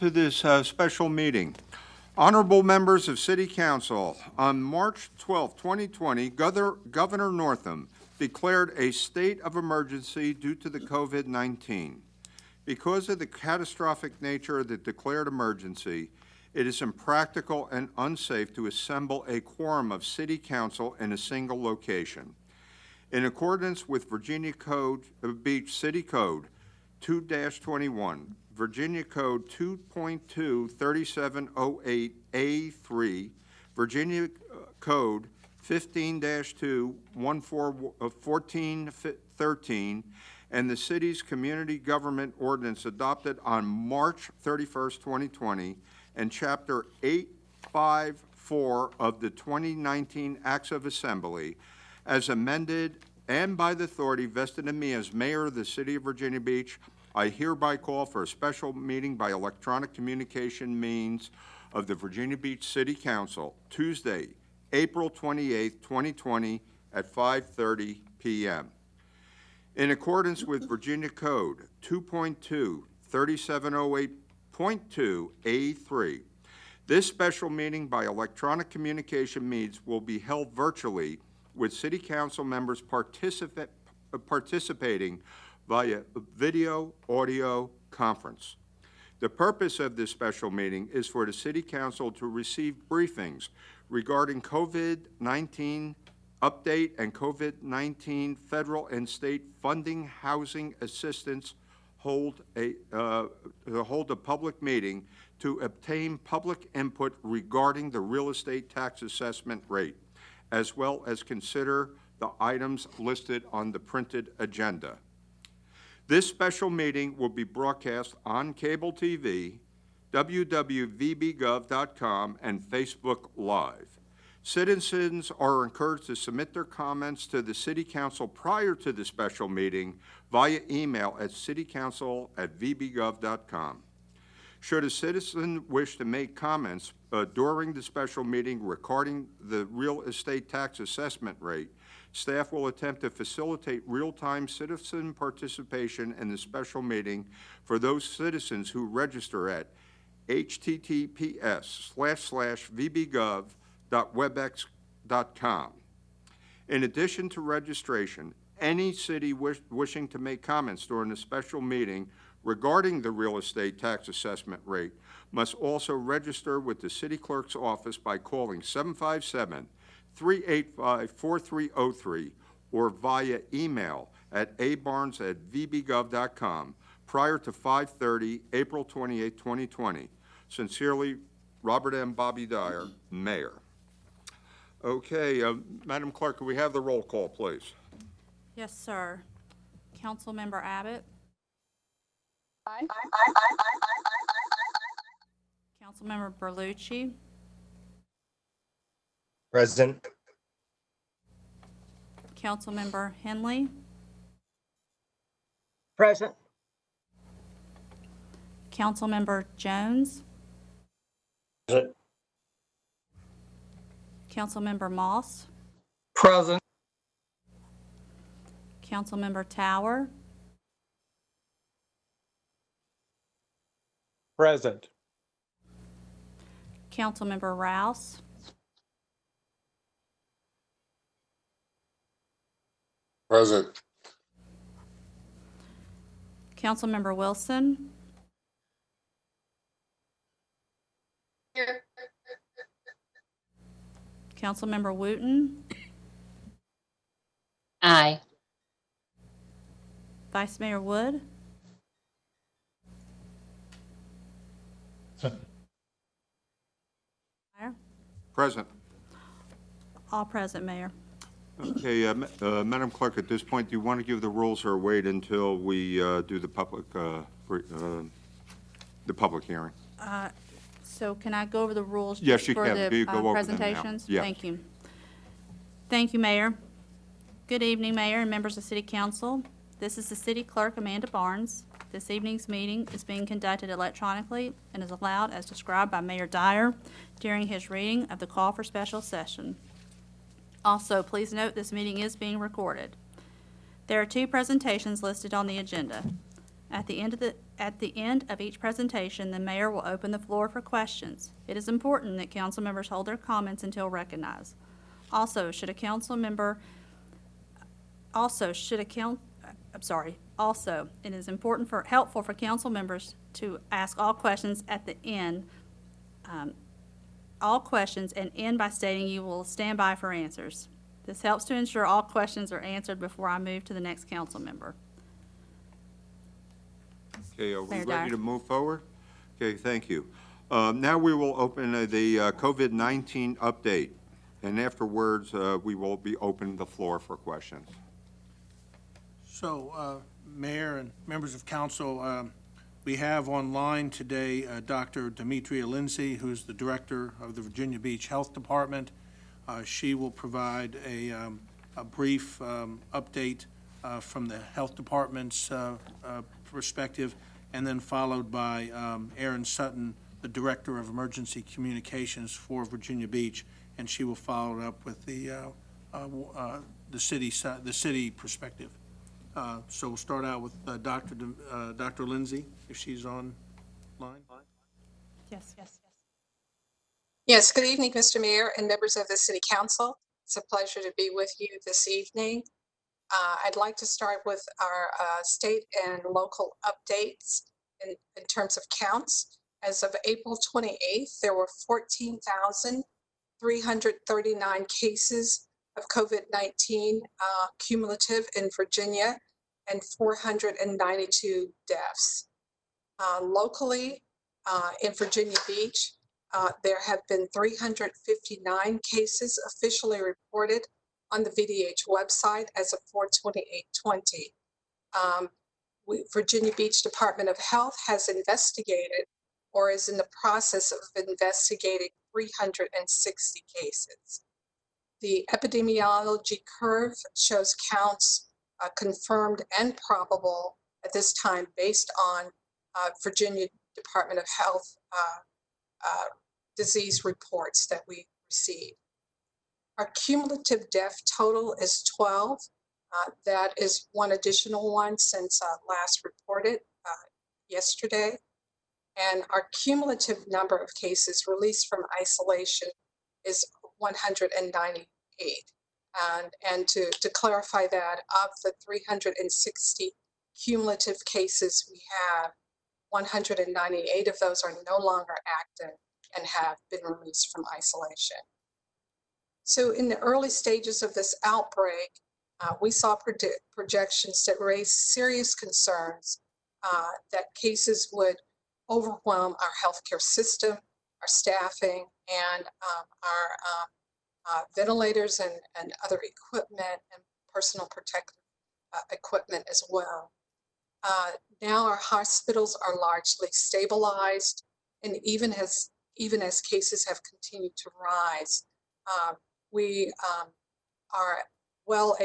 To this special meeting. Honorable members of City Council, on March 12, 2020, Governor Northam declared a state of emergency due to the COVID-19. Because of the catastrophic nature of the declared emergency, it is impractical and unsafe to assemble a quorum of City Council in a single location. In accordance with Virginia Beach City Code 2-21, Virginia Code 2.2-3708A3, Virginia Code 15-2-1413, and the city's community government ordinance adopted on March 31st, 2020, and Chapter 854 of the 2019 Acts of Assembly, as amended and by the authority vested in me as mayor of the city of Virginia Beach, I hereby call for a special meeting by electronic communication means of the Virginia Beach City Council, Tuesday, April 28, 2020, at 5:30 p.m. In accordance with Virginia Code 2.2-3708.2A3, this special meeting by electronic communication means will be held virtually with City Council members participating via video audio conference. The purpose of this special meeting is for the City Council to receive briefings regarding COVID-19 update and COVID-19 federal and state funding housing assistance, hold a public meeting to obtain public input regarding the real estate tax assessment rate, as well as consider the items listed on the printed agenda. This special meeting will be broadcast on cable TV, www.vbgov.com, and Facebook Live. Citizens are encouraged to submit their comments to the City Council prior to the special meeting via email at citycouncil@vbgov.com. Should a citizen wish to make comments during the special meeting regarding the real estate tax assessment rate, staff will attempt to facilitate real-time citizen participation in the special meeting for those citizens who register at https://vbgov.webex.com. In addition to registration, any city wishing to make comments during the special meeting regarding the real estate tax assessment rate must also register with the city clerk's office by calling 757-385-4303 or via email at abarnes@vbgov.com prior to 5:30, April 28, 2020. Sincerely, Robert M. Bobby Dyer, Mayor. Okay, Madam Clerk, can we have the roll call, please? Yes, sir. Councilmember Abbott. Aye. Councilmember Berlucci. Present. Councilmember Henley. Present. Councilmember Jones. Present. Councilmember Moss. Present. Councilmember Tower. Present. Councilmember Rouse. Present. Councilmember Wilson. Here. Councilmember Wooten. Aye. Vice Mayor Wood. Mayor? Present. All present, Mayor. Okay, Madam Clerk, at this point, do you want to give the rules or wait until we do the public hearing? So can I go over the rules Yes, you for can. the You go over them now. presentations? Yes. Thank you. Thank you, Mayor. Good evening, Mayor and members of City Council. This is the City Clerk, Amanda Barnes. This evening's meeting is being conducted electronically and is allowed as described by Mayor Dyer during his reading of the call for special session. Also, please note this meeting is being recorded. There are two presentations listed on the agenda. At the end of each presentation, the mayor will open the floor for questions. It is important that council members hold their comments until recognized. Also, should a council member, also, it is helpful for council members to ask all questions at the end, all questions, and end by stating you will stand by for answers. This helps to ensure all questions are answered before I move to the next council member. Okay, are we Mayor ready Dyer. to move forward? Okay, thank you. Now we will open the COVID-19 update, and afterwards, we will be opening the floor for questions. So, Mayor and members of council, we have online today Dr. Demetria Lindsay, who's the director of the Virginia Beach Health Department. She will provide a brief update from the health department's perspective, and then followed by Erin Sutton, the director of emergency communications for Virginia Beach, and she will follow it up with the city perspective. So we'll start out with Dr. Lindsay, if she's online. Yes. Yes, good evening, Mr. Mayor and members of the City Council. It's a pleasure to be with you this evening. I'd like to start with our state and local updates in terms of counts. As of April 28th, there were 14,339 cases of COVID-19 cumulative in Virginia and 492 deaths. Locally, in Virginia Beach, there have been 359 cases officially reported on the VDH website as of 4/28/20. Virginia Beach Department of Health has investigated or is in the process of investigating 360 cases. The epidemiology curve shows counts confirmed and probable at this time based on Virginia Department of Health disease reports that we receive. Our cumulative death total is 12. That is one additional one since last reported yesterday. And our cumulative number of cases released from isolation is 198. And to clarify that, of the 360 cumulative cases we have, 198 of those are no longer active and have been released from isolation. So in the early stages of this outbreak, we saw projections that raised serious concerns that cases would overwhelm our healthcare system, our staffing, and our ventilators and other equipment and personal protective equipment as well. Now our hospitals are largely stabilized, and even as cases have continued to rise, we are well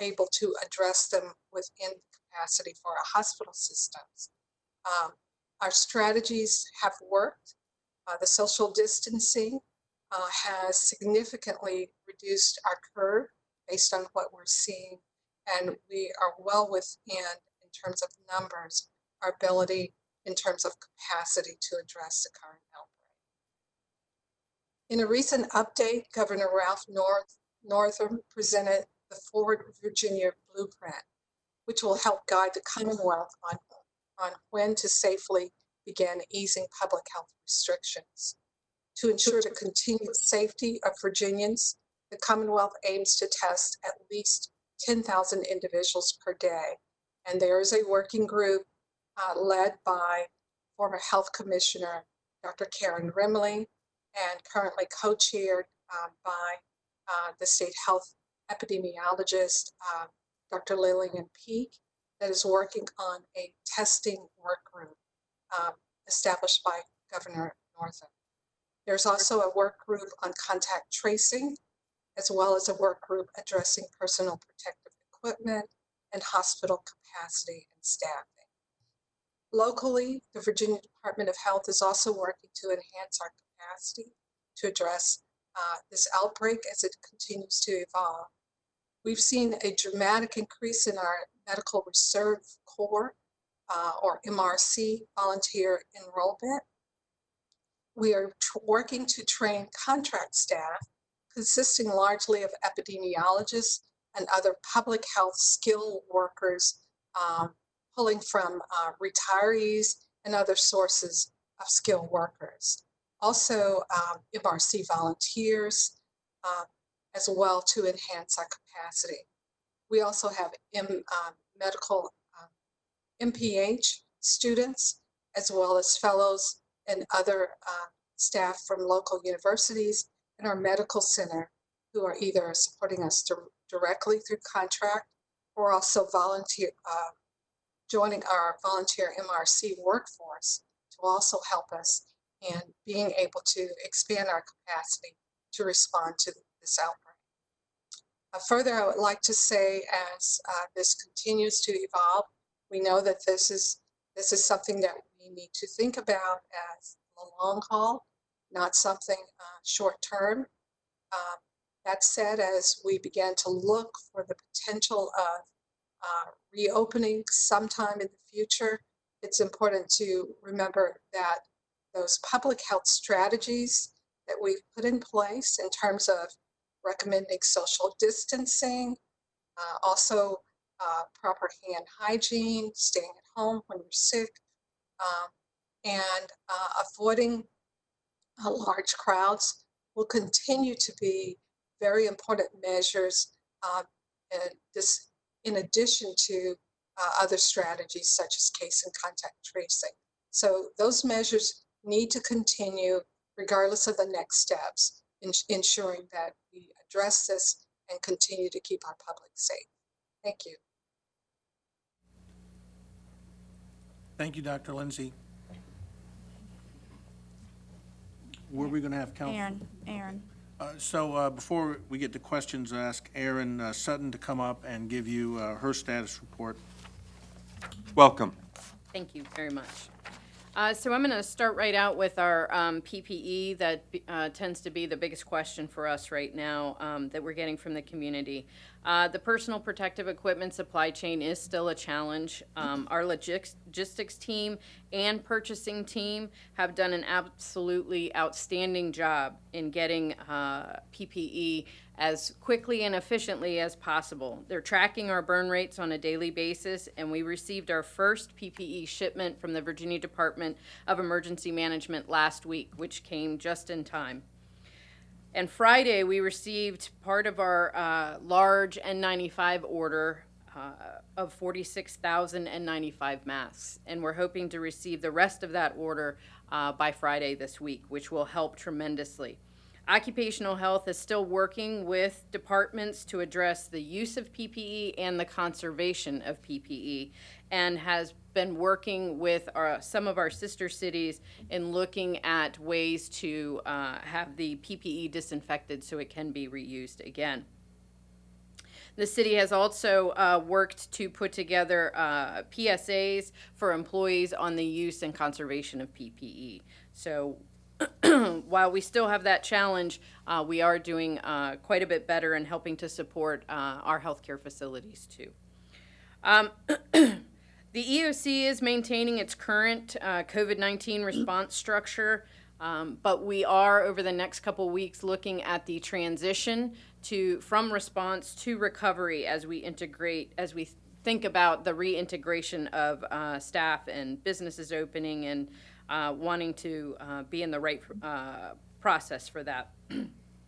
able to address them within capacity for our hospital systems. Our strategies have worked. The social distancing has significantly reduced our curve based on what we're seeing, and we are well within, in terms of numbers, our ability in terms of capacity to address the current outbreak. In a recent update, Governor Ralph Northam presented the Forward Virginia Blueprint, which will help guide the Commonwealth on when to safely begin easing public health restrictions. To ensure the continued safety of Virginians, the Commonwealth aims to test at least 10,000 individuals per day. And there is a working group led by former Health Commissioner Dr. Karen Rimley and currently co-chaired by the state health epidemiologist, Dr. Lillian Peake, that is working on a testing work group established by Governor Northam. There's also a work group on contact tracing, as well as a work group addressing personal protective equipment and hospital capacity and staffing. Locally, the Virginia Department of Health is also working to enhance our capacity to address this outbreak as it continues to evolve. We've seen a dramatic increase in our medical reserve corps or MRC volunteer enrollment. We are working to train contract staff consisting largely of epidemiologists and other public health skill workers, pulling from retirees and other sources of skilled workers. Also, MRC volunteers, as well to enhance our capacity. We also have medical MPH students, as well as fellows and other staff from local universities and our medical center who are either supporting us directly through contract or also joining our volunteer MRC workforce to also help us in being able to expand our capacity to respond to this outbreak. Further, I would like to say, as this continues to evolve, we know that this is something that we need to think about as the long haul, not something short term. That said, as we begin to look for the potential of reopening sometime in the future, it's important to remember that those public health strategies that we've put in place in terms of recommending social distancing, also proper hand hygiene, staying at home when you're sick, and avoiding large crowds will continue to be very important measures, and this in addition to other strategies such as case and contact tracing. So those measures need to continue regardless of the next steps, ensuring that we address this and continue to keep our public safe. Thank you. Thank you, Dr. Lindsay. Were we going to have council? Aaron. So before we get to questions, I ask Erin Sutton to come up and give you her status report. Welcome. Thank you very much. So I'm going to start right out with our PPE that tends to be the biggest question for us right now that we're getting from the community. The personal protective equipment supply chain is still a challenge. Our logistics team and purchasing team have done an absolutely outstanding job in getting PPE as quickly and efficiently as possible. They're tracking our burn rates on a daily basis, and we received our first PPE shipment from the Virginia Department of Emergency Management last week, which came just in time. And Friday, we received part of our large N95 order of 46,000 N95 masks, and we're hoping to receive the rest of that order by Friday this week, which will help tremendously. Occupational Health is still working with departments to address the use of PPE and the conservation of PPE, and has been working with some of our sister cities in looking at ways to have the PPE disinfected so it can be reused again. The city has also worked to put together PSAs for employees on the use and conservation of PPE. So while we still have that challenge, we are doing quite a bit better in helping to support our healthcare facilities too. The EOC is maintaining its current COVID-19 response structure, but we are over the next couple weeks looking at the transition from response to recovery as we think about the reintegration of staff and businesses opening and wanting to be in the right process for that.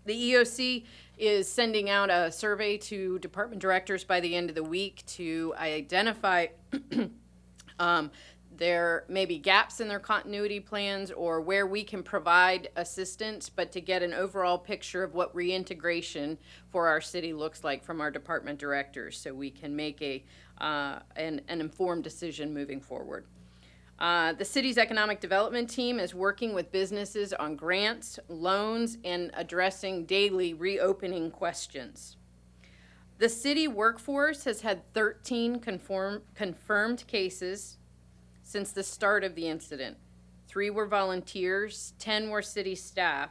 The EOC is sending out a survey to department directors by the end of the week to identify there may be gaps in their continuity plans or where we can provide assistance, but to get an overall picture of what reintegration for our city looks like from our department directors so we can make an informed decision moving forward. The city's economic development team is working with businesses on grants, loans, and addressing daily reopening questions. The city workforce has had 13 confirmed cases since the start of the incident. 3 were volunteers, 10 were city staff,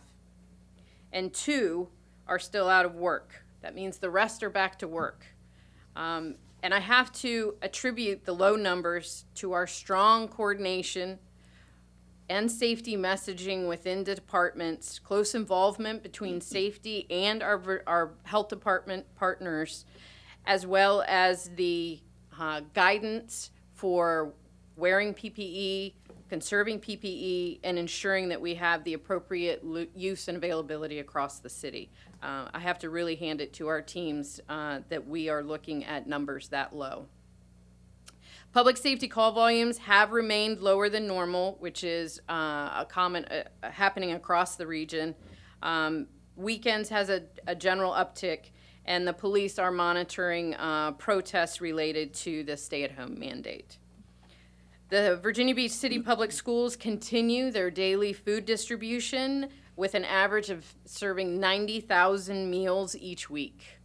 and 2 are still out of work. That means the rest are back to work. And I have to attribute the low numbers to our strong coordination and safety messaging within the departments, close involvement between safety and our health department partners, as well as the guidance for wearing PPE, conserving PPE, and ensuring that we have the appropriate use and availability across the city. I have to really hand it to our teams that we are looking at numbers that low. Public safety call volumes have remained lower than normal, which is a common happening across the region. Weekends has a general uptick, and the police are monitoring protests related to the stay-at-home mandate. The Virginia Beach City Public Schools continue their daily food distribution with an average of serving 90,000 meals each week.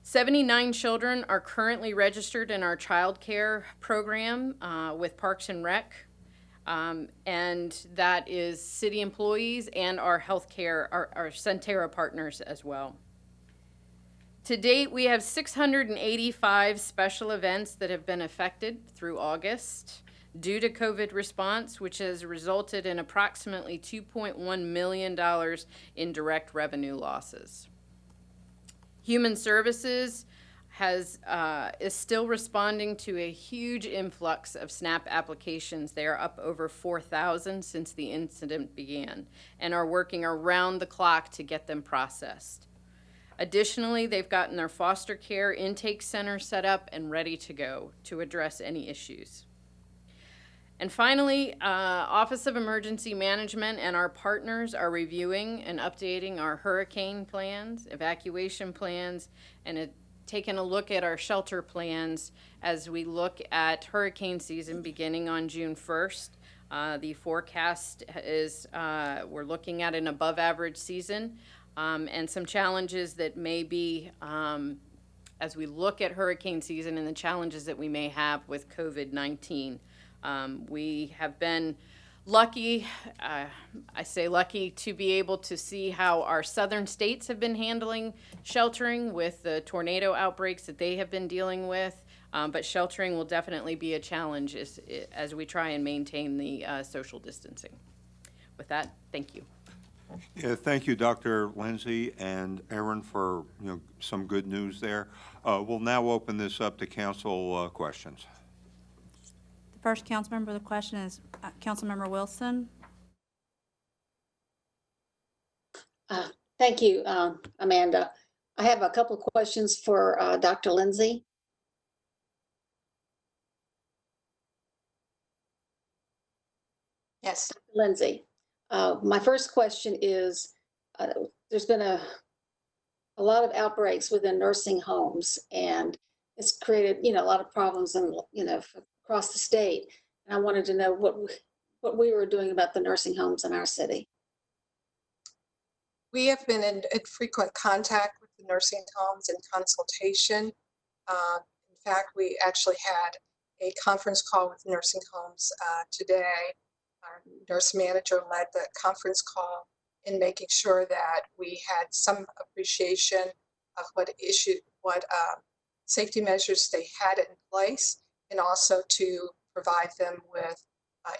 79 children are currently registered in our child care program with Parks and Rec, and that is city employees and our healthcare, our Centera partners as well. To date, we have 685 special events that have been affected through August due to COVID response, which has resulted in approximately $2.1 million in direct revenue losses. Human Services is still responding to a huge influx of SNAP applications. They are up over 4,000 since the incident began and are working around the clock to get them processed. Additionally, they've gotten their foster care intake center set up and ready to go to address any issues. And finally, Office of Emergency Management and our partners are reviewing and updating our hurricane plans, evacuation plans, and taking a look at our shelter plans as we look at hurricane season beginning on June 1st. The forecast is we're looking at an above average season. And some challenges that may be, as we look at hurricane season and the challenges that we may have with COVID-19. We have been lucky, I say lucky, to be able to see how our southern states have been handling sheltering with the tornado outbreaks that they have been dealing with. But sheltering will definitely be a challenge as we try and maintain the social distancing. With that, thank you. Yeah, thank you, Dr. Lindsay and Aaron, for some good news there. We'll now open this up to council questions. The first council member of the question is Councilmember Wilson. Thank you, Amanda. I have a couple of questions for Dr. Lindsay. Yes. Lindsay, my first question is, there's been a lot of outbreaks within nursing homes, and it's created, a lot of problems and, across the state. And I wanted to know what we were doing about the nursing homes in our city. We have been in frequent contact with the nursing homes and consultation. In fact, we actually had a conference call with nursing homes today. Our nurse manager led the conference call in making sure that we had some appreciation of what safety measures they had in place, and also to provide them with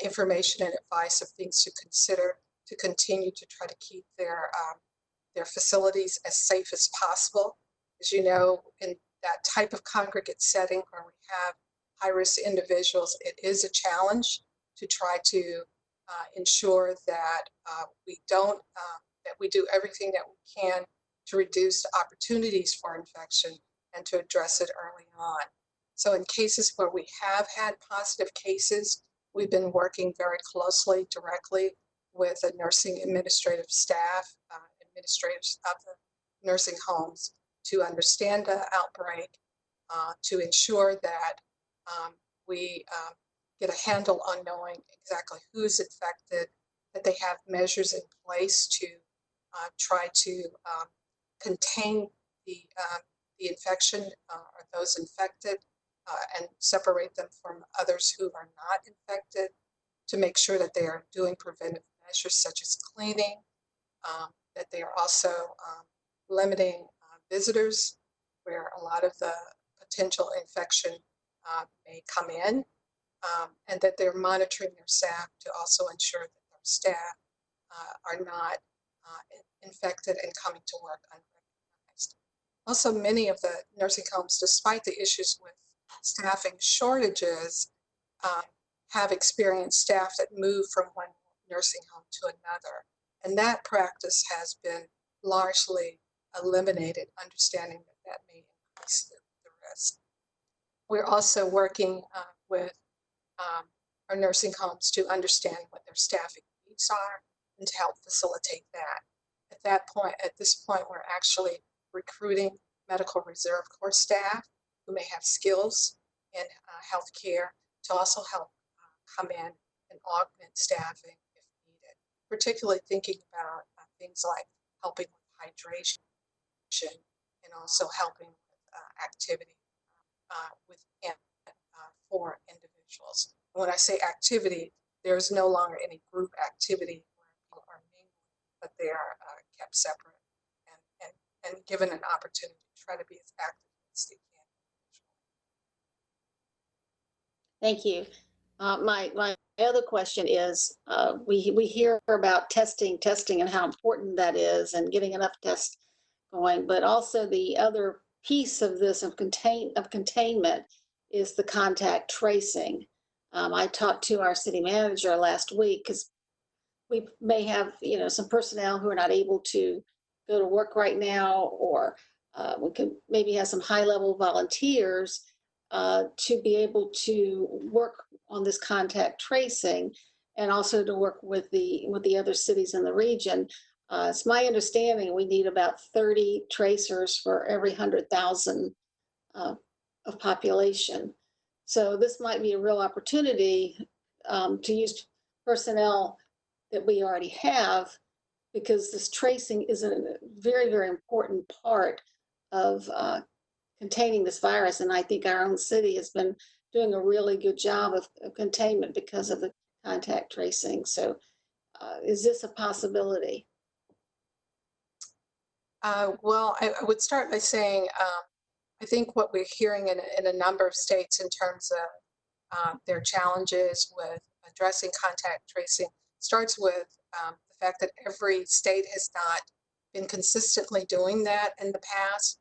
information and advice of things to consider to continue to try to keep their facilities as safe as possible. As you know, in that type of congregate setting where we have high-risk individuals, it is a challenge to try to ensure that we do everything that we can to reduce the opportunities for infection and to address it early on. So in cases where we have had positive cases, we've been working very closely, directly with the nursing administrative staff, administrators of the nursing homes, to understand the outbreak, to ensure that we get a handle on knowing exactly who's infected, that they have measures in place to try to contain the infection or those infected and separate them from others who are not infected, to make sure that they are doing preventive measures such as cleaning, that they are also limiting visitors, where a lot of the potential infection may come in, and that they're monitoring their staff to also ensure that their staff are not infected and coming to work unrecognized. Also, many of the nursing homes, despite the issues with staffing shortages, have experienced staff that move from one nursing home to another. And that practice has been largely eliminated, understanding that that may increase the risk. We're also working with our nursing homes to understand what their staffing needs are and to help facilitate that. At this point, we're actually recruiting medical reserve corps staff who may have skills in healthcare to also help come in and augment staffing if needed, particularly thinking about things like helping with hydration and also helping with activity for individuals. When I say activity, there's no longer any group activity where people are mingling, but they are kept separate and given an opportunity to try to be as active as they can. Thank you. My other question is, we hear about testing and how important that is and getting enough tests going, but also the other piece of this of containment is the contact tracing. I talked to our city manager last week because we may have, some personnel who are not able to go to work right now, or we could maybe have some high-level volunteers to be able to work on this contact tracing, and also to work with the other cities in the region. It's my understanding we need about 30 tracers for every 100,000 of population. So this might be a real opportunity to use personnel that we already have, because this tracing is a very, very important part of containing this virus. And I think our own city has been doing a really good job of containment because of the contact tracing. So is this a possibility? Well, I would start by saying, I think what we're hearing in a number of states in terms of their challenges with addressing contact tracing starts with the fact that every state has not been consistently doing that in the past,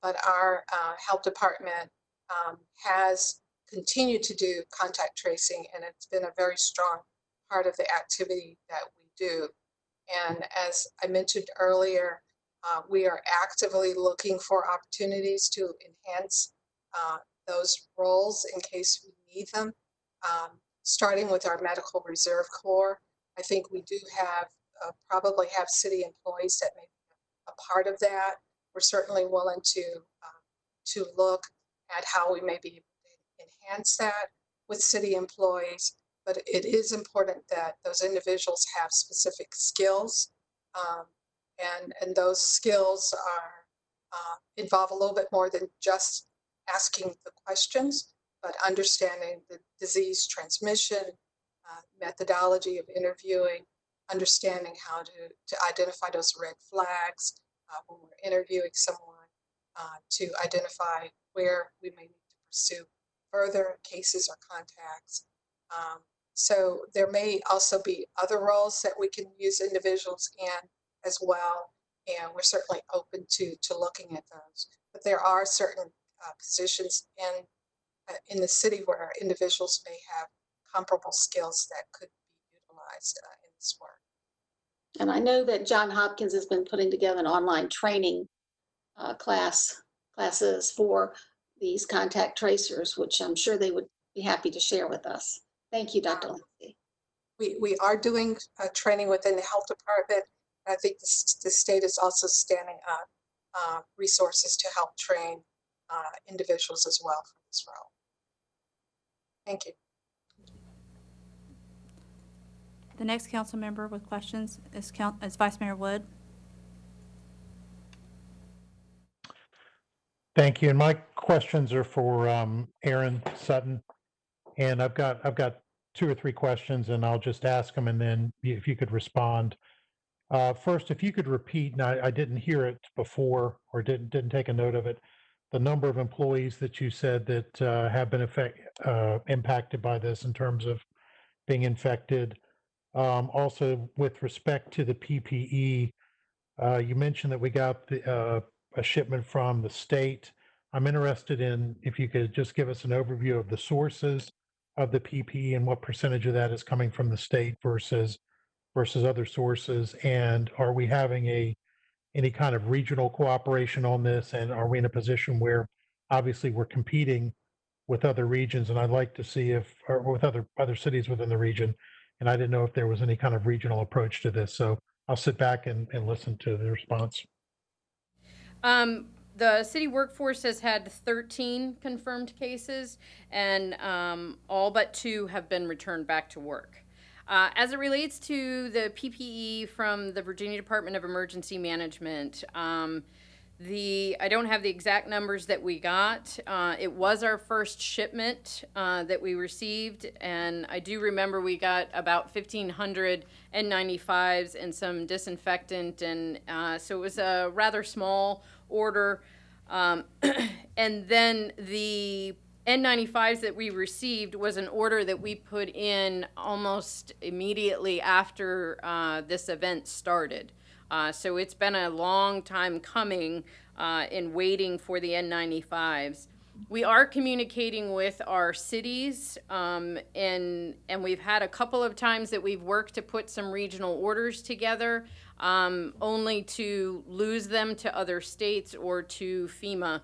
but our health department has continued to do contact tracing, and it's been a very strong part of the activity that we do. And as I mentioned earlier, we are actively looking for opportunities to enhance those roles in case we need them. Starting with our medical reserve corps, I think we do have probably have city employees that may be a part of that. We're certainly willing to look at how we may be able to enhance that with city employees, but it is important that those individuals have specific skills. And those skills are involve a little bit more than just asking the questions, but understanding the disease transmission, methodology of interviewing, understanding how to identify those red flags when we're interviewing someone, to identify where we may need to pursue further cases or contacts. So there may also be other roles that we can use individuals in as well, and we're certainly open to looking at those. But there are certain positions in the city where individuals may have comparable skills that could be utilized in this work. And I know that Johns Hopkins has been putting together an online training classes for these contact tracers, which I'm sure they would be happy to share with us. Thank you, Dr. Lindsay. We are doing training within the health department. I think the state is also standing up resources to help train individuals as well for this role. Thank you. The next council member with questions is Vice Mayor Wood. Thank you. And my questions are for Aaron Sutton. And I've got 2 or 3 questions, and I'll just ask them, and then if you could respond. First, if you could repeat, and I didn't hear it before or didn't take a note of it, the number of employees that you said that have been impacted by this in terms of being infected. Also, with respect to the PPE, you mentioned that we got a shipment from the state. I'm interested in if you could just give us an overview of the sources of the PPE and what percentage of that is coming from the state versus other sources, and are we having any kind of regional cooperation on this, and are we in a position where obviously we're competing with other regions, and I'd like to see if, or with other cities within the region, and I didn't know if there was any kind of regional approach to this, so I'll sit back and listen to the response. The city workforce has had 13 confirmed cases, and all but 2 have been returned back to work. As it relates to the PPE from the Virginia Department of Emergency Management, I don't have the exact numbers that we got. It was our first shipment that we received, and I do remember we got about 1,500 N95s and some disinfectant, and so it was a rather small order. And then the N95s that we received was an order that we put in almost immediately after this event started. So it's been a long time coming in waiting for the N95s. We are communicating with our cities, and we've had a couple of times that we've worked to put some regional orders together, only to lose them to other states or to FEMA.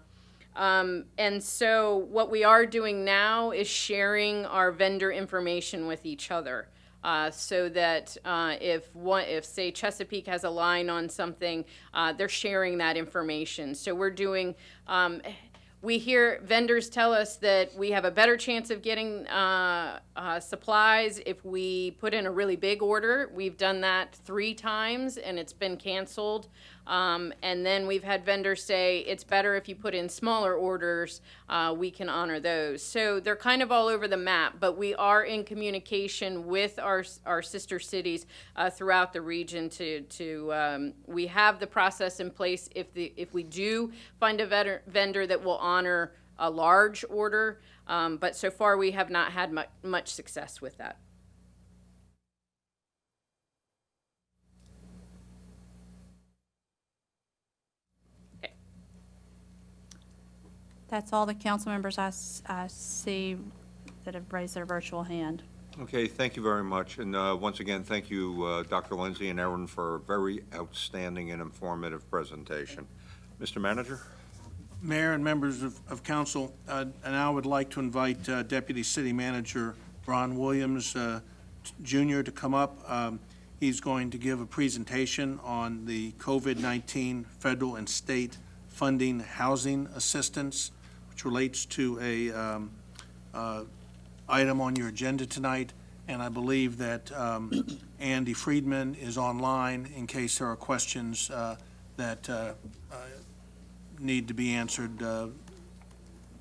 And so what we are doing now is sharing our vendor information with each other. So that if say Chesapeake has a line on something, they're sharing that information. So we're doing, we hear vendors tell us that we have a better chance of getting supplies if we put in a really big order. We've done that 3 times and it's been canceled. And then we've had vendors say it's better if you put in smaller orders, we can honor those. So they're kind of all over the map, but we are in communication with our sister cities throughout the region we have the process in place if we do find a vendor that will honor a large order, but so far we have not had much success with that. That's all the council members I see that have raised their virtual hand. Okay, thank you very much. And once again, thank you, Dr. Lindsay and Erin, for a very outstanding and informative presentation. Mr. Manager? Mayor and members of council, and I would like to invite Deputy City Manager Ron Williams Jr. to come up. He's going to give a presentation on the COVID-19 federal and state funding housing assistance, which relates to a item on your agenda tonight. And I believe that Andy Friedman is online in case there are questions that need to be answered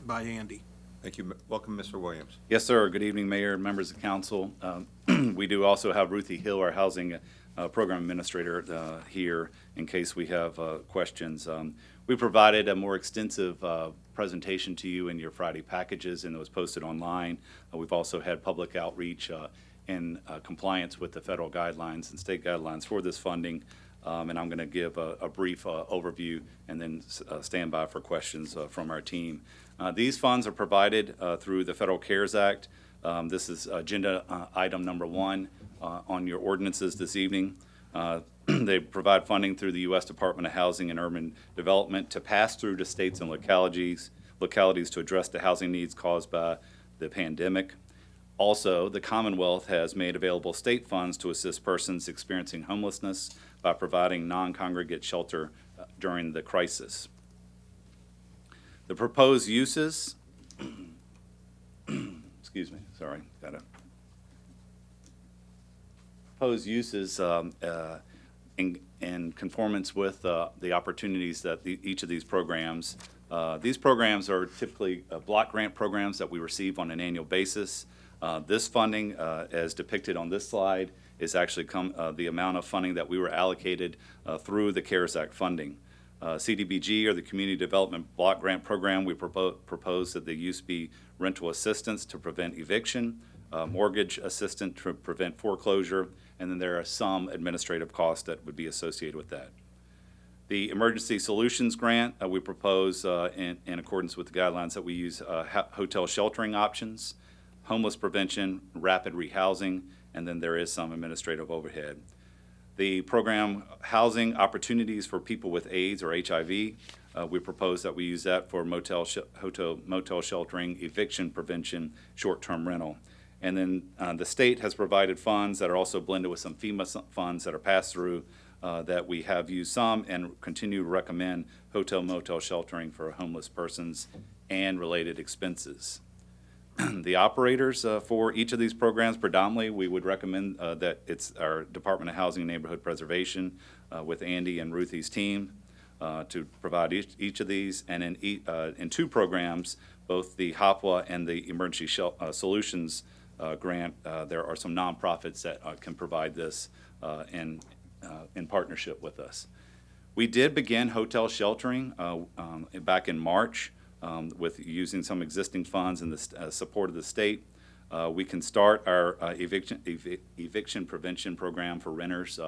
by Andy. Thank you. Welcome, Mr. Williams. Yes, sir. Good evening, Mayor and members of council. We do also have Ruthie Hill, our housing program administrator, here in case we have questions. We provided a more extensive presentation to you in your Friday packages, and it was posted online. We've also had public outreach in compliance with the federal guidelines and state guidelines for this funding. And I'm going to give a brief overview and then stand by for questions from our team. These funds are provided through the Federal CARES Act. This is agenda item number 1 on your ordinances this evening. They provide funding through the U.S. Department of Housing and Urban Development to pass through to states and localities to address the housing needs caused by the pandemic. Also, the Commonwealth has made available state funds to assist persons experiencing homelessness by providing non-congregate shelter during the crisis. The proposed uses, excuse me, sorry, proposed uses in conformance with the opportunities that each of these programs. These programs are typically block grant programs that we receive on an annual basis. This funding, as depicted on this slide, is actually the amount of funding that we were allocated through the CARES Act funding. CDBG, or the Community Development Block Grant Program, we propose that the use be rental assistance to prevent eviction, mortgage assistance to prevent foreclosure, and then there are some administrative costs that would be associated with that. The Emergency Solutions Grant, we propose in accordance with the guidelines that we use hotel sheltering options, homeless prevention, rapid rehousing, and then there is some administrative overhead. The program Housing Opportunities for People with AIDS or HIV, we propose that we use that for motel sheltering, eviction prevention, short-term rental. And then the state has provided funds that are also blended with some FEMA funds that are passed through that we have used some and continue to recommend motel sheltering for homeless persons and related expenses. The operators for each of these programs, predominantly, we would recommend that it's our Department of Housing and Neighborhood Preservation with Andy and Ruthie's team to provide each of these. And in two programs, both the HOPWA and the Emergency Solutions Grant, there are some nonprofits that can provide this in partnership with us. We did begin hotel sheltering back in March. With using some existing funds and the support of the state. We can start our eviction prevention program for renters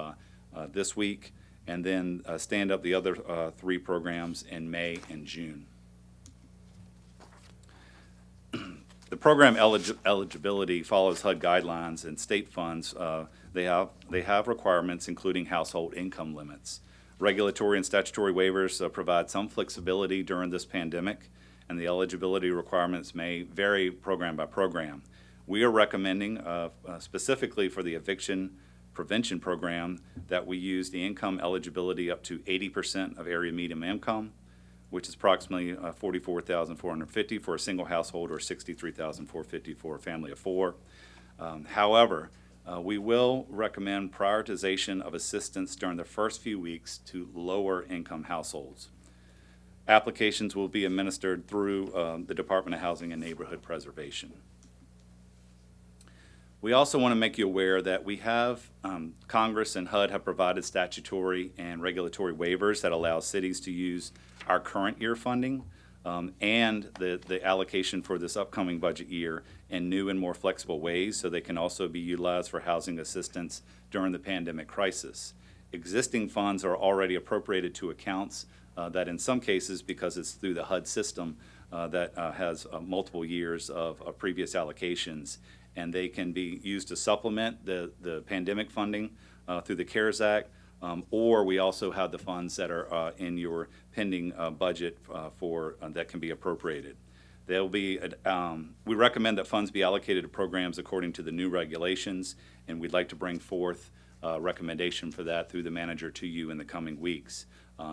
this week, and then stand up the other three programs in May and June. The program eligibility follows HUD guidelines and state funds. They have requirements, including household income limits. Regulatory and statutory waivers provide some flexibility during this pandemic, and the eligibility requirements may vary program by program. We are recommending specifically for the eviction prevention program that we use the income eligibility up to 80% of area median income, which is approximately $44,450 for a single household or $63,450 for a family of four. However, we will recommend prioritization of assistance during the first few weeks to lower income households. Applications will be administered through the Department of Housing and Neighborhood Preservation. We also want to make you aware that we have, Congress and HUD have provided statutory and regulatory waivers that allow cities to use our current year funding and the allocation for this upcoming budget year in new and more flexible ways, so they can also be utilized for housing assistance during the pandemic crisis. Existing funds are already appropriated to accounts that in some cases, because it's through the HUD system that has multiple years of previous allocations, and they can be used to supplement the pandemic funding through the CARES Act, or we also have the funds that are in your pending budget for that can be appropriated. They'll be, we recommend that funds be allocated to programs according to the new regulations, and we'd like to bring forth a recommendation for that through the manager to you in the coming weeks.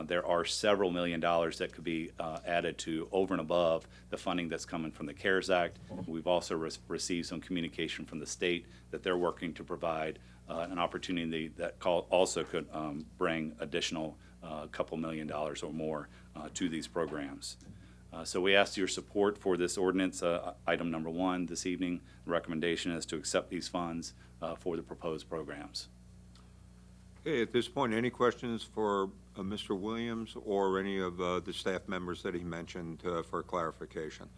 There are several $1 million that could be added to over and above the funding that's coming from the CARES Act. We've also received some communication from the state that they're working to provide an opportunity that also could bring additional couple $1 million or more to these programs. So we ask your support for this ordinance, item number 1 this evening. The recommendation is to accept these funds for the proposed programs. Okay, at this point, any questions for Mr. Williams or any of the staff members that he mentioned for clarification?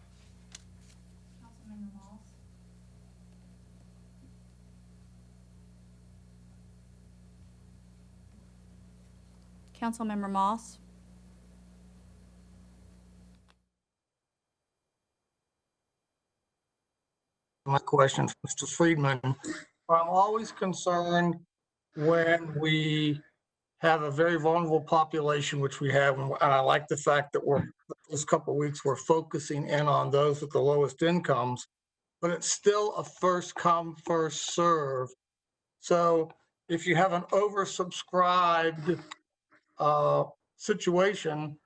Councilmember Moss? Councilmember Moss? My question, Mr. Friedman. I'm always concerned when we have a very vulnerable population, which we have, and I like the fact that this couple of weeks, we're focusing in on those with the lowest incomes, but it's still a first come, first serve. So if you have an oversubscribed situation,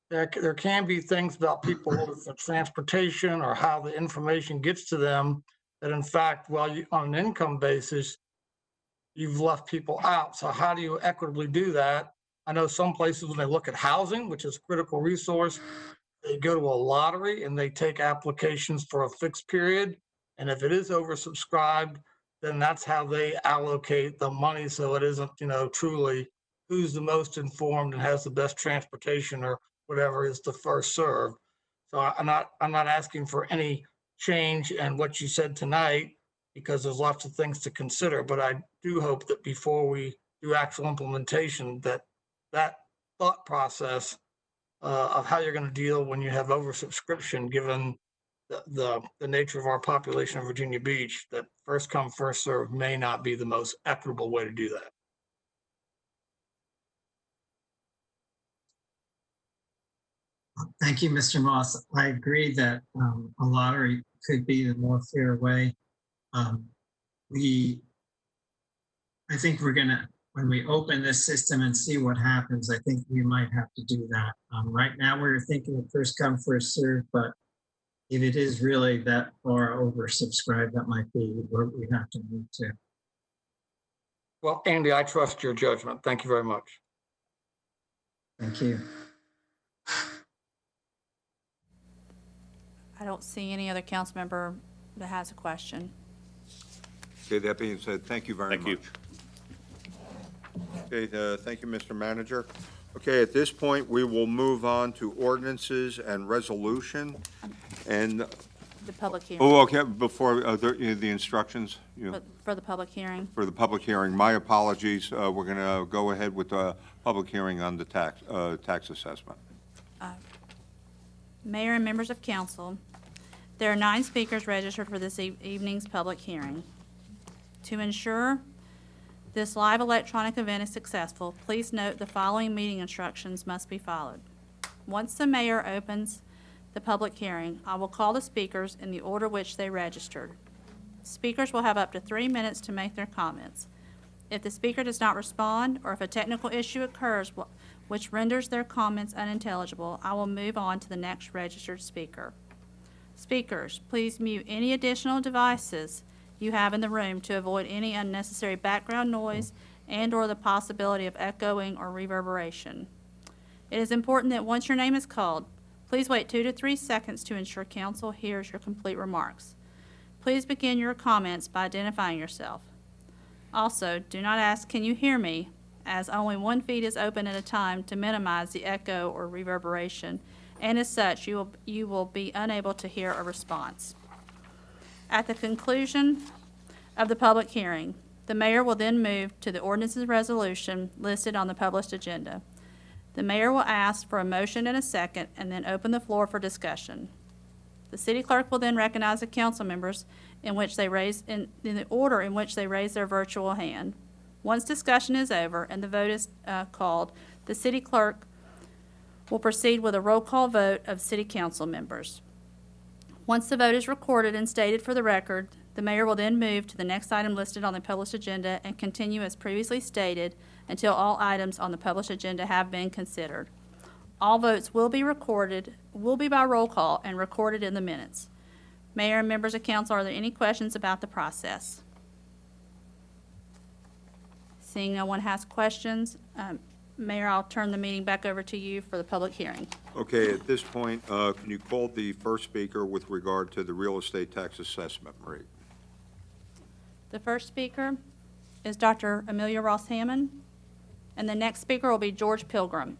there can be things about people with the transportation or how the information gets to them that in fact, on an income basis, you've left people out. So how do you equitably do that? I know some places when they look at housing, which is a critical resource, they go to a lottery and they take applications for a fixed period. And if it is oversubscribed, then that's how they allocate the money. So it isn't, truly who's the most informed and has the best transportation or whatever is the first served. So I'm not asking for any change in what you said tonight, because there's lots of things to consider, but I do hope that before we do actual implementation, that thought process of how you're going to deal when you have oversubscription, given the nature of our population of Virginia Beach, that first come, first served may not be the most equitable way to do that. Thank you, Mr. Moss. I agree that a lottery could be the more fair way. Um, I think we're gonna, when we open this system and see what happens, I think we might have to do that. Right now, we're thinking of first come, first served, but if it is really that far oversubscribed, that might be where we have to move to. Well, Andy, I trust your judgment. Thank you very much. Thank you. I don't see any other council member that has a question. Okay, that being said, thank you very much. Thank you. Okay, thank you, Mr. Manager. Okay, at this point, we will move on to ordinances and resolution. And, The public hearing, oh, okay, before the instructions, for the public hearing. for the public hearing, my apologies. We're going to go ahead with the public hearing on the tax assessment. Mayor and members of council, there are 9 speakers registered for this evening's public hearing. To ensure this live electronic event is successful, please note the following meeting instructions must be followed. Once the mayor opens the public hearing, I will call the speakers in the order which they registered. Speakers will have up to 3 minutes to make their comments. If the speaker does not respond, or if a technical issue occurs which renders their comments unintelligible, I will move on to the next registered speaker. Speakers, please mute any additional devices you have in the room to avoid any unnecessary background noise and/or the possibility of echoing or reverberation. It is important that once your name is called, please wait 2 to 3 seconds to ensure council hears your complete remarks. Please begin your comments by identifying yourself. Also, do not ask, "Can you hear me?" as only 1 feed is open at a time to minimize the echo or reverberation, and as such, you will be unable to hear a response. At the conclusion of the public hearing, the mayor will then move to the ordinances resolution listed on the published agenda. The mayor will ask for a motion and a second, and then open the floor for discussion. The city clerk will then recognize the council members in the order in which they raise their virtual hand. Once discussion is over and the vote is called, the city clerk will proceed with a roll call vote of city council members. Once the vote is recorded and stated for the record, the mayor will then move to the next item listed on the published agenda and continue as previously stated until all items on the published agenda have been considered. All votes will be by roll call and recorded in the minutes. Mayor and members of council, are there any questions about the process? Seeing no one has questions, Mayor, I'll turn the meeting back over to you for the public hearing. Okay, at this point, can you call the first speaker with regard to the real estate tax assessment rate? The first speaker is Dr. Amelia Ross Hammond, and the next speaker will be George Pilgrim.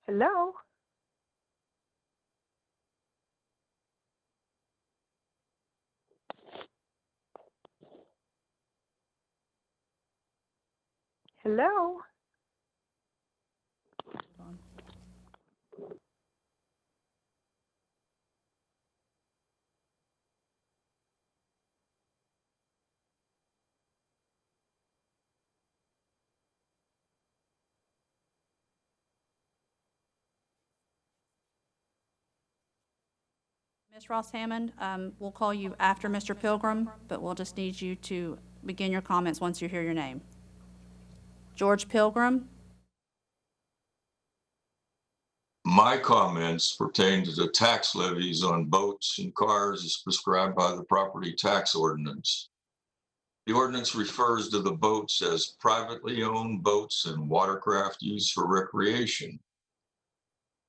Hello? Hello? Ms. Ross Hammond, we'll call you after Mr. Pilgrim, but we'll just need you to begin your comments once you hear your name. George Pilgrim? My comments pertain to the tax levies on boats and cars as prescribed by the property tax ordinance. The ordinance refers to the boats as privately owned boats and watercraft used for recreation.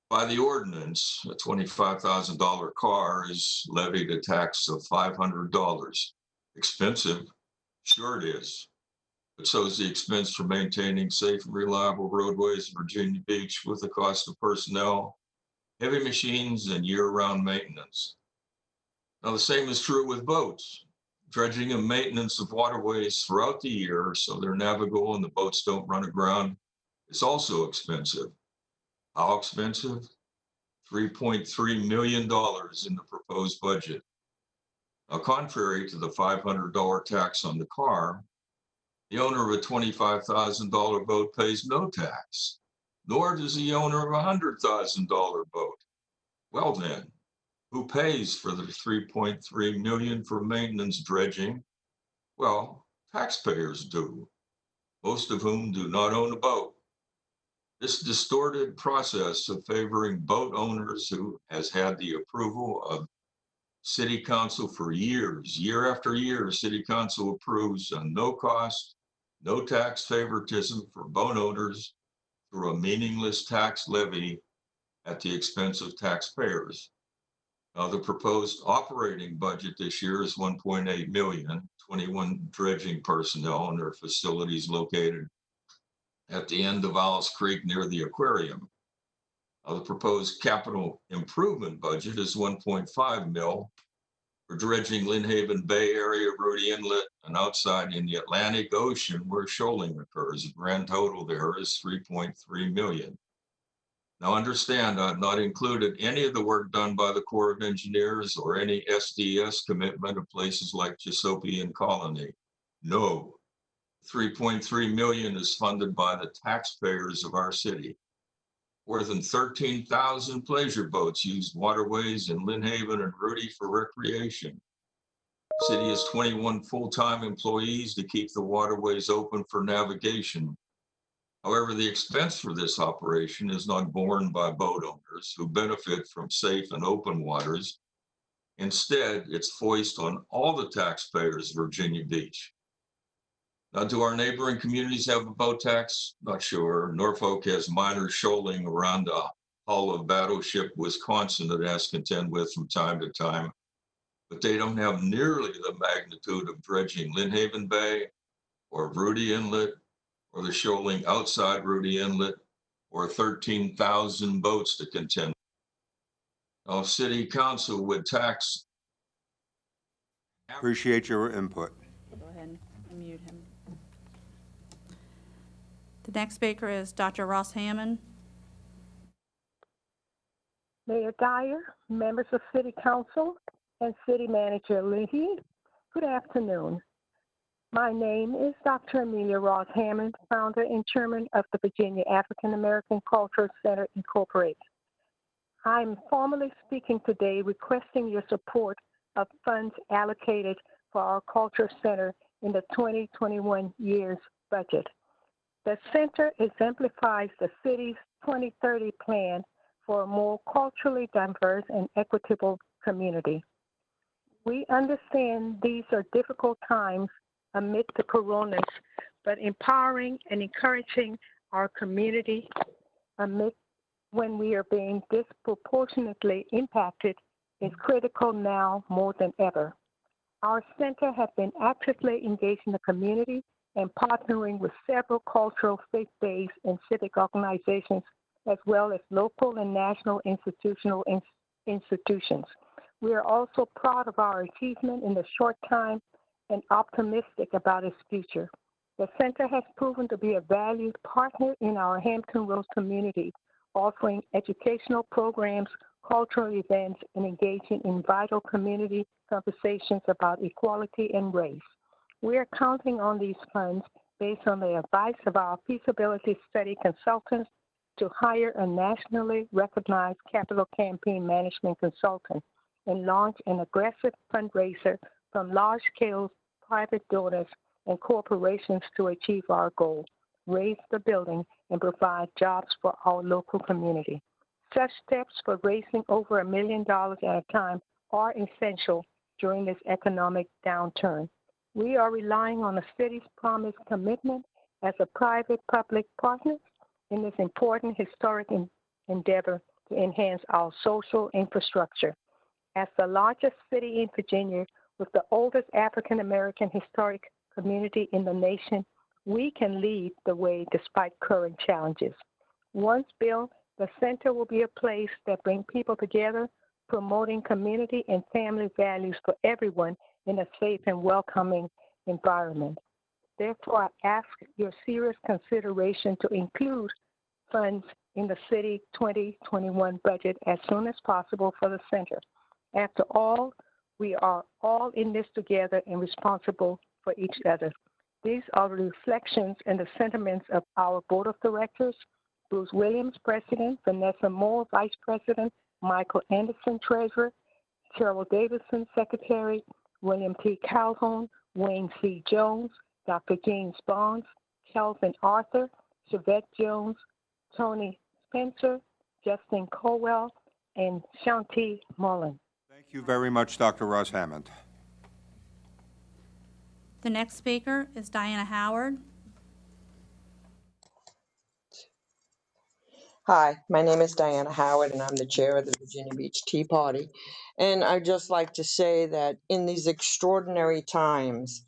By the ordinance, a $25,000 car is levied a tax of $500. Expensive? Sure it is. But so is the expense for maintaining safe and reliable roadways in Virginia Beach with the cost of personnel, heavy machines, and year-round maintenance. Now, the same is true with boats. Dredging and maintenance of waterways throughout the year so they're navigable and the boats don't run aground is also expensive. How expensive? $3.3 million in the proposed budget. Now, contrary to the $500 tax on the car, the owner of a $25,000 boat pays no tax, nor does the owner of a $100,000 boat. Well then, who pays for the $3.3 million for maintenance dredging? Well, taxpayers do, most of whom do not own a boat. This distorted process of favoring boat owners who has had the approval of City Council for years, year after year, City Council approves a no cost, no tax favoritism for boat owners through a meaningless tax levy at the expense of taxpayers. Now, the proposed operating budget this year is $1.8 million, 21 dredging personnel and their facilities located at the end of Owls Creek near the aquarium. Now, the proposed capital improvement budget is $1.5 million for dredging Lynn Haven Bay area, Rudy Inlet, and outside in the Atlantic Ocean where shoaling occurs. The grand total there is $3.3 million. Now understand, I've not included any of the work done by the Corps of Engineers or any SDS commitment of places like Chesapeake and Colony. No, $3.3 million is funded by the taxpayers of our city. More than 13,000 pleasure boats use waterways in Lynn Haven and Rudy for recreation. The city has 21 full-time employees to keep the waterways open for navigation. However, the expense for this operation is not borne by boat owners who benefit from safe and open waters. Instead, it's foisted on all the taxpayers of Virginia Beach. Now, do our neighboring communities have a boat tax? Not sure. Norfolk has minor shoaling around the hull of Battleship Wisconsin that it has to contend with from time to time, but they don't have nearly the magnitude of dredging Lynn Haven Bay or Rudy Inlet or the shoaling outside Rudy Inlet or 13,000 boats to contend. Now, if City Council would tax. Appreciate your input. Go ahead and mute him. The next speaker is Dr. Ross Hammond. Mayor Dyer, members of City Council, and City Manager Leahy, good afternoon. My name is Dr. Amelia Ross Hammond, founder and chairman of the Virginia African American Cultural Center, Incorporated. I'm formally speaking today requesting your support of funds allocated for our Cultural Center in the 2021 year's budget. The center exemplifies the city's 2030 plan for a more culturally diverse and equitable community. We understand these are difficult times amid the coronas, but empowering and encouraging our community amid when we are being disproportionately impacted is critical now more than ever. Our center has been actively engaged in the community and partnering with several cultural, faith-based, and civic organizations, as well as local and national institutions. We are also proud of our achievement in the short time and optimistic about its future. The center has proven to be a valued partner in our Hampton Roads community, offering educational programs, cultural events, and engaging in vital community conversations about equality and race. We are counting on these funds based on the advice of our feasibility study consultants to hire a nationally recognized capital campaign management consultant and launch an aggressive fundraiser from large-scale private donors and corporations to achieve our goal, raise the building, and provide jobs for our local community. Such steps for raising over $1 million at a time are essential during this economic downturn. We are relying on the city's promised commitment as a private-public partner in this important historic endeavor to enhance our social infrastructure. As the largest city in Virginia with the oldest African-American historic community in the nation, we can lead the way despite current challenges. Once built, the center will be a place that brings people together, promoting community and family values for everyone in a safe and welcoming environment. Therefore, I ask your serious consideration to include funds in the city 2021 budget as soon as possible for the center. After all, we are all in this together and responsible for each other. These are the reflections and the sentiments of our board of directors: Bruce Williams, President; Vanessa Moore, Vice President; Michael Anderson, Treasurer; Cheryl Davidson, Secretary; William T. Calhoun; Wayne C. Jones; Dr. James Barnes; Kelvin Arthur; Shavette Jones; Tony Spencer; Justin Colwell, and Shanti Mullen. Thank you very much, Dr. Ross Hammond. The next speaker is Diana Howard. Hi, my name is Diana Howard, and I'm the chair of the Virginia Beach Tea Party. And I'd just like to say that in these extraordinary times,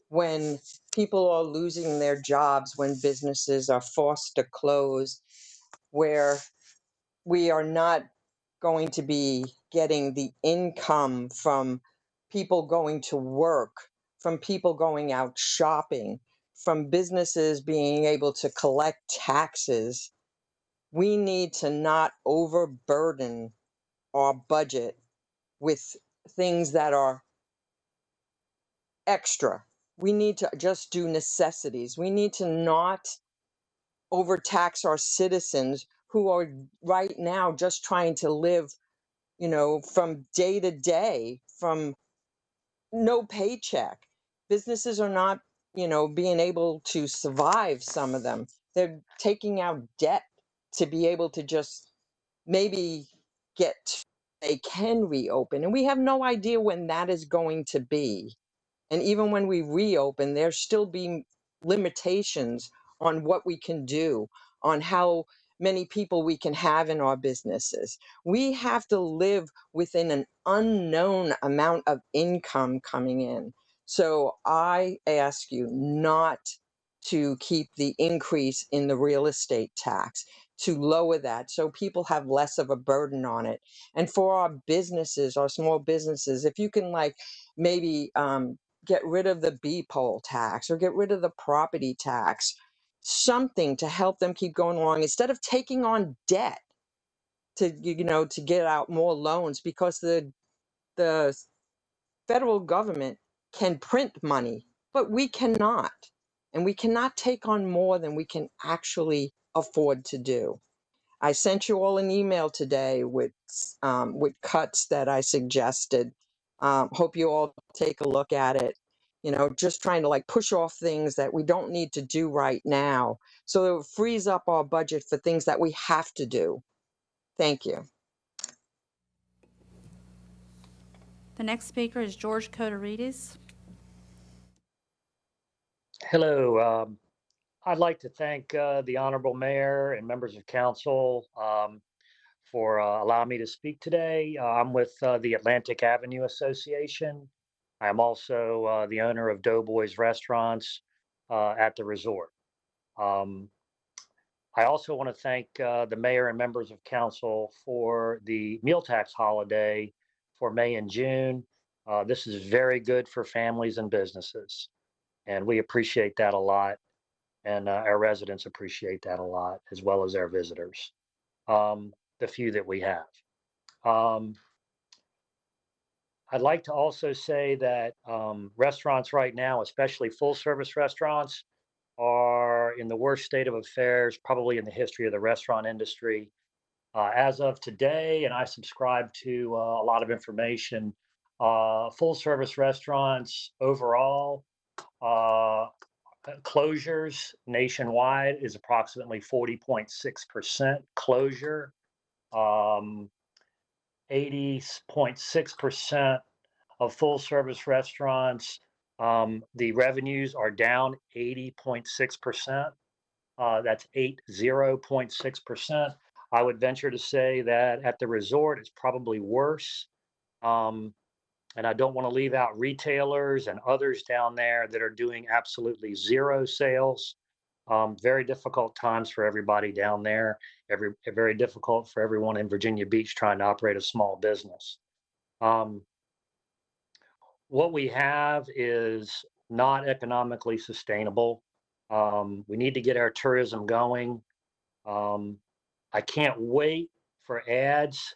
when people are losing their jobs, when businesses are forced to close, where we are not going to be getting the income from people going to work, from people going out shopping, from businesses being able to collect taxes, we need to not overburden our budget with things that are extra. We need to just do necessities. We need to not overtax our citizens who are right now just trying to live, from day to day, from no paycheck. Businesses are not, being able to survive, some of them. They're taking out debt to be able to just maybe they can reopen. And we have no idea when that is going to be. And even when we reopen, there's still being limitations on what we can do, on how many people we can have in our businesses. We have to live within an unknown amount of income coming in. So I ask you not to keep the increase in the real estate tax, to lower that so people have less of a burden on it. And for our businesses, our small businesses, if you can maybe get rid of the B-poll tax or get rid of the property tax, something to help them keep going along instead of taking on debt to get out more loans, because the federal government can print money, but we cannot. And we cannot take on more than we can actually afford to do. I sent you all an email today with cuts that I suggested. Hope you all take a look at it. Just trying to push off things that we don't need to do right now, so it frees up our budget for things that we have to do. Thank you. The next speaker is George Coe Torres. Hello. I'd like to thank the Honorable Mayor and members of council for allowing me to speak today. I'm with the Atlantic Avenue Association. I'm also the owner of Doughboys Restaurants at the resort. I also want to thank the mayor and members of council for the meal tax holiday for May and June. This is very good for families and businesses, and we appreciate that a lot. And our residents appreciate that a lot, as well as our visitors, the few that we have. I'd like to also say that restaurants right now, especially full-service restaurants, are in the worst state of affairs probably in the history of the restaurant industry. As of today, and I subscribe to a lot of information, full-service restaurants overall, closures nationwide is approximately 40.6% closure. 80.6% of full service restaurants The revenues are down 80.6%. That's 80.6%. I would venture to say that at the resort, it's probably worse. And I don't want to leave out retailers and others down there that are doing absolutely zero sales. Very difficult times for everybody down there. Very difficult for everyone in Virginia Beach trying to operate a small business. What we have is not economically sustainable. We need to get our tourism going. I can't wait for ads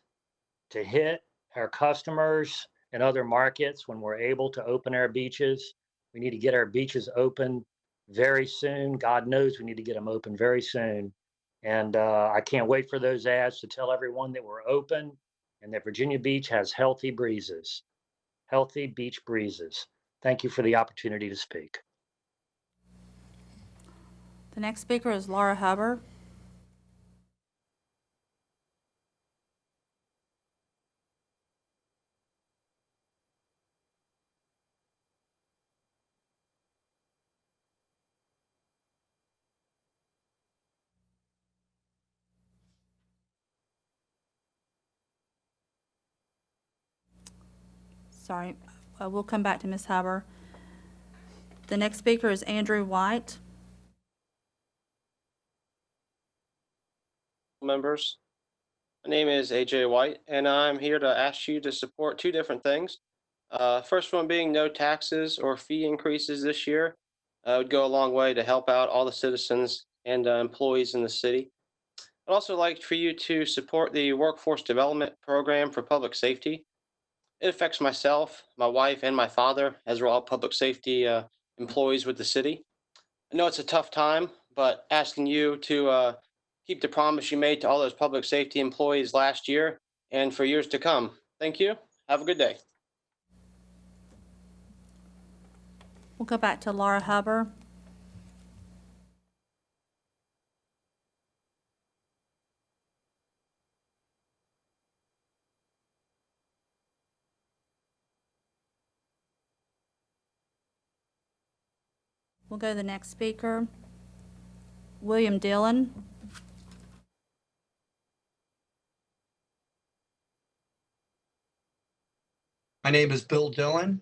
to hit our customers in other markets when we're able to open our beaches. We need to get our beaches open very soon. God knows we need to get them open very soon. And I can't wait for those ads to tell everyone that we're open and that Virginia Beach has healthy breezes, healthy beach breezes. Thank you for the opportunity to speak. The next speaker is Laura Hubbard. Sorry, we'll come back to Ms. Hubbard. The next speaker is Andrew White. Members, my name is AJ White, and I'm here to ask you to support two different things. First one being no taxes or fee increases this year. Would go a long way to help out all the citizens and employees in the city. I'd also like for you to support the Workforce Development Program for Public Safety. It affects myself, my wife, and my father, as we're all public safety employees with the city. I know it's a tough time, but asking you to keep the promise you made to all those public safety employees last year and for years to come. Thank you. Have a good day. We'll go back to Laura Hubbard. We'll go to the next speaker, William Dillon. My name is Bill Dillon,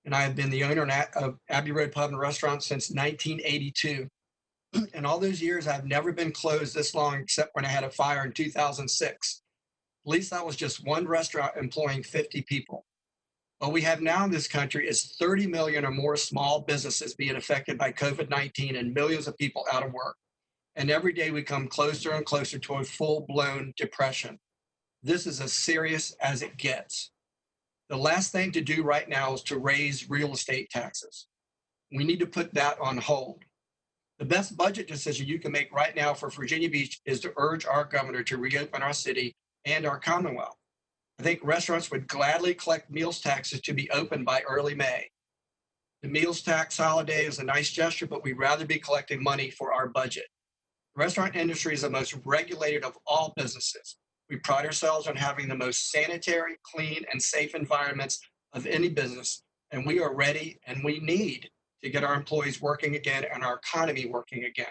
and I have been the owner of Abbey Road Pub and Restaurant since 1982. In all those years, I've never been closed this long except when I had a fire in 2006. At least that was just one restaurant employing 50 people. What we have now in this country is 30 million or more small businesses being affected by COVID-19 and millions of people out of work. And every day we come closer and closer to a full-blown depression. This is as serious as it gets. The last thing to do right now is to raise real estate taxes. We need to put that on hold. The best budget decision you can make right now for Virginia Beach is to urge our governor to reopen our city and our Commonwealth. I think restaurants would gladly collect meals taxes to be open by early May. The meals tax holiday is a nice gesture, but we'd rather be collecting money for our budget. The restaurant industry is the most regulated of all businesses. We pride ourselves on having the most sanitary, clean, and safe environments of any business, and we are ready and we need to get our employees working again and our economy working again.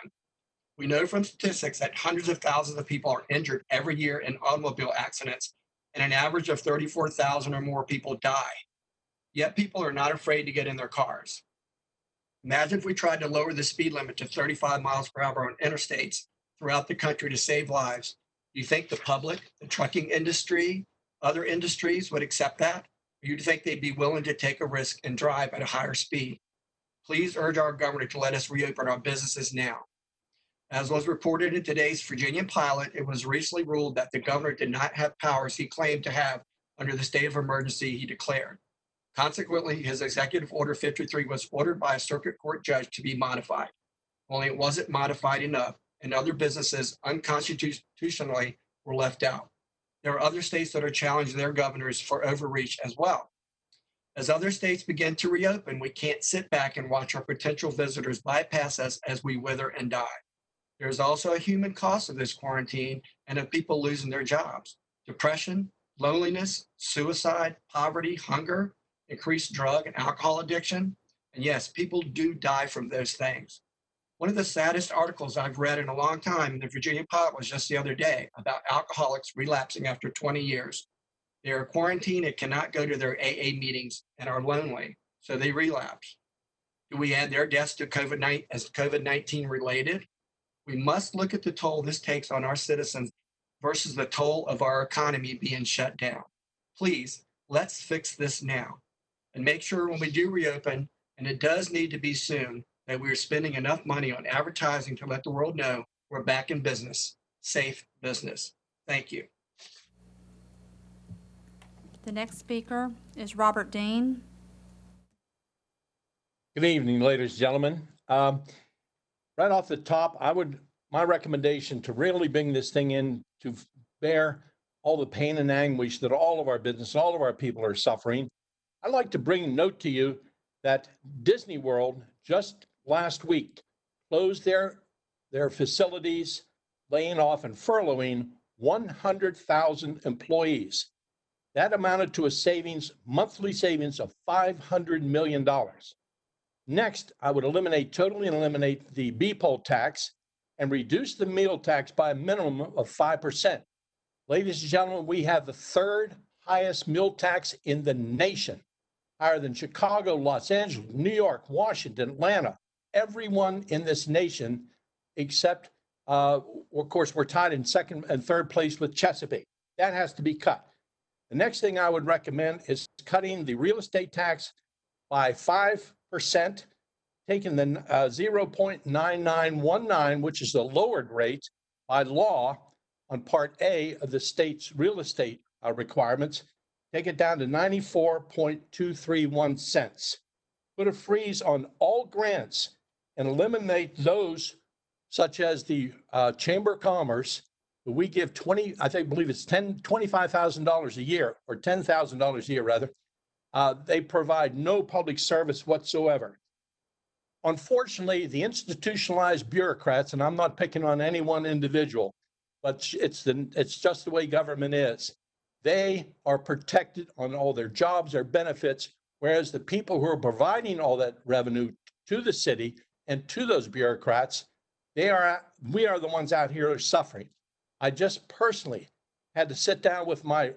We know from statistics that hundreds of thousands of people are injured every year in automobile accidents, and an average of 34,000 or more people die. Yet people are not afraid to get in their cars. Imagine if we tried to lower the speed limit to 35 miles per hour on interstates throughout the country to save lives. Do you think the public, the trucking industry, other industries would accept that? Or do you think they'd be willing to take a risk and drive at a higher speed? Please urge our governor to let us reopen our businesses now. As was reported in today's Virginia Pilot, it was recently ruled that the governor did not have powers he claimed to have under the state of emergency he declared. Consequently, his Executive Order 53 was ordered by a circuit court judge to be modified. Only it wasn't modified enough, and other businesses unconstitutionally were left out. There are other states that are challenging their governors for overreach as well. As other states begin to reopen, we can't sit back and watch our potential visitors bypass us as we wither and die. There's also a human cost of this quarantine and of people losing their jobs. Depression, loneliness, suicide, poverty, hunger, increased drug and alcohol addiction, And yes, people do die from those things. One of the saddest articles I've read in a long time in the Virginia Pot was just the other day about alcoholics relapsing after 20 years. They are quarantined and cannot go to their AA meetings and are lonely, so they relapse. Do we add their deaths to COVID-19 as COVID-19 related? We must look at the toll this takes on our citizens versus the toll of our economy being shut down. Please, let's fix this now and make sure when we do reopen, and it does need to be soon, that we're spending enough money on advertising to let the world know we're back in business, safe business. Thank you. The next speaker is Robert Dean. Good evening, ladies and gentlemen. Right off the top, my recommendation to really bring this thing in to bear all the pain and anguish that all of our business, all of our people are suffering. I'd like to bring a note to you that Disney World just last week closed their facilities, laying off and furloughing 100,000 employees. That amounted to a monthly savings of $500 million. Next, I would totally eliminate the BPOL tax and reduce the meal tax by a minimum of 5%. Ladies and gentlemen, we have the third highest meal tax in the nation, higher than Chicago, Los Angeles, New York, Washington, Atlanta, everyone in this nation, except, of course, we're tied in second and third place with Chesapeake. That has to be cut. The next thing I would recommend is cutting the real estate tax by 5%, taking the 0.9919, which is the lowered rate by law on Part A of the state's real estate requirements, take it down to 94.231 cents. Put a freeze on all grants and eliminate those such as the Chamber of Commerce. We give $25,000 a year, or $10,000 a year rather. They provide no public service whatsoever. Unfortunately, the institutionalized bureaucrats, and I'm not picking on any one individual, but it's just the way government is. They are protected on all their jobs, their benefits, whereas the people who are providing all that revenue to the city and to those bureaucrats, we are the ones out here who are suffering. I just personally had to sit down with my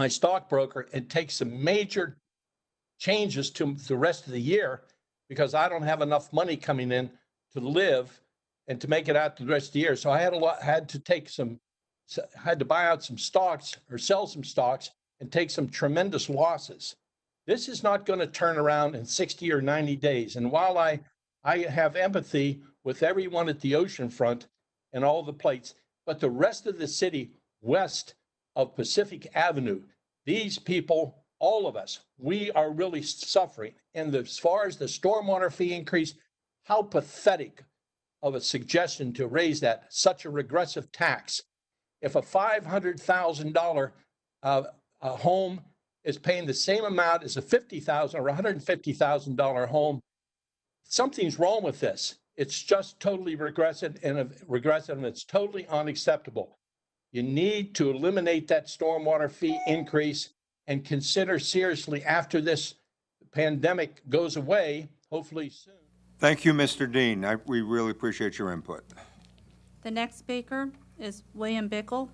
stockbroker and take some major changes to the rest of the year because I don't have enough money coming in to live and to make it out to the rest of the year. So I had to buy out some stocks or sell some stocks and take some tremendous losses. This is not going to turn around in 60 or 90 days. And while I have empathy with everyone at the ocean front and all the plates, but the rest of the city west of Pacific Avenue, these people, all of us, we are really suffering. And as far as the stormwater fee increase, how pathetic of a suggestion to raise that, such a regressive tax. If a $500,000 home is paying the same amount as a $50,000 or $150,000 home, something's wrong with this. It's just totally regressive and it's totally unacceptable. You need to eliminate that stormwater fee increase and consider seriously after this pandemic goes away, hopefully soon. Thank you, Mr. Dean. We really appreciate your input. The next speaker is William Bickle.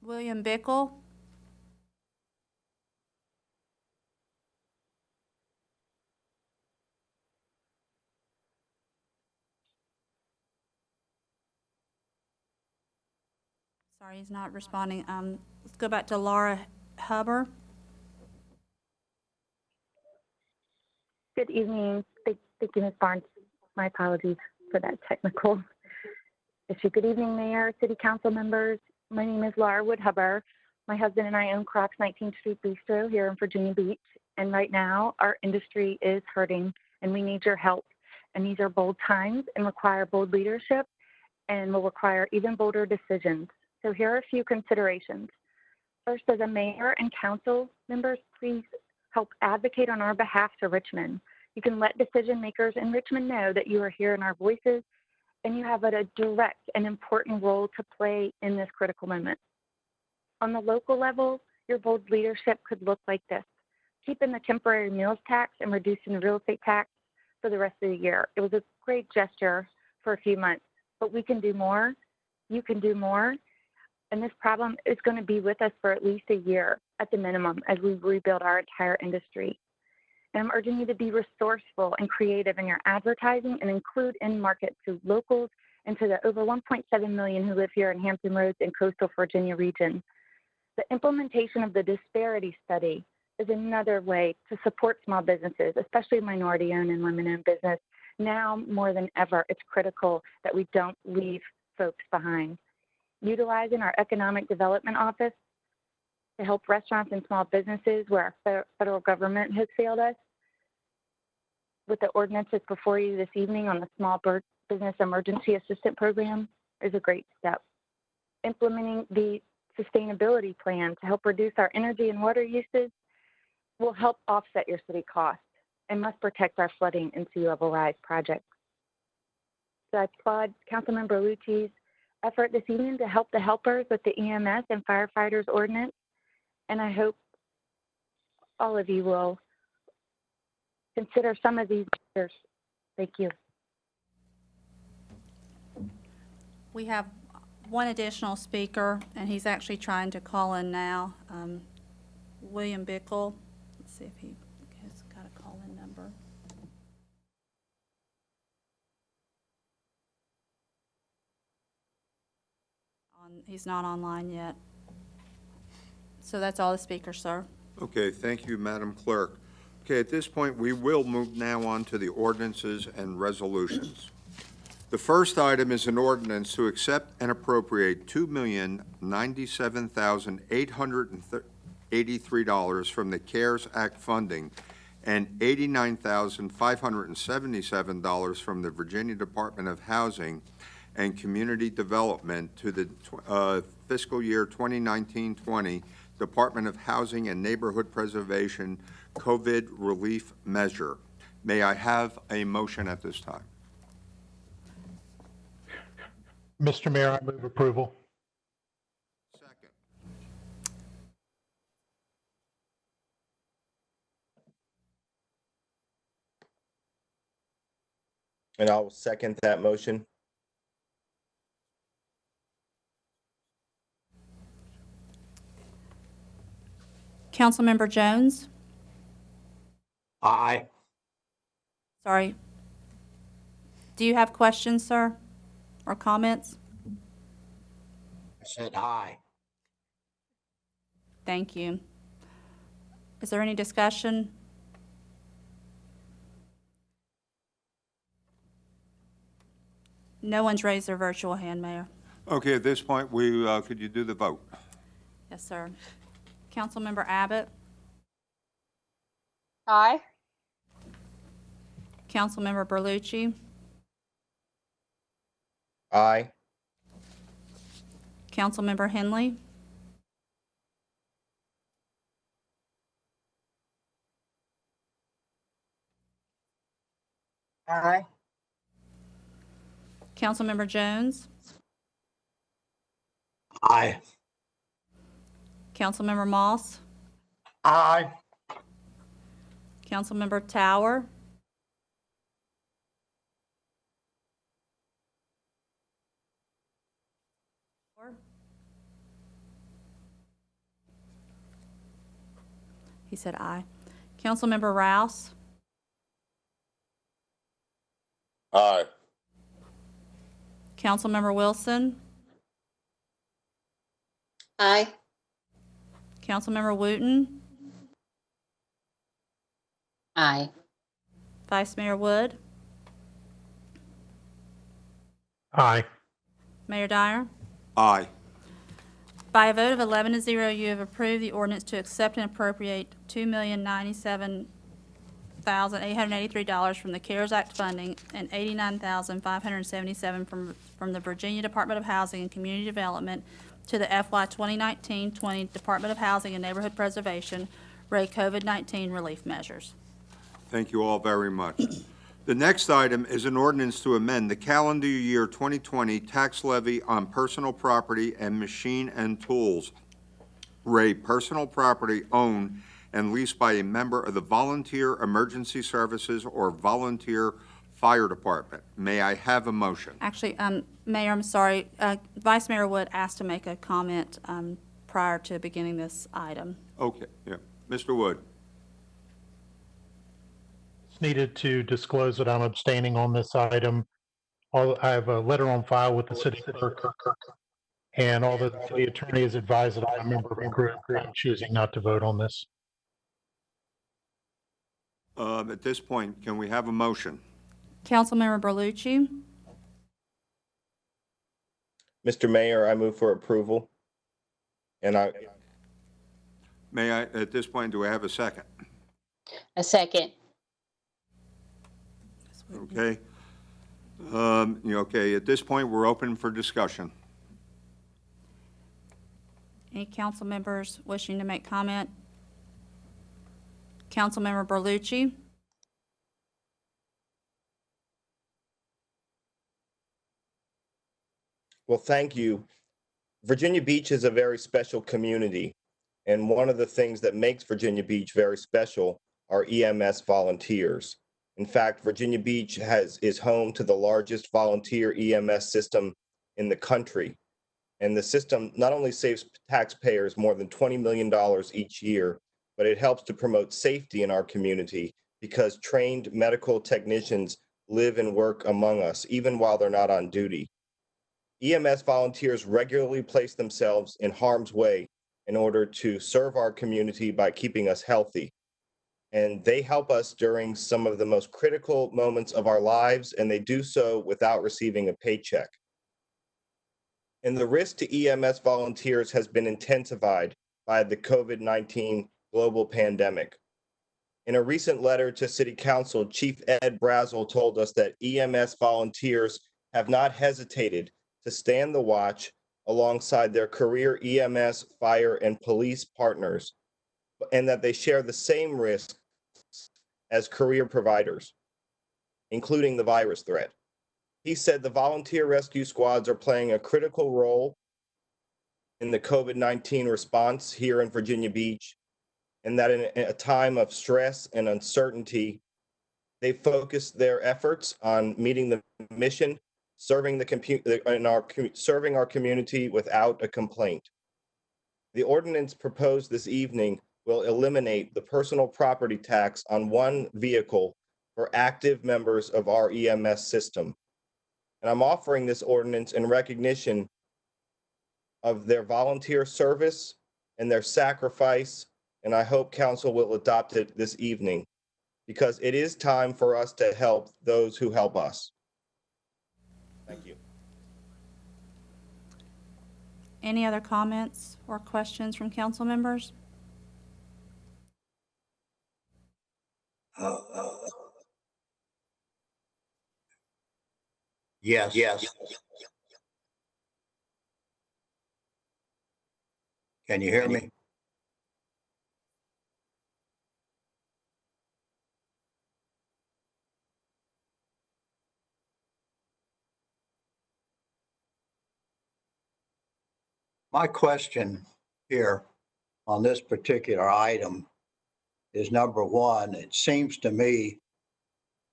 William Bickle. Sorry, he's not responding. Let's go back to Laura Hubbard. Good evening. Thank you, Ms. Barnes. My apologies for that technical issue. Good evening, Mayor, City Council members. My name is Laura Woodhuber. My husband and I own Crocs 19th Street Bistro here in Virginia Beach. And right now, our industry is hurting and we need your help. And these are bold times and require bold leadership and will require even bolder decisions. So here are a few considerations. First, as a mayor and council members, please help advocate on our behalf to Richmond. You can let decision makers in Richmond know that you are hearing our voices and you have a direct and important role to play in this critical moment. On the local level, your bold leadership could look like this: keeping the temporary meals tax and reducing the real estate tax for the rest of the year. It was a great gesture for a few months, but we can do more. You can do more. And this problem is going to be with us for at least a year at the minimum as we rebuild our entire industry. And I'm urging you to be resourceful and creative in your advertising and include in-market to locals and to the over 1.7 million who live here in Hampton Roads and coastal Virginia region. The implementation of the disparity study is another way to support small businesses, especially minority-owned and women-owned business. Now more than ever, it's critical that we don't leave folks behind. Utilizing our Economic Development Office to help restaurants and small businesses where our federal government has failed us. With the ordinances before you this evening on the Small Business Emergency Assistance Program is a great step. Implementing the sustainability plan to help reduce our energy and water usage will help offset your city costs and must protect our flooding and sea level rise projects. So I applaud Councilmember Lucci's effort this evening to help the helpers with the EMS and firefighters ordinance. And I hope all of you will consider some of these measures. Thank you. We have one additional speaker, and he's actually trying to call in now. William Bickle. Let's see if he has got a call-in number. He's not online yet. So that's all the speakers, sir. Okay, thank you, Madam Clerk. Okay, at this point, we will move now on to the ordinances and resolutions. The first item is an ordinance to accept and appropriate $2,097,883 from the CARES Act funding and $89,577 from the Virginia Department of Housing and Community Development to the fiscal year 2019-20 Department of Housing and Neighborhood Preservation COVID relief measure. May I have a motion at this time? Mr. Mayor, I move approval. Second. And I'll second that motion. Councilmember Jones? Aye. Sorry. Do you have questions, sir, or comments? I said aye. Thank you. Is there any discussion? No one's raised their virtual hand, Mayor. Okay, at this point, could you do the vote? Yes, sir. Councilmember Abbott? Aye. Councilmember Berlucci? Aye. Councilmember Henley? Aye. Councilmember Jones? Aye. Councilmember Moss? Aye. Councilmember Tower? He said aye. Councilmember Rouse? Aye. Councilmember Wilson? Aye. Councilmember Wooten? Aye. Vice Mayor Wood? Aye. Mayor Dyer? Aye. By a vote of 11-0, you have approved the ordinance to accept and appropriate $2,097,883 from the CARES Act funding and $89,577 from the Virginia Department of Housing and Community Development to the FY 2019-20 Department of Housing and Neighborhood Preservation rate COVID-19 relief measures. Thank you all very much. The next item is an ordinance to amend the calendar year 2020 tax levy on personal property and machine and tools rate personal property owned and leased by a member of the Volunteer Emergency Services or Volunteer Fire Department. May I have a motion? Actually, Mayor, I'm sorry, Vice Mayor Wood asked to make a comment prior to beginning this item. Okay, yeah. Mr. Wood. It's needed to disclose that I'm abstaining on this item. I have a letter on file with the city clerk, and although the city attorney has advised that I'm a member of a group, I'm choosing not to vote on this. At this point, can we have a motion? Councilmember Berlucci. Mr. Mayor, I move for approval. And May I, at this point, do I have a second? A second. Okay. Okay, at this point, we're open for discussion. Any council members wishing to make comment? Councilmember Berlucci. Well, thank you. Virginia Beach is a very special community. And one of the things that makes Virginia Beach very special are EMS volunteers. In fact, Virginia Beach is home to the largest volunteer EMS system in the country. And the system not only saves taxpayers more than $20 million each year, but it helps to promote safety in our community because trained medical technicians live and work among us, even while they're not on duty. EMS volunteers regularly place themselves in harm's way in order to serve our community by keeping us healthy. And they help us during some of the most critical moments of our lives, and they do so without receiving a paycheck. And the risk to EMS volunteers has been intensified by the COVID-19 global pandemic. In a recent letter to City Council, Chief Ed Brazel told us that EMS volunteers have not hesitated to stand the watch alongside their career EMS, fire, and police partners, and that they share the same risks as career providers, including the virus threat. He said the volunteer rescue squads are playing a critical role in the COVID-19 response here in Virginia Beach, and that in a time of stress and uncertainty, they focus their efforts on meeting the mission, serving our community without a complaint. The ordinance proposed this evening will eliminate the personal property tax on one vehicle for active members of our EMS system. And I'm offering this ordinance in recognition of their volunteer service and their sacrifice, and I hope council will adopt it this evening because it is time for us to help those who help us. Thank you. Any other comments or questions from council members? Yes. Can you hear me? My question here on this particular item is number one, it seems to me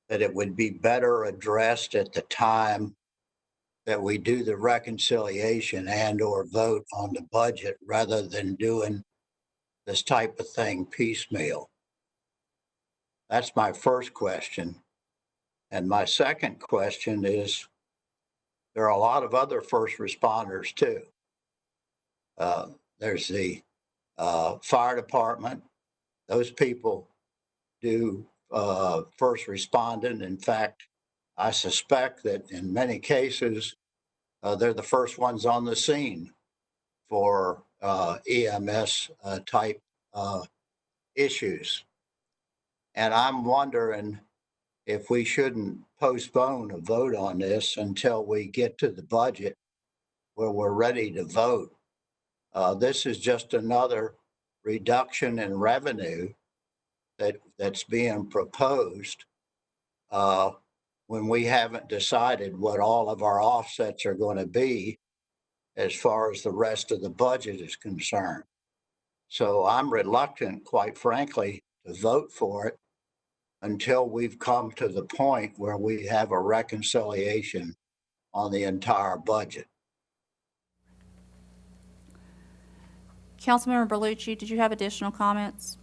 that it would be better addressed at the time that we do the reconciliation and or vote on the budget rather than doing this type of thing piecemeal. That's my first question. And my second question is, there are a lot of other first responders too. There's the fire department. Those people do first responding. In fact, I suspect that in many cases, they're the first ones on the scene for EMS type issues. And I'm wondering if we shouldn't postpone a vote on this until we get to the budget where we're ready to vote This is just another reduction in revenue that's being proposed when we haven't decided what all of our offsets are going to be as far as the rest of the budget is concerned. So I'm reluctant, quite frankly, to vote for it until we've come to the point where we have a reconciliation on the entire budget. Councilmember Berlucci, did you have additional comments?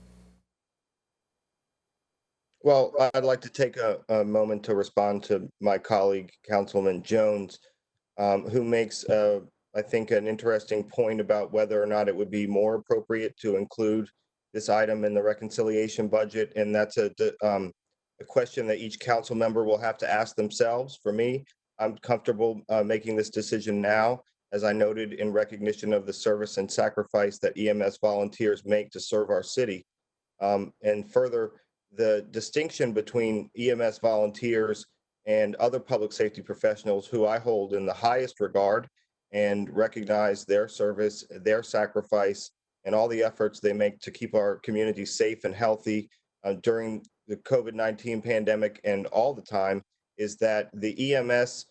Well, I'd like to take a moment to respond to my colleague, Councilman Jones, who makes, I think, an interesting point about whether or not it would be more appropriate to include this item in the reconciliation budget. And that's a question that each council member will have to ask themselves. For me, I'm comfortable making this decision now, as I noted, in recognition of the service and sacrifice that EMS volunteers make to serve our city. And further, the distinction between EMS volunteers and other public safety professionals who I hold in the highest regard and recognize their service, their sacrifice, and all the efforts they make to keep our community safe and healthy during the COVID-19 pandemic and all the time, is that the EMS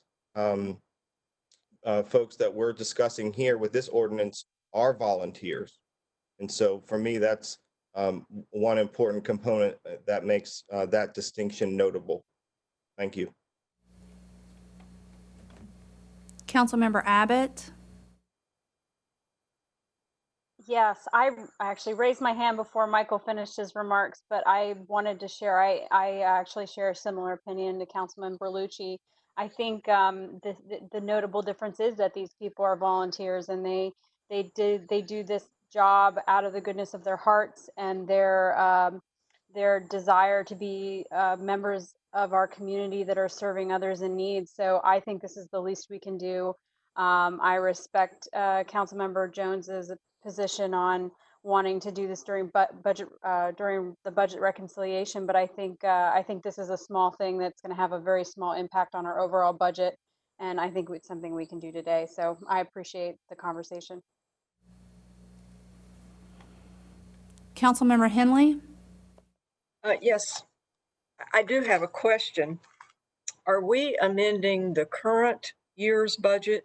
folks that we're discussing here with this ordinance are volunteers. And so for me, that's one important component that makes that distinction notable. Thank you. Councilmember Abbott? Yes, I actually raised my hand before Michael finished his remarks, but I wanted to share, I actually share a similar opinion to Councilman Berlucci. I think the notable difference is that these people are volunteers and they do this job out of the goodness of their hearts and their desire to be members of our community that are serving others in need. So I think this is the least we can do. I respect Councilmember Jones's position on wanting to do this during during the budget reconciliation, but I think this is a small thing that's going to have a very small impact on our overall budget, and I think it's something we can do today. So I appreciate the conversation. Councilmember Henley? Yes, I do have a question. Are we amending the current year's budget,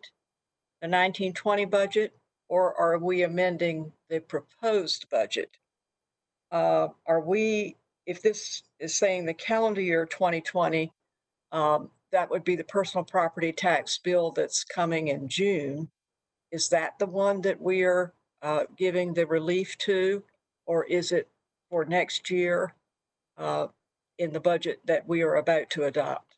the 1920 budget, or are we amending the proposed budget? If this is saying the calendar year 2020, that would be the personal property tax bill that's coming in June. Is that the one that we are giving the relief to, or is it for next year in the budget that we are about to adopt?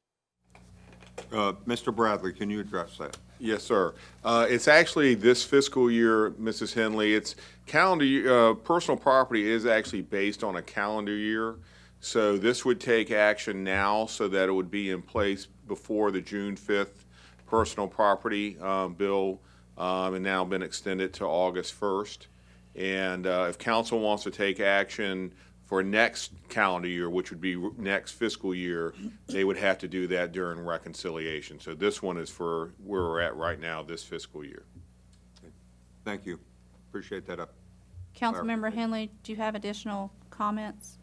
Mr. Bradley, can you address that? Yes, sir. It's actually this fiscal year, Mrs. Henley. It's calendar year. Personal property is actually based on a calendar year. So this would take action now so that it would be in place before the June 5th personal property bill, and now been extended to August 1st. And if council wants to take action for next calendar year, which would be next fiscal year, they would have to do that during reconciliation. So this one is for where we're at right now, this fiscal year. Thank you. Appreciate that. Councilmember Henley, do you have additional comments?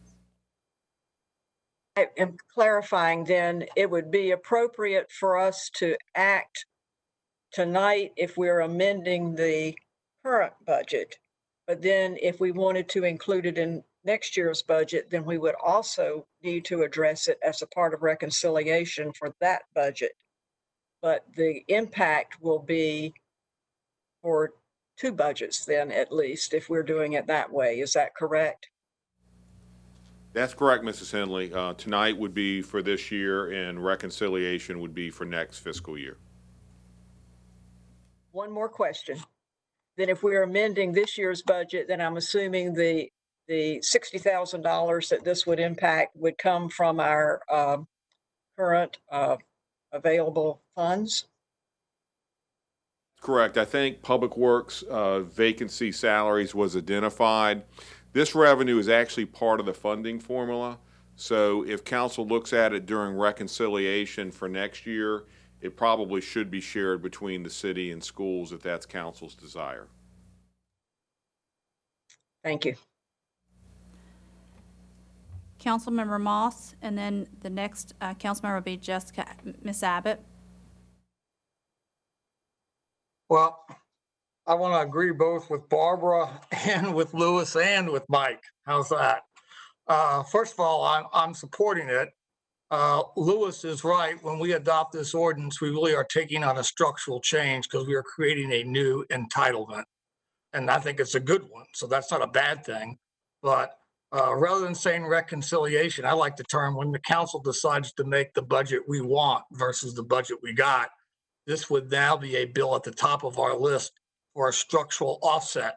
I am clarifying then, it would be appropriate for us to act tonight if we're amending the current budget. But then if we wanted to include it in next year's budget, then we would also need to address it as a part of reconciliation for that budget. But the impact will be for two budgets then, at least, if we're doing it that way. Is that correct? That's correct, Mrs. Henley. Tonight would be for this year and reconciliation would be for next fiscal year. One more question. Then if we're amending this year's budget, then I'm assuming the $60,000 that this would impact would come from our current available funds? Correct. I think Public Works vacancy salaries was identified. This revenue is actually part of the funding formula. So if council looks at it during reconciliation for next year, it probably should be shared between the city and schools if that's council's desire. Thank you. Councilmember Moss, and then the next council member will be Miss Abbott. Well, I want to agree both with Barbara and with Lewis and with Mike. How's that? First of all, I'm supporting it. Lewis is right. When we adopt this ordinance, we really are taking on a structural change because we are creating a new entitlement. And I think it's a good one. So that's not a bad thing. But rather than saying reconciliation, I like the term when the council decides to make the budget we want versus the budget we got. This would now be a bill at the top of our list for a structural offset.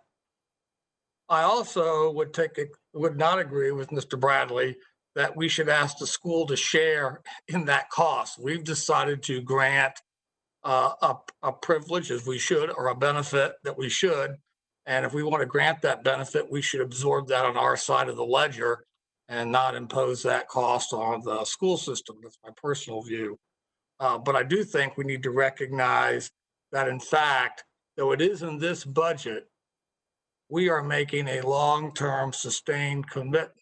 I also would not agree with Mr. Bradley that we should ask the school to share in that cost. We've decided to grant a privilege, as we should, or a benefit that we should. And if we want to grant that benefit, we should absorb that on our side of the ledger and not impose that cost on the school system. That's my personal view. But I do think we need to recognize that, in fact, though it is in this budget, we are making a long-term sustained commitment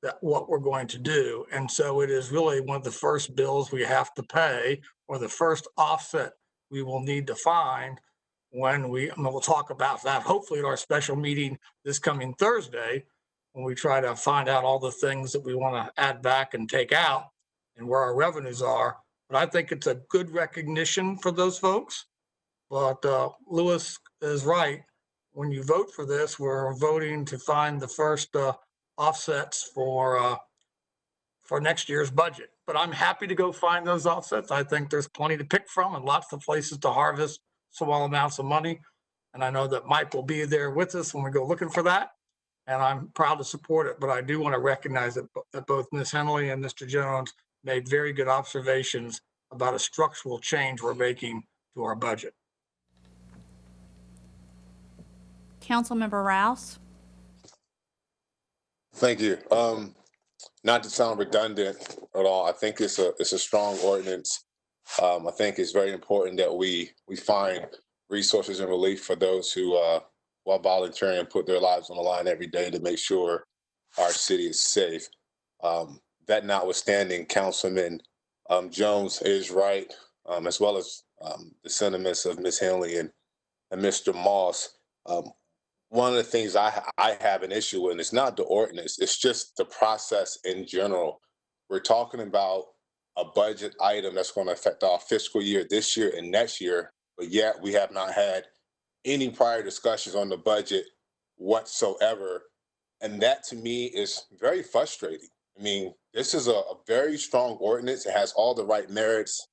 that what we're going to do. And so it is really one of the first bills we have to pay, or the first offset we will need to find when we'll talk about that hopefully at our special meeting this coming Thursday, when we try to find out all the things that we want to add back and take out and where our revenues are. But I think it's a good recognition for those folks. But Lewis is right. When you vote for this, we're voting to find the first offsets for next year's budget. But I'm happy to go find those offsets. I think there's plenty to pick from and lots of places to harvest small amounts of money. And I know that Mike will be there with us when we go looking for that. And I'm proud to support it. But I do want to recognize that both Ms. Henley and Mr. Jones made very good observations about a structural change we're making to our budget. Councilmember Rouse. Thank you. Not to sound redundant at all, I think it's a strong ordinance. I think it's very important that we find resources and relief for those who are volunteering and put their lives on the line every day to make sure our city is safe. That notwithstanding, Councilman Jones is right, as well as the sentiments of Ms. Henley and Mr. Moss. One of the things I have an issue with, it's not the ordinance, it's just the process in general. We're talking about a budget item that's going to affect our fiscal year this year and next year, but yet we have not had any prior discussions on the budget whatsoever. And that to me is very frustrating. I mean, this is a very strong ordinance. It has all the right merits.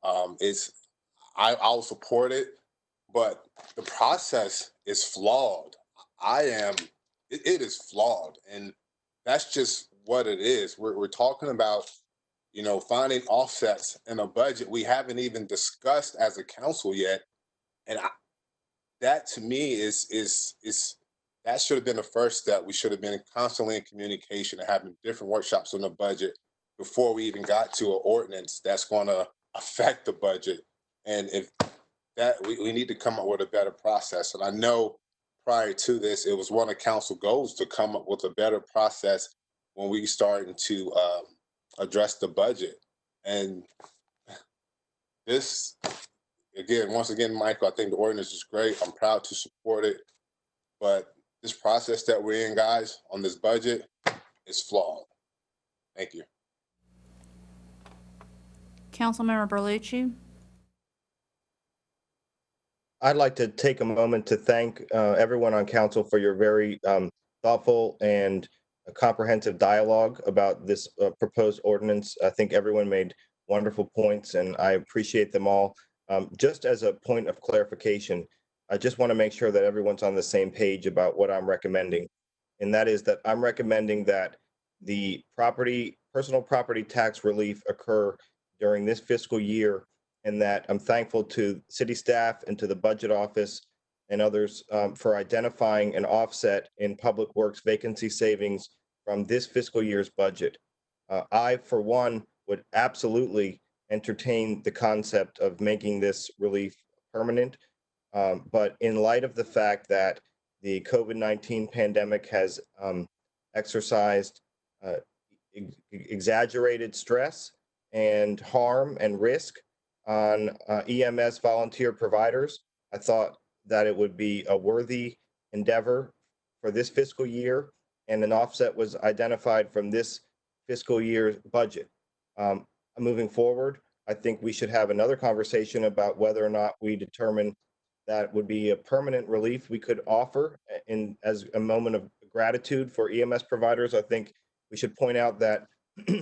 I'll support it, but the process is flawed. It is flawed. And that's just what it is. We're talking about, finding offsets in a budget we haven't even discussed as a council yet. And that to me is that should have been the first step. We should have been constantly in communication and having different workshops on the budget before we even got to an ordinance that's going to affect the budget. And if that, we need to come up with a better process. And I know prior to this, it was one of council goals to come up with a better process when we started to address the budget. And this, once again, Michael, I think the ordinance is great. I'm proud to support it. But this process that we're in, guys, on this budget is flawed. Thank you. Councilmember Berlucci. I'd like to take a moment to thank everyone on council for your very thoughtful and comprehensive dialogue about this proposed ordinance. I think everyone made wonderful points, and I appreciate them all. Just as a point of clarification, I just want to make sure that everyone's on the same page about what I'm recommending. And that is that I'm recommending that the personal property tax relief occur during this fiscal year, and that I'm thankful to city staff and to the budget office and others for identifying an offset in public works vacancy savings from this fiscal year's budget. I, for one, would absolutely entertain the concept of making this relief permanent. But in light of the fact that the COVID-19 pandemic has exercised exaggerated stress and harm and risk on EMS volunteer providers. I thought that it would be a worthy endeavor for this fiscal year, and an offset was identified from this fiscal year's budget. Moving forward, I think we should have another conversation about whether or not we determine that would be a permanent relief we could offer in as a moment of gratitude for EMS providers. I think we should point out that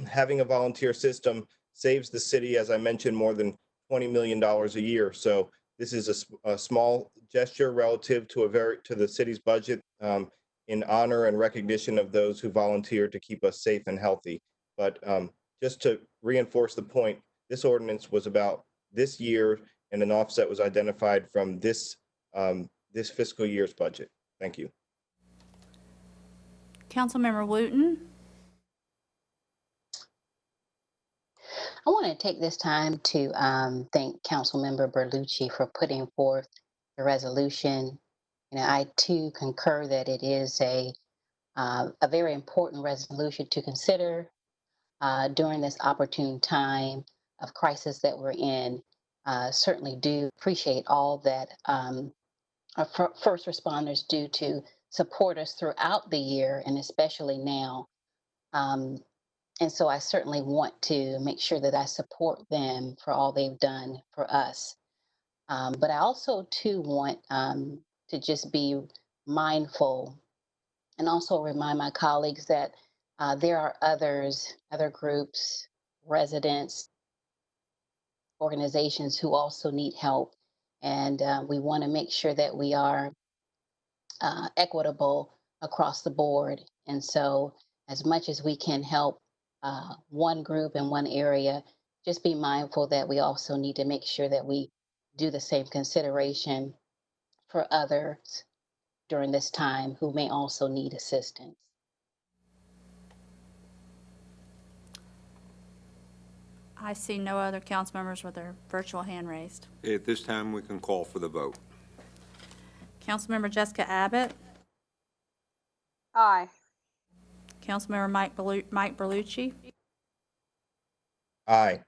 having a volunteer system saves the city, as I mentioned, more than $20 million a year. So this is a small gesture relative to the city's budget in honor and recognition of those who volunteer to keep us safe and healthy. But just to reinforce the point, this ordinance was about this year, and an offset was identified from this this fiscal year's budget. Thank you. Councilmember Wooten. I want to take this time to thank Councilmember Berlucci for putting forth the resolution. I too concur that it is a very important resolution to consider during this opportune time of crisis that we're in. Certainly do appreciate all that our first responders do to support us throughout the year, and especially now. And so I certainly want to make sure that I support them for all they've done for us. But I also too want to just be mindful and also remind my colleagues that there are other groups, residents, organizations who also need help. And we want to make sure that we are equitable across the board. And so as much as we can help one group in one area, just be mindful that we also need to make sure that we do the same consideration for others during this time who may also need assistance. I see no other council members with their virtual hand raised. At this time, we can call for the vote. Councilmember Jessica Abbott. Aye. Councilmember Mike Berlucci. Aye.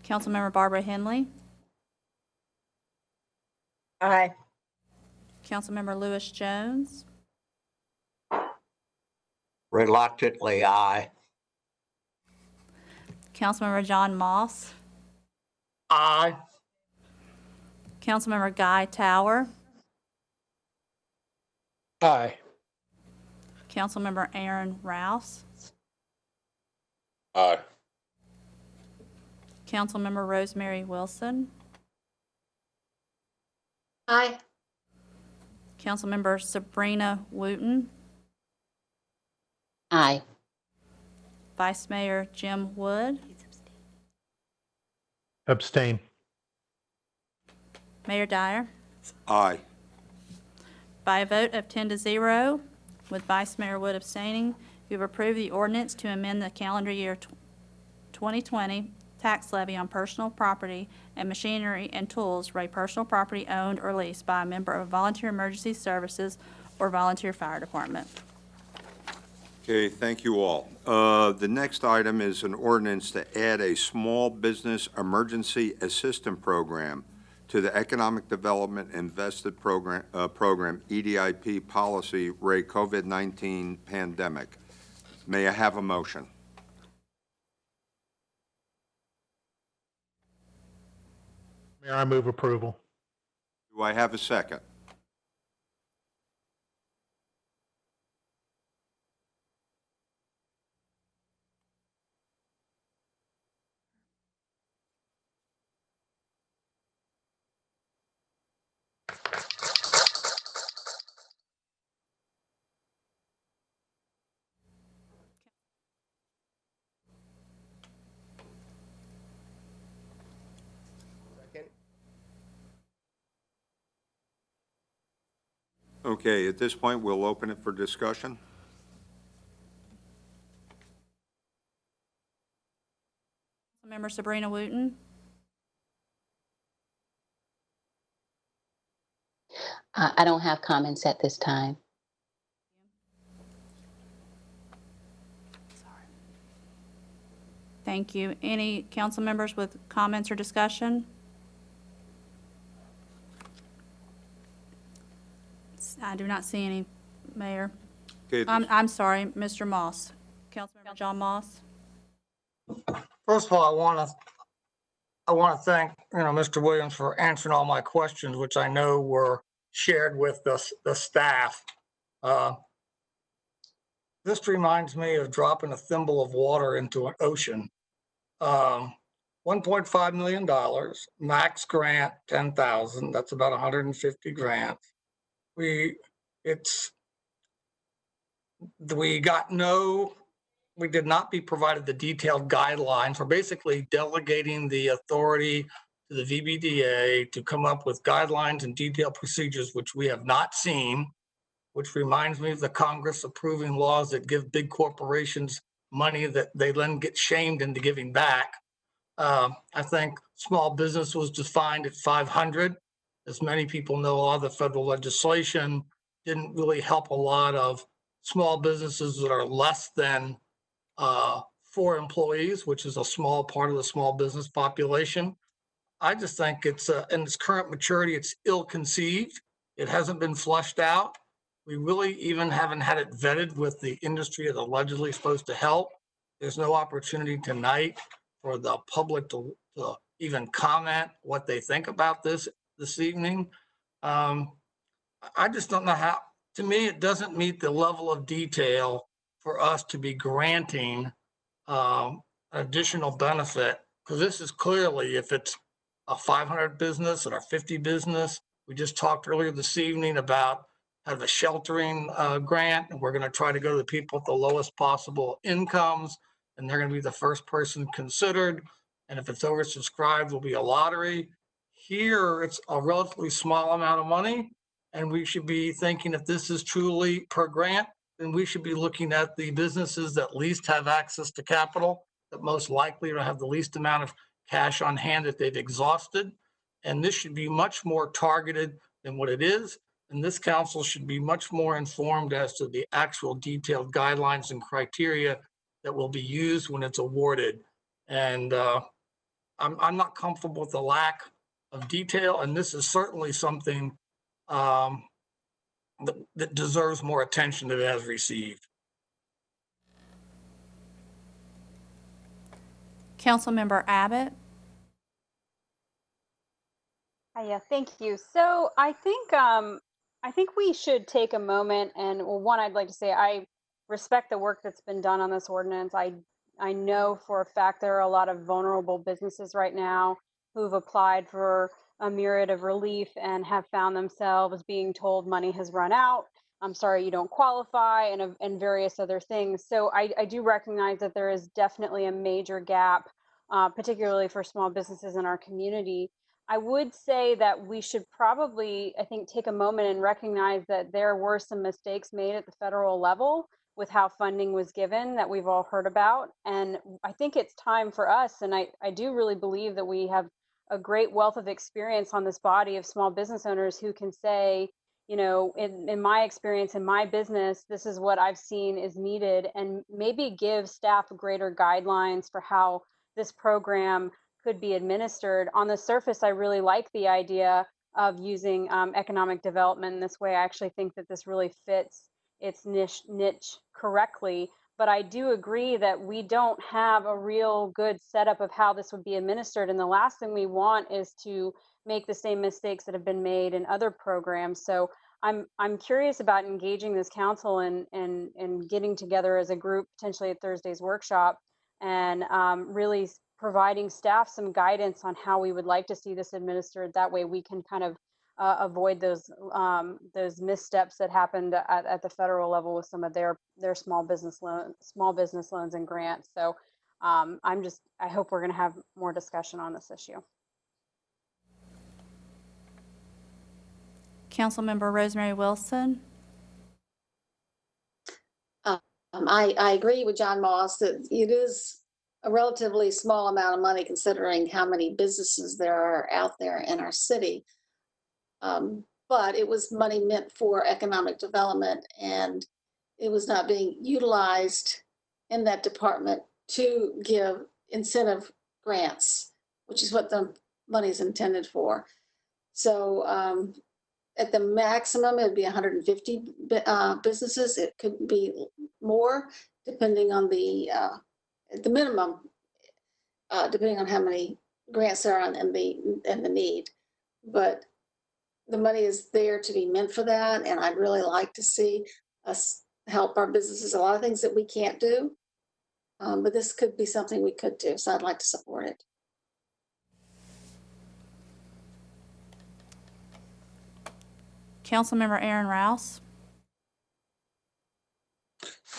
Councilmember Barbara Henley. Aye. Councilmember Lewis Jones. Reluctantly, aye. Councilmember John Moss. Aye. Councilmember Guy Tower. Aye. Councilmember Aaron Rouse. Aye. Councilmember Rosemary Wilson. Aye. Councilmember Sabrina Wooten. Aye. Vice Mayor Jim Wood. Abstain. Mayor Dyer. Aye. By a vote of 10-0, with Vice Mayor Wood abstaining, you have approved the ordinance to amend the calendar year 2020 tax levy on personal property and machinery and tools for a personal property owned or leased by a member of Volunteer Emergency Services or Volunteer Fire Department. Okay, thank you all. The next item is an ordinance to add a small business emergency assistance program to the Economic Development Invested Program, EDIP policy rate COVID-19 pandemic. May I have a motion? Mayor, I move approval. Do I have a second? Okay, at this point, we'll open it for discussion. Member Sabrina Wooten. I don't have comments at this time. Thank you. Any council members with comments or discussion? I do not see any, Mayor. Okay, I'm sorry, Mr. Moss. Councilmember John Moss. First of all, I want to thank, Mr. Williams for answering all my questions, which I know were shared with the staff. This reminds me of dropping a thimble of water into an ocean. $1.5 million, max grant 10,000. That's about 150 grants. We did not be provided the detailed guidelines. We're basically delegating the authority to the VBDA to come up with guidelines and detailed procedures, which we have not seen, which reminds me of the Congress approving laws that give big corporations money that they then get shamed into giving back. I think small business was defined at 500. As many people know, all the federal legislation didn't really help a lot of small businesses that are less than 4 employees, which is a small part of the small business population. I just think it's in its current maturity, it's ill-conceived. It hasn't been fleshed out. We really even haven't had it vetted with the industry that's allegedly supposed to help. There's no opportunity tonight for the public to even comment what they think about this evening. I just don't know how, to me, it doesn't meet the level of detail for us to be granting additional benefit, because this is clearly, if it's a 500 business or a 50 business, we just talked earlier this evening about a sheltering grant, and we're going to try to go to the people with the lowest possible incomes, and they're going to be the first person considered. And if it's oversubscribed, will be a lottery. Here, it's a relatively small amount of money, and we should be thinking if this is truly per grant, then we should be looking at the businesses that least have access to capital, that most likely will have the least amount of cash on hand that they've exhausted. And this should be much more targeted than what it is. And this council should be much more informed as to the actual detailed guidelines and criteria that will be used when it's awarded. And I'm not comfortable with the lack of detail, and this is certainly something that deserves more attention than it has received. Councilmember Abbott. Yeah, thank you. So I think we should take a moment, and well, one, I'd like to say I respect the work that's been done on this ordinance. I know for a fact there are a lot of vulnerable businesses right now who've applied for a myriad of relief and have found themselves being told money has run out. I'm sorry, you don't qualify, and various other things. So I do recognize that there is definitely a major gap, particularly for small businesses in our community. I would say that we should probably, I think, take a moment and recognize that there were some mistakes made at the federal level with how funding was given that we've all heard about. And I think it's time for us, and I do really believe that we have a great wealth of experience on this body of small business owners who can say, in my experience, in my business, this is what I've seen is needed, and maybe give staff greater guidelines for how this program could be administered. On the surface, I really like the idea of using economic development in this way. I actually think that this really fits its niche correctly. But I do agree that we don't have a real good setup of how this would be administered. And the last thing we want is to make the same mistakes that have been made in other programs. So I'm curious about engaging this council and getting together as a group, potentially at Thursday's workshop, and really providing staff some guidance on how we would like to see this administered. That way we can kind of avoid those missteps that happened at the federal level with some of their small business loans and grants. So I hope we're going to have more discussion on this issue. Councilmember Rosemary Wilson. I agree with John Moss that it is a relatively small amount of money considering how many businesses there are out there in our city. But but it was money meant for economic development, and it was not being utilized in that department to give incentive grants, which is what the money is intended for. So at the maximum, it'd be 150 businesses. It could be more, depending on the minimum, depending on how many grants there are and the need. But the money is there to be meant for that, and I'd really like to see us help our businesses. A lot of things that we can't do, but this could be something we could do. So I'd like to support it. Councilmember Aaron Rouse.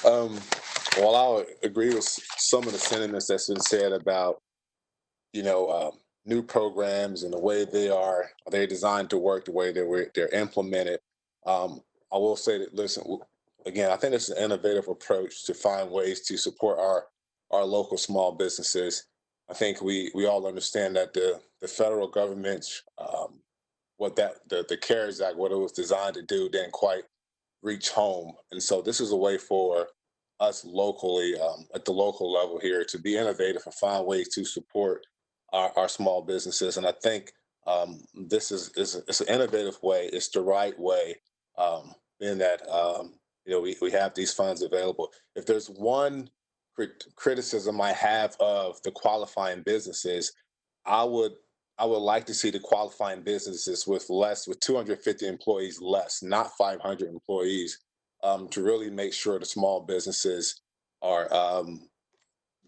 Well, I would agree with some of the sentiments that's been said about, new programs and the way they're designed to work, the way they're implemented. I will say that, listen, again, I think it's an innovative approach to find ways to support our local small businesses. I think we all understand that the federal government, the CARES Act, what it was designed to do, didn't quite reach home. And so this is a way for us locally, at the local level here, to be innovative and find ways to support our small businesses. And I think this is it's an innovative way. It's the right way, in that we have these funds available. If there's one criticism I have of the qualifying businesses, I would like to see the qualifying businesses with 250 employees less, not 500 employees, to really make sure the small businesses are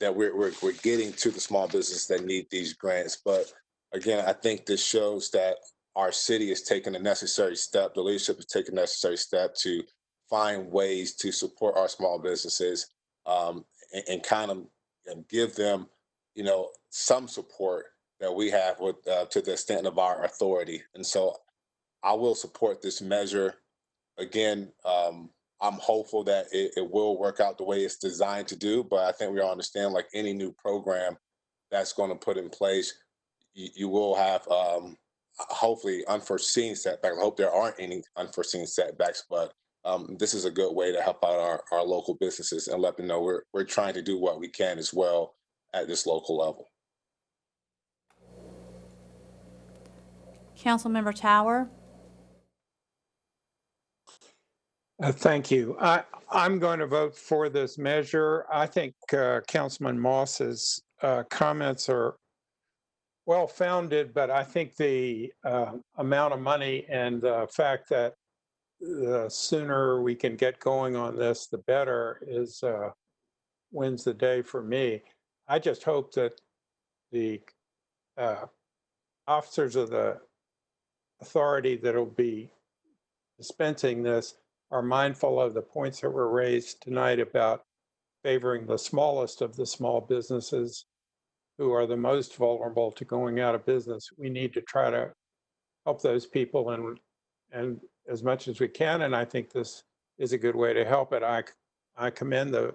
that we're getting to the small business that need these grants. But again, I think this shows that our city is taking a necessary step. The leadership is taking a necessary step to find ways to support our small businesses, and kind of give them, some support that we have with to the extent of our authority. And so I will support this measure. Again, I'm hopeful that it will work out the way it's designed to do, but I think we all understand, like any new program that's going to put in place, you will have hopefully unforeseen setbacks. I hope there aren't any unforeseen setbacks, but this is a good way to help out our local businesses and let them know we're trying to do what we can as well at this local level. Councilmember Tower. Thank you. I'm going to vote for this measure. I think Councilman Moss's comments are well-founded, but I think the amount of money and the fact that the sooner we can get going on this, the better wins the day for me. I just hope that the officers of the authority that will be dispensing this are mindful of the points that were raised tonight about favoring the smallest of the small businesses who are the most vulnerable to going out of business. We need to try to help those people and as much as we can, and I think this is a good way to help it. I commend the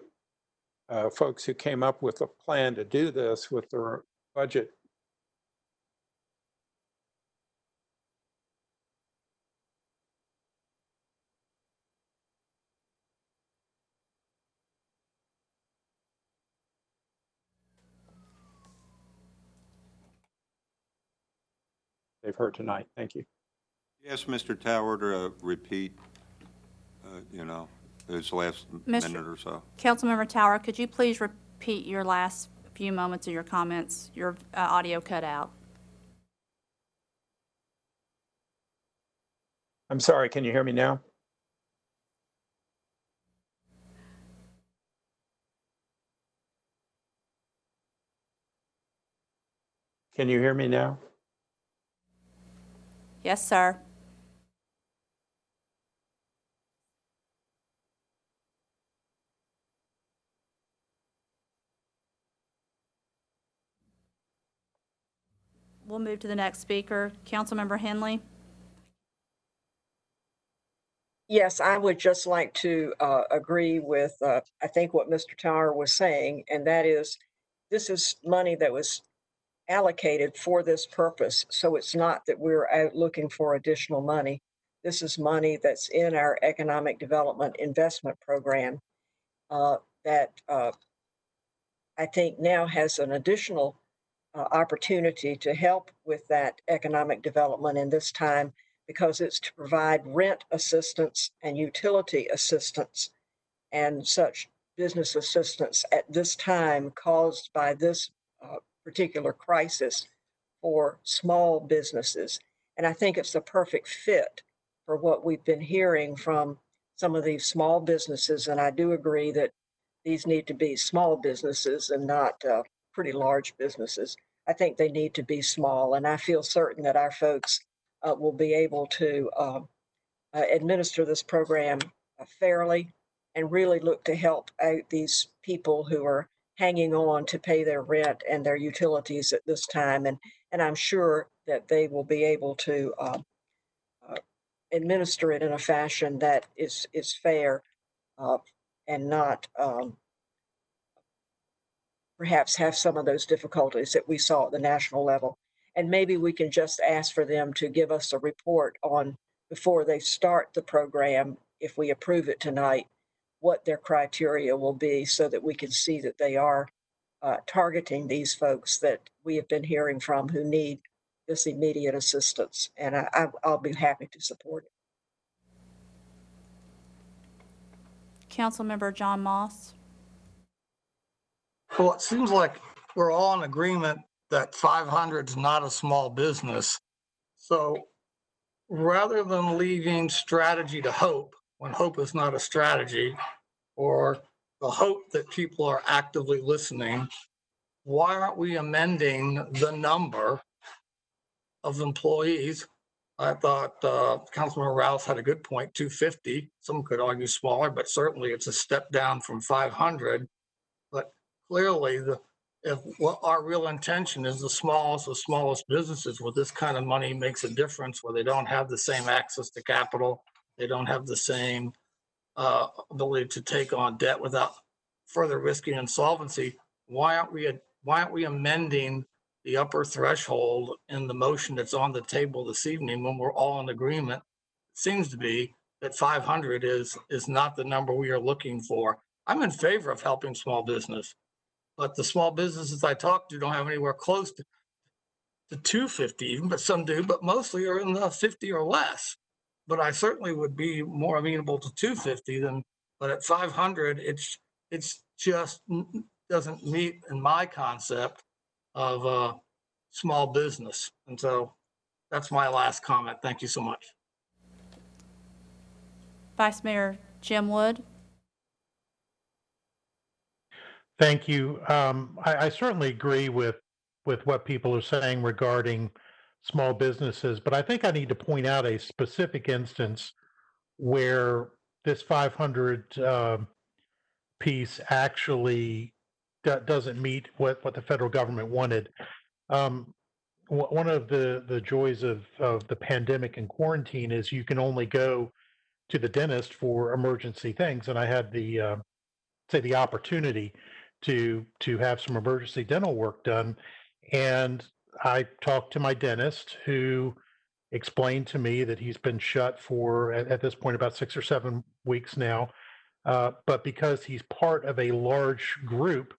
folks who came up with a plan to do this with their budget. They've heard tonight. Thank you. Yes, Mr. Tower, to repeat, those last minute or so. Councilmember Tower, could you please repeat your last few moments of your comments? Your audio cut out. I'm sorry, can you hear me now? Can you hear me now? Yes, sir. We'll move to the next speaker. Councilmember Henley. Yes, I would just like to agree with, I think, what Mr. Tower was saying, and that is, this is money that was allocated for this purpose. So it's not that we're out looking for additional money. this is money that's in our economic development investment program that I think now has an additional opportunity to help with that economic development in this time, because it's to provide rent assistance and utility assistance and such business assistance at this time caused by this particular crisis for small businesses. And I think it's the perfect fit for what we've been hearing from some of these small businesses. And I do agree that these need to be small businesses and not pretty large businesses. I think they need to be small. And I feel certain that our folks will be able to administer this program fairly and really look to help out these people who are hanging on to pay their rent and their utilities at this time. And I'm sure that they will be able to administer it in a fashion that is fair and not perhaps have some of those difficulties that we saw at the national level. And maybe we can just ask for them to give us a report on, before they start the program, if we approve it tonight, what their criteria will be, so that we can see that they are targeting these folks that we have been hearing from who need this immediate assistance. And I'll be happy to support it. Councilmember John Moss. Well, it seems like we're all in agreement that 500 is not a small business. So rather than leaving strategy to hope, when hope is not a strategy, or the hope that people are actively listening, why aren't we amending the number of employees? I thought Councilmember Rouse had a good point, 250. Some could argue smaller, but certainly it's a step down from 500. But clearly, if what our real intention is the smallest businesses with this kind of money makes a difference, where they don't have the same access to capital, they don't have the same ability to take on debt without further risking insolvency. Why aren't we amending the upper threshold in the motion that's on the table this evening, when we're all in agreement? It seems to be that 500 is not the number we are looking for. I'm in favor of helping small business, but the small businesses I talk to don't have anywhere close to 250 even, but some do, but mostly are in the 50 or less. But I certainly would be more amenable to 250 than, but at 500, it's just doesn't meet in my concept of small business. And so that's my last comment. Thank you so much. Vice Mayor Jim Wood. Thank you. I certainly agree with what people are saying regarding small businesses, but I think I need to point out a specific instance where this 500 piece actually doesn't meet what the federal government wanted. One of the joys of the pandemic and quarantine is you can only go to the dentist for emergency things, and I had the opportunity to have some emergency dental work done, and I talked to my dentist, who explained to me that he's been shut for at this point about 6 or 7 weeks now, but because he's part of a large group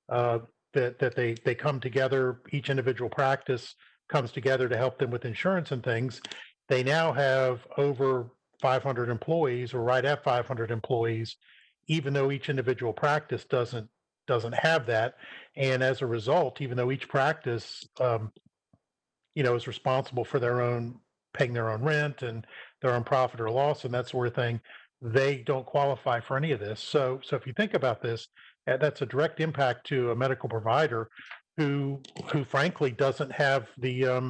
that they come together, each individual practice comes together to help them with insurance and things. They now have over 500 employees, or right at 500 employees, even though each individual practice doesn't have that. And as a result, even though each practice is responsible for paying their own rent and their own profit or loss and that sort of thing, they don't qualify for any of this. So if you think about this, that's a direct impact to a medical provider who frankly doesn't have the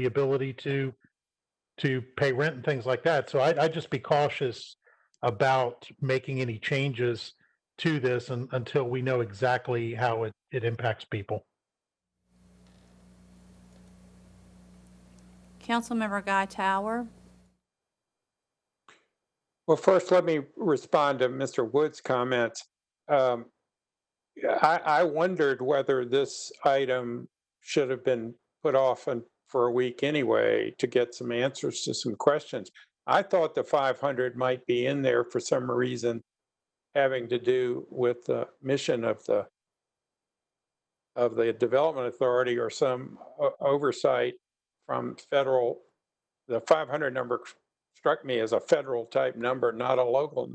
ability to pay rent and things like that. So I'd just be cautious about making any changes to this until we know exactly how it impacts people. Councilmember Guy Tower. Well, first, let me respond to Mr. Wood's comments. I wondered whether this item should have been put off for a week anyway to get some answers to some questions. I thought the 500 might be in there for some reason having to do with the mission of the Development Authority or some oversight from federal. The 500 number struck me as a federal type number, not a local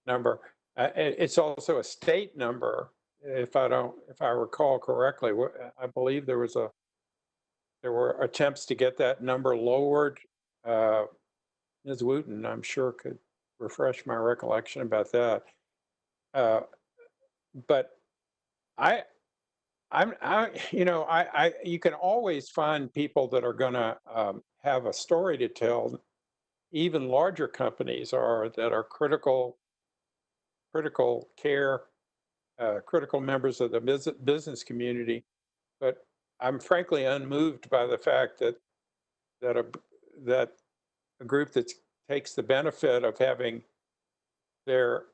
number. It's also a state number, if I recall correctly. I believe there were attempts to get that number lowered. Ms. Wooten, I'm sure, could refresh my recollection about that. But you can always find people that are going to have a story to tell. Even larger companies that are critical care, critical members of the business community. But I'm frankly unmoved by the fact that a group that takes the benefit of having their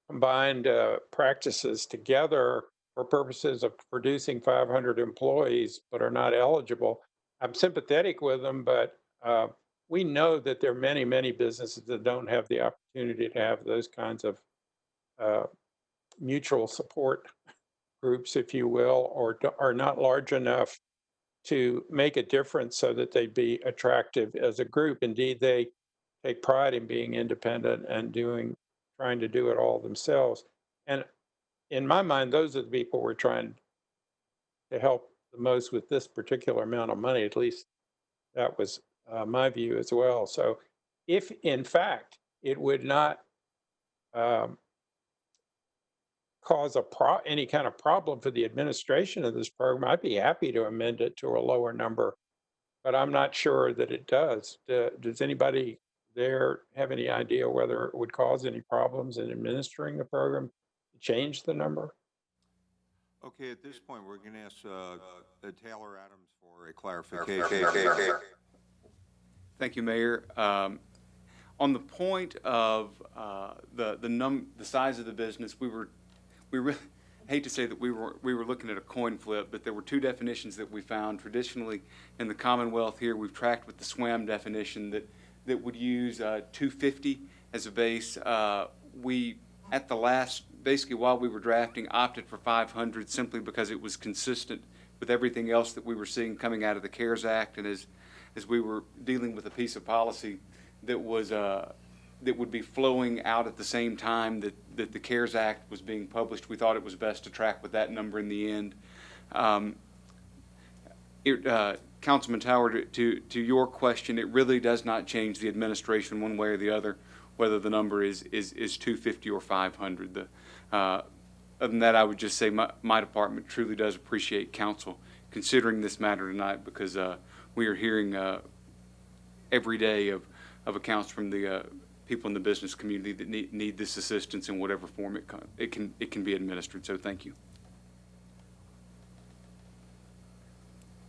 combined practices together for purposes of producing 500 employees but are not eligible. I'm sympathetic with them, but we know that there are many, many businesses that don't have the opportunity to have those kinds of mutual support groups, if you will, or are not large enough to make a difference so that they'd be attractive as a group. Indeed, they take pride in being independent and trying to do it all themselves. And in my mind, those are the people we're trying to help the most with this particular amount of money. At least that was my view as well. So if in fact it would not cause any kind of problem for the administration of this program, I'd be happy to amend it to a lower number, but I'm not sure that it does. Does anybody there have any idea whether it would cause any problems in administering the program to change the number? Okay, at this point, we're going to ask Taylor Adams for a clarification. Thank you, Mayor. On the point of the size of the business, we really hate to say that we were looking at a coin flip, but there were two definitions that we found. Traditionally, in the Commonwealth here, we've tracked with the SWAM definition that would use 250 as a base. We, at the last, basically while we were drafting, opted for 500 simply because it was consistent with everything else that we were seeing coming out of the CARES Act, and as we were dealing with a piece of policy that was that would be flowing out at the same time that the CARES Act was being published, we thought it was best to track with that number in the end. Councilman Tower, to your question, it really does not change the administration one way or the other, whether the number is 250 or 500. Other than that, I would just say my department truly does appreciate council considering this matter tonight, because we are hearing every day of accounts from the people in the business community that need this assistance in whatever form it can be administered. So thank you.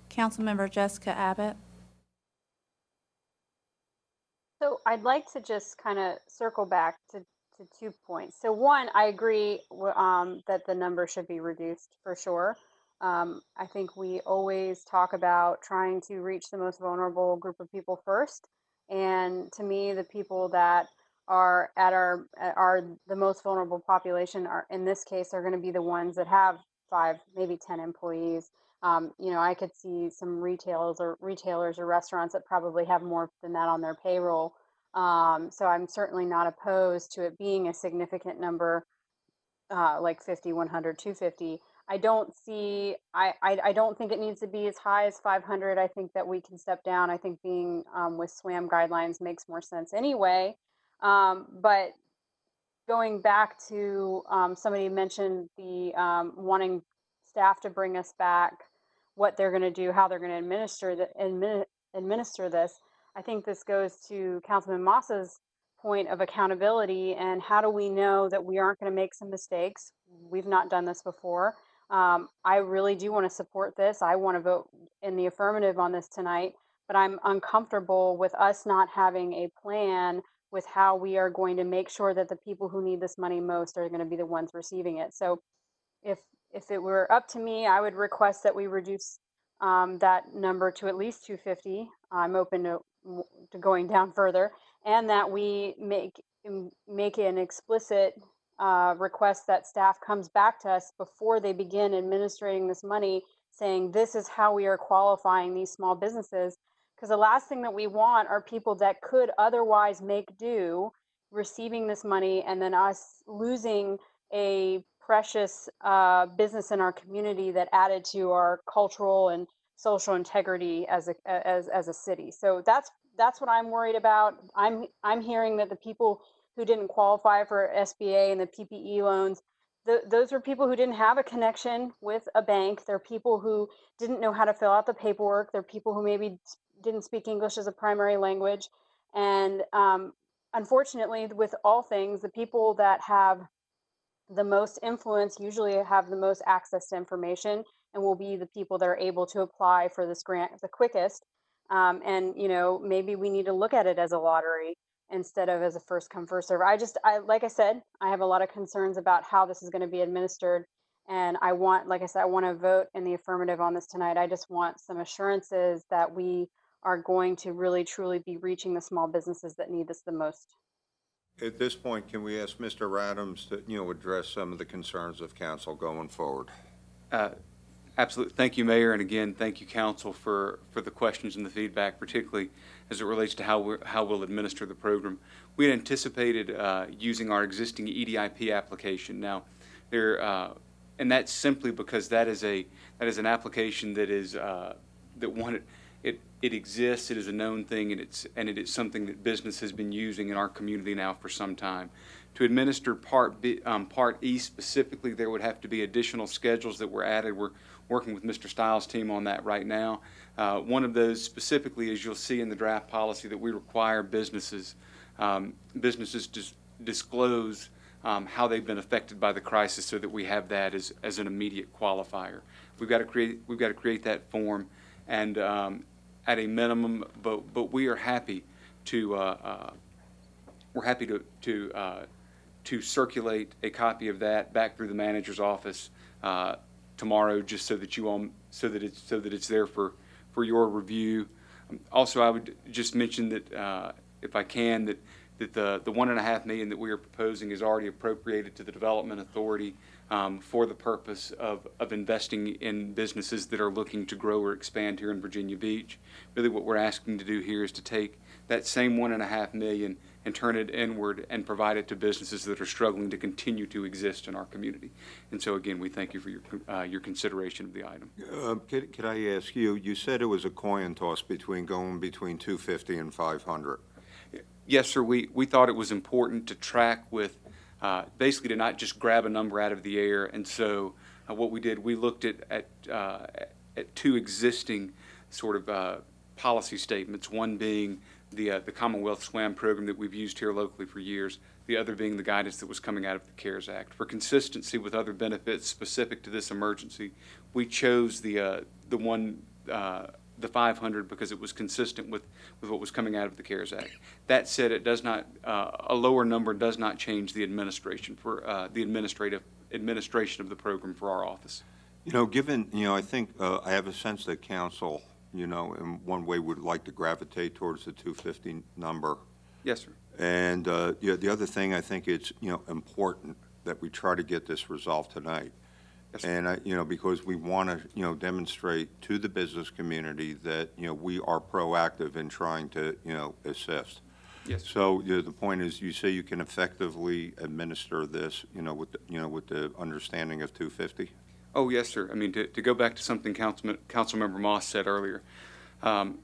Councilmember Jessica Abbott. So I'd like to just kind of circle back to 2 points. So one, I agree that the number should be reduced for sure. I think we always talk about trying to reach the most vulnerable group of people first. And to me, the people that are the most vulnerable population are, in this case, are going to be the ones that have 5, maybe 10 employees. I could see some retailers or restaurants that probably have more than that on their payroll. So I'm certainly not opposed to it being a significant number, like 50, 100, 250. I don't think it needs to be as high as 500. I think that we can step down. I think being with SWAM guidelines makes more sense anyway. But going back to somebody mentioned the wanting staff to bring us back what they're going to do, how they're going to administer this. I think this goes to Councilman Moss's point of accountability, and how do we know that we aren't going to make some mistakes? We've not done this before. I really do want to support this. I want to vote in the affirmative on this tonight, but I'm uncomfortable with us not having a plan with how we are going to make sure that the people who need this money most are going to be the ones receiving it. So if it were up to me, I would request that we reduce that number to at least 250. I'm open to going down further, and that we make an explicit request that staff comes back to us before they begin administrating this money, saying this is how we are qualifying these small businesses. Because the last thing that we want are people that could otherwise make do receiving this money, and then us losing a precious business in our community that added to our cultural and social integrity as a city. So that's what I'm worried about. I'm hearing that the people who didn't qualify for SBA and the PPE loans, those are people who didn't have a connection with a bank. They're people who didn't know how to fill out the paperwork. They're people who maybe didn't speak English as a primary language. And unfortunately, with all things, the people that have the most influence usually have the most access to information and will be the people that are able to apply for this grant the quickest. And maybe we need to look at it as a lottery instead of as a first come first serve. Like I said, I have a lot of concerns about how this is going to be administered, and I want to vote in the affirmative on this tonight. I just want some assurances that we are going to really truly be reaching the small businesses that need this the most. At this point, can we ask Mr. Adams to, address some of the concerns of council going forward? Absolutely. Thank you, Mayor, and again, thank you, Council, for the questions and the feedback, particularly as it relates to how we'll administer the program. We had anticipated using our existing EDIP application. Now, and that's simply because that is an application that is it exists. It is a known thing, and it is something that business has been using in our community now for some time. To administer Part E specifically, there would have to be additional schedules that were added. We're working with Mr. Stiles' team on that right now. One of those specifically, as you'll see in the draft policy, that we require businesses disclose how they've been affected by the crisis, so that we have that as an immediate qualifier. We've got to create that form, and at a minimum, but we are happy to to circulate a copy of that back through the manager's office tomorrow, just so that it's there for your review. Also, I would just mention that if I can, that the $1.5 million that we are proposing is already appropriated to the Development Authority for the purpose of investing in businesses that are looking to grow or expand here in Virginia Beach. Really, what we're asking to do here is to take that same $1.5 million and turn it inward and provide it to businesses that are struggling to continue to exist in our community. And so, again, we thank you for your consideration of the item. Could I ask you? You said it was a coin toss between 250 and 500. Yes, sir. We thought it was important to track with, basically to not just grab a number out of the air. And so what we did, we looked at two existing sort of policy statements, one being the Commonwealth SWAM program that we've used here locally for years, the other being the guidance that was coming out of the CARES Act. For consistency with other benefits specific to this emergency, we chose the 500 because it was consistent with what was coming out of the CARES Act. That said, it does not, a lower number does not change the administration for the administration of the program for our office. Given, I think I have a sense that council, in one way would like to gravitate towards the 250 number. Yes, sir. And the other thing, I think it's, important that we try to get this resolved tonight. Yes, and, because we want to, demonstrate to the business community that, we are proactive in trying to, assist. Yes. So the point is, you say you can effectively administer this, with the understanding of 250? Oh, yes, sir. I mean, to go back to something Councilmember Moss said earlier,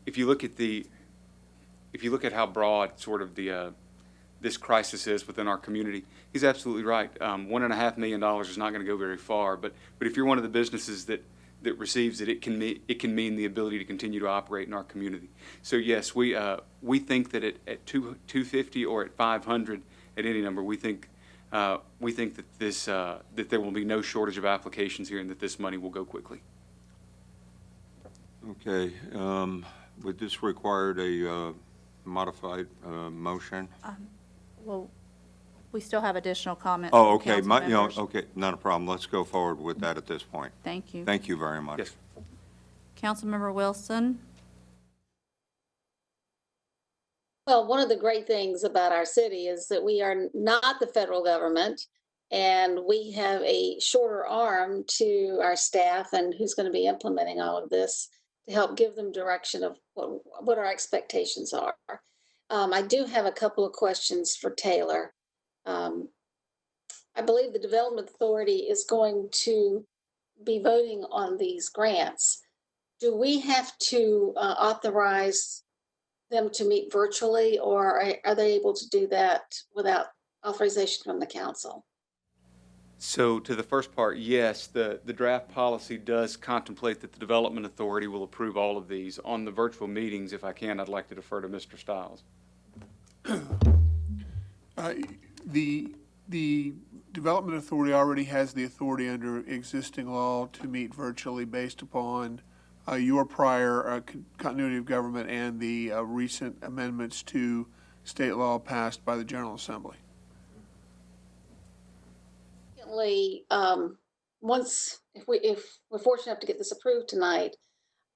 if you look at how broad sort of this crisis is within our community, he's absolutely right. $1.5 million is not going to go very far, but if you're one of the businesses that receives it, it can mean the ability to continue to operate in our community. So yes, we think that at 250 or at 500, at any number, we think that that there will be no shortage of applications here, and that this money will go quickly. Okay. Would this require a modified motion? Well, we still have additional comments. Oh, from okay. council members. Okay, not a problem. Let's go forward with that at this point. Thank you. Thank you very much. Yes. Councilmember Wilson. Well, one of the great things about our city is that we are not the federal government, and we have a shorter arm to our staff and who's going to be implementing all of this to help give them direction of what our expectations are. I do have a couple of questions for Taylor. I believe the Development Authority is going to be voting on these grants. Do we have to authorize them to meet virtually, or are they able to do that without authorization from the council? So to the first part, yes, the draft policy does contemplate that the Development Authority will approve all of these. On the virtual meetings, if I can, I'd like to defer to Mr. Stiles. The Development Authority already has the authority under existing law to meet virtually based upon your prior continuity of government and the recent amendments to state law passed by the General Assembly. Secondly, if we're fortunate enough to get this approved tonight,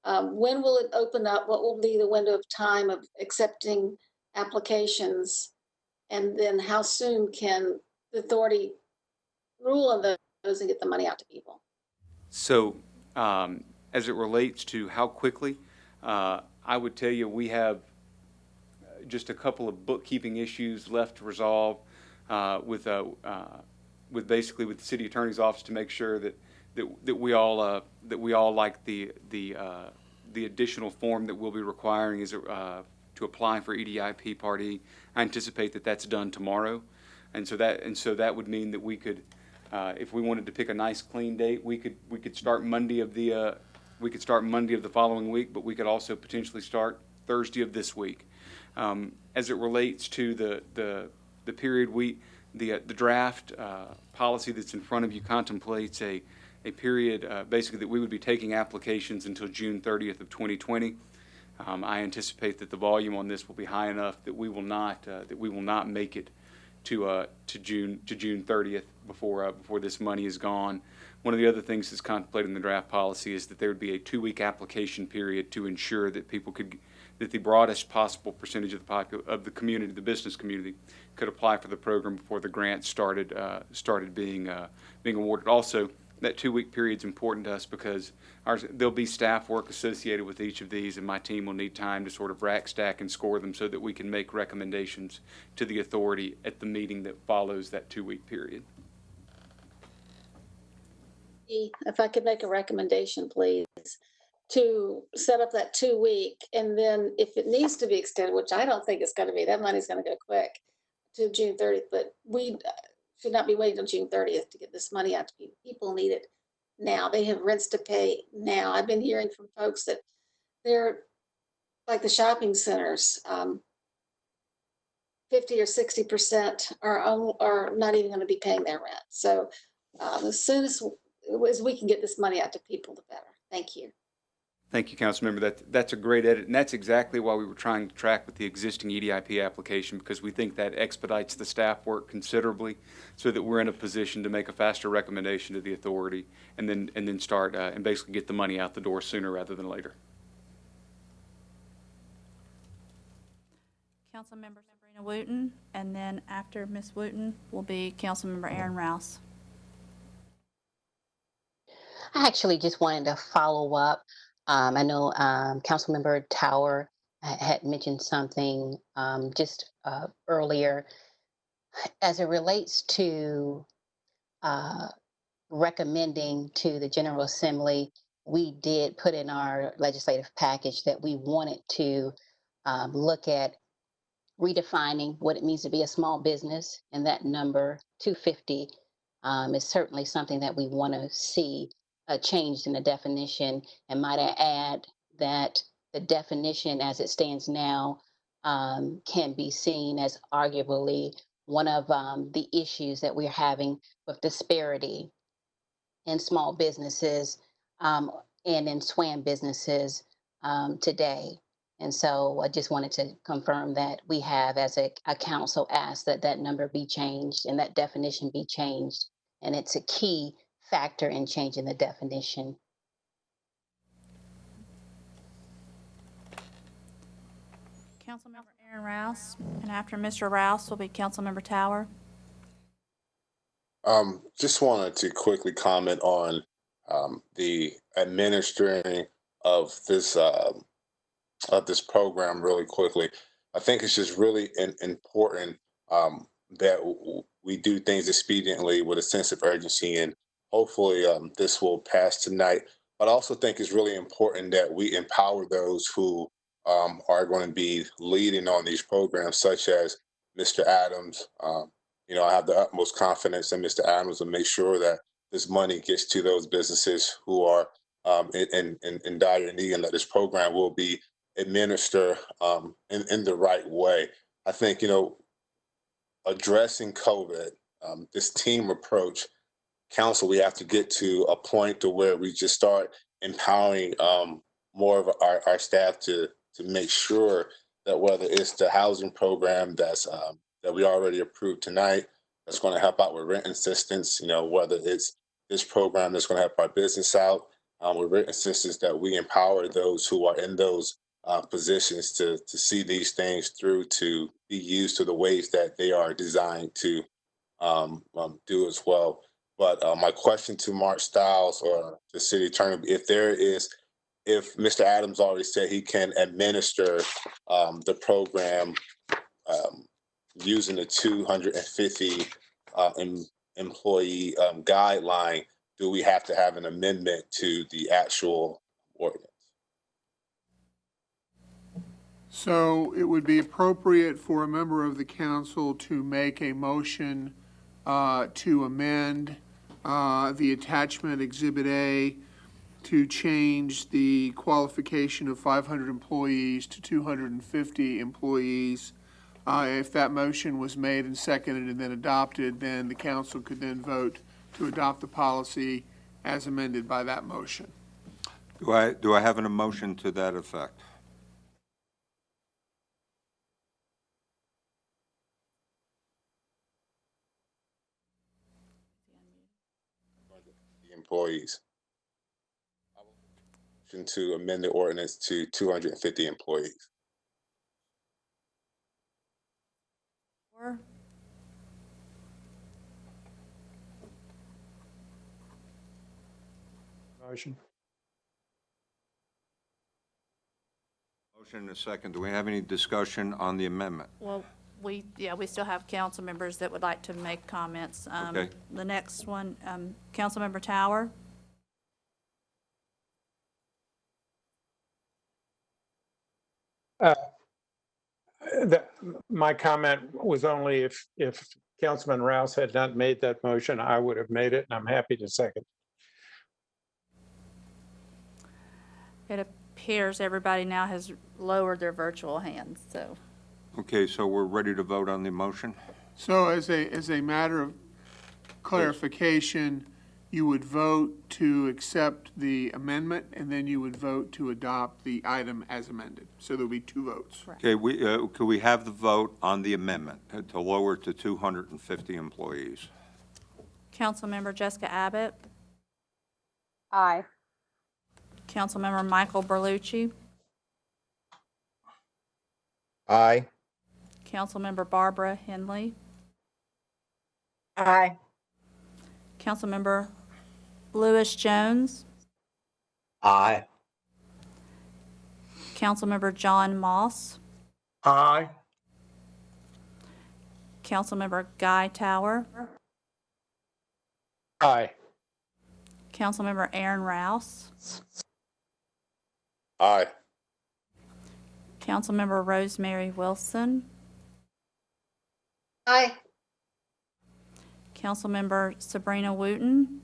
when will it open up? What will be the window of time of accepting applications? And then how soon can the authority rule on those and get the money out to people? So as it relates to how quickly, I would tell you we have just a couple of bookkeeping issues left to resolve with basically with the city attorney's office to make sure that we all like the additional form that we'll be requiring is to apply for EDIP Part E. I anticipate that that's done tomorrow, and so that would mean that we could, if we wanted to pick a nice clean date, we could start Monday of the following week, but we could also potentially start Thursday of this week. As it relates to the period, the draft policy that's in front of you contemplates a period basically that we would be taking applications until June 30th of 2020. I anticipate that the volume on this will be high enough that we will not make it to June 30th before this money is gone. One of the other things that's contemplated in the draft policy is that there would be a 2-week application period to ensure that that the broadest possible percentage of the community, the business community, could apply for the program before the grant started being awarded. Also, that 2-week period is important to us because there'll be staff work associated with each of these, and my team will need time to sort of rack, stack, and score them so that we can make recommendations to the authority at the meeting that follows that 2-week period. If I could make a recommendation, please, to set up that 2-week, and then if it needs to be extended, which I don't think it's going to be, that money's going to go quick to June 30th, but we should not be waiting until June 30th to get this money out to people. People need it now. They have rents to pay now. I've been hearing from folks that they're like the shopping centers, 50 or 60% are not even going to be paying their rent. So as soon as we can get this money out to people, the better. Thank you. Thank you, Councilmember. That's a great edit, and that's exactly why we were trying to track with the existing EDIP application, because we think that expedites the staff work considerably, so that we're in a position to make a faster recommendation to the authority, and then start and basically get the money out the door sooner rather than later. Councilmember Sabrina Wooten, and then after Ms. Wooten will be Councilmember Aaron Rouse. I actually just wanted to follow up. I know Councilmember Tower had mentioned something just earlier as it relates to recommending to the General Assembly. We did put in our legislative package that we wanted to look at redefining what it means to be a small business, and that number 250 is certainly something that we want to see changed in the definition. And might I add that the definition as it stands now can be seen as arguably one of the issues that we're having with disparity in small businesses and in SWAM businesses today. And so I just wanted to confirm that we have, as a council, asked that that number be changed and that definition be changed. And it's a key factor in changing the definition. Councilmember Aaron Rouse, and after Mr. Rouse will be Councilmember Tower. Just wanted to quickly comment on the administering of this program really quickly. I think it's just really important that we do things expediently with a sense of urgency, and hopefully this will pass tonight. But I also think it's really important that we empower those who are going to be leading on these programs, such as Mr. Adams. I have the utmost confidence in Mr. Adams to make sure that this money gets to those businesses who are in dire need, and that this program will be administered in the right way. I think, addressing COVID, this team approach, council, we have to get to a point to where we just start empowering more of our staff to make sure that whether it's the housing program that we already approved tonight, that's going to help out with rent assistance, whether it's this program that's going to help our business out with rent assistance, that we empower those who are in those positions to see these things through, to be used to the ways that they are designed to do as well. But my question to Mark Stiles or the city attorney, if Mr. Adams already said he can administer the program using the 250 employee guideline, do we have to have an amendment to the actual ordinance? So it would be appropriate for a member of the council to make a motion to amend the attachment Exhibit A to change the qualification of 500 employees to 250 employees. If that motion was made and seconded and then adopted, then the council could then vote to adopt the policy as amended by that motion. Do I have an motion to that effect? The employees. To amend the ordinance to 250 employees. Motion. Motion and a second. Do we have any discussion on the amendment? Well, we still have council members that would like to make comments. Okay. The next one, Councilmember Tower. My comment was only if Councilman Rouse had not made that motion, I would have made it, and I'm happy to second. It appears everybody now has lowered their virtual hands, so. Okay, so we're ready to vote on the motion? So as a matter of clarification, you would vote to accept the amendment, and then you would vote to adopt the item as amended. So there'll be two votes. Okay, could we have the vote on the amendment to lower to 250 employees? Councilmember Jessica Abbott, Aye. Councilmember Michael Berlucci, Aye. Councilmember Barbara Henley, Aye. Councilmember Lewis Jones, Aye. Councilmember John Moss, Aye. Councilmember Guy Tower, Aye. Councilmember Aaron Rouse, Aye. Councilmember Rosemary Wilson, Aye. Councilmember Sabrina Wooten,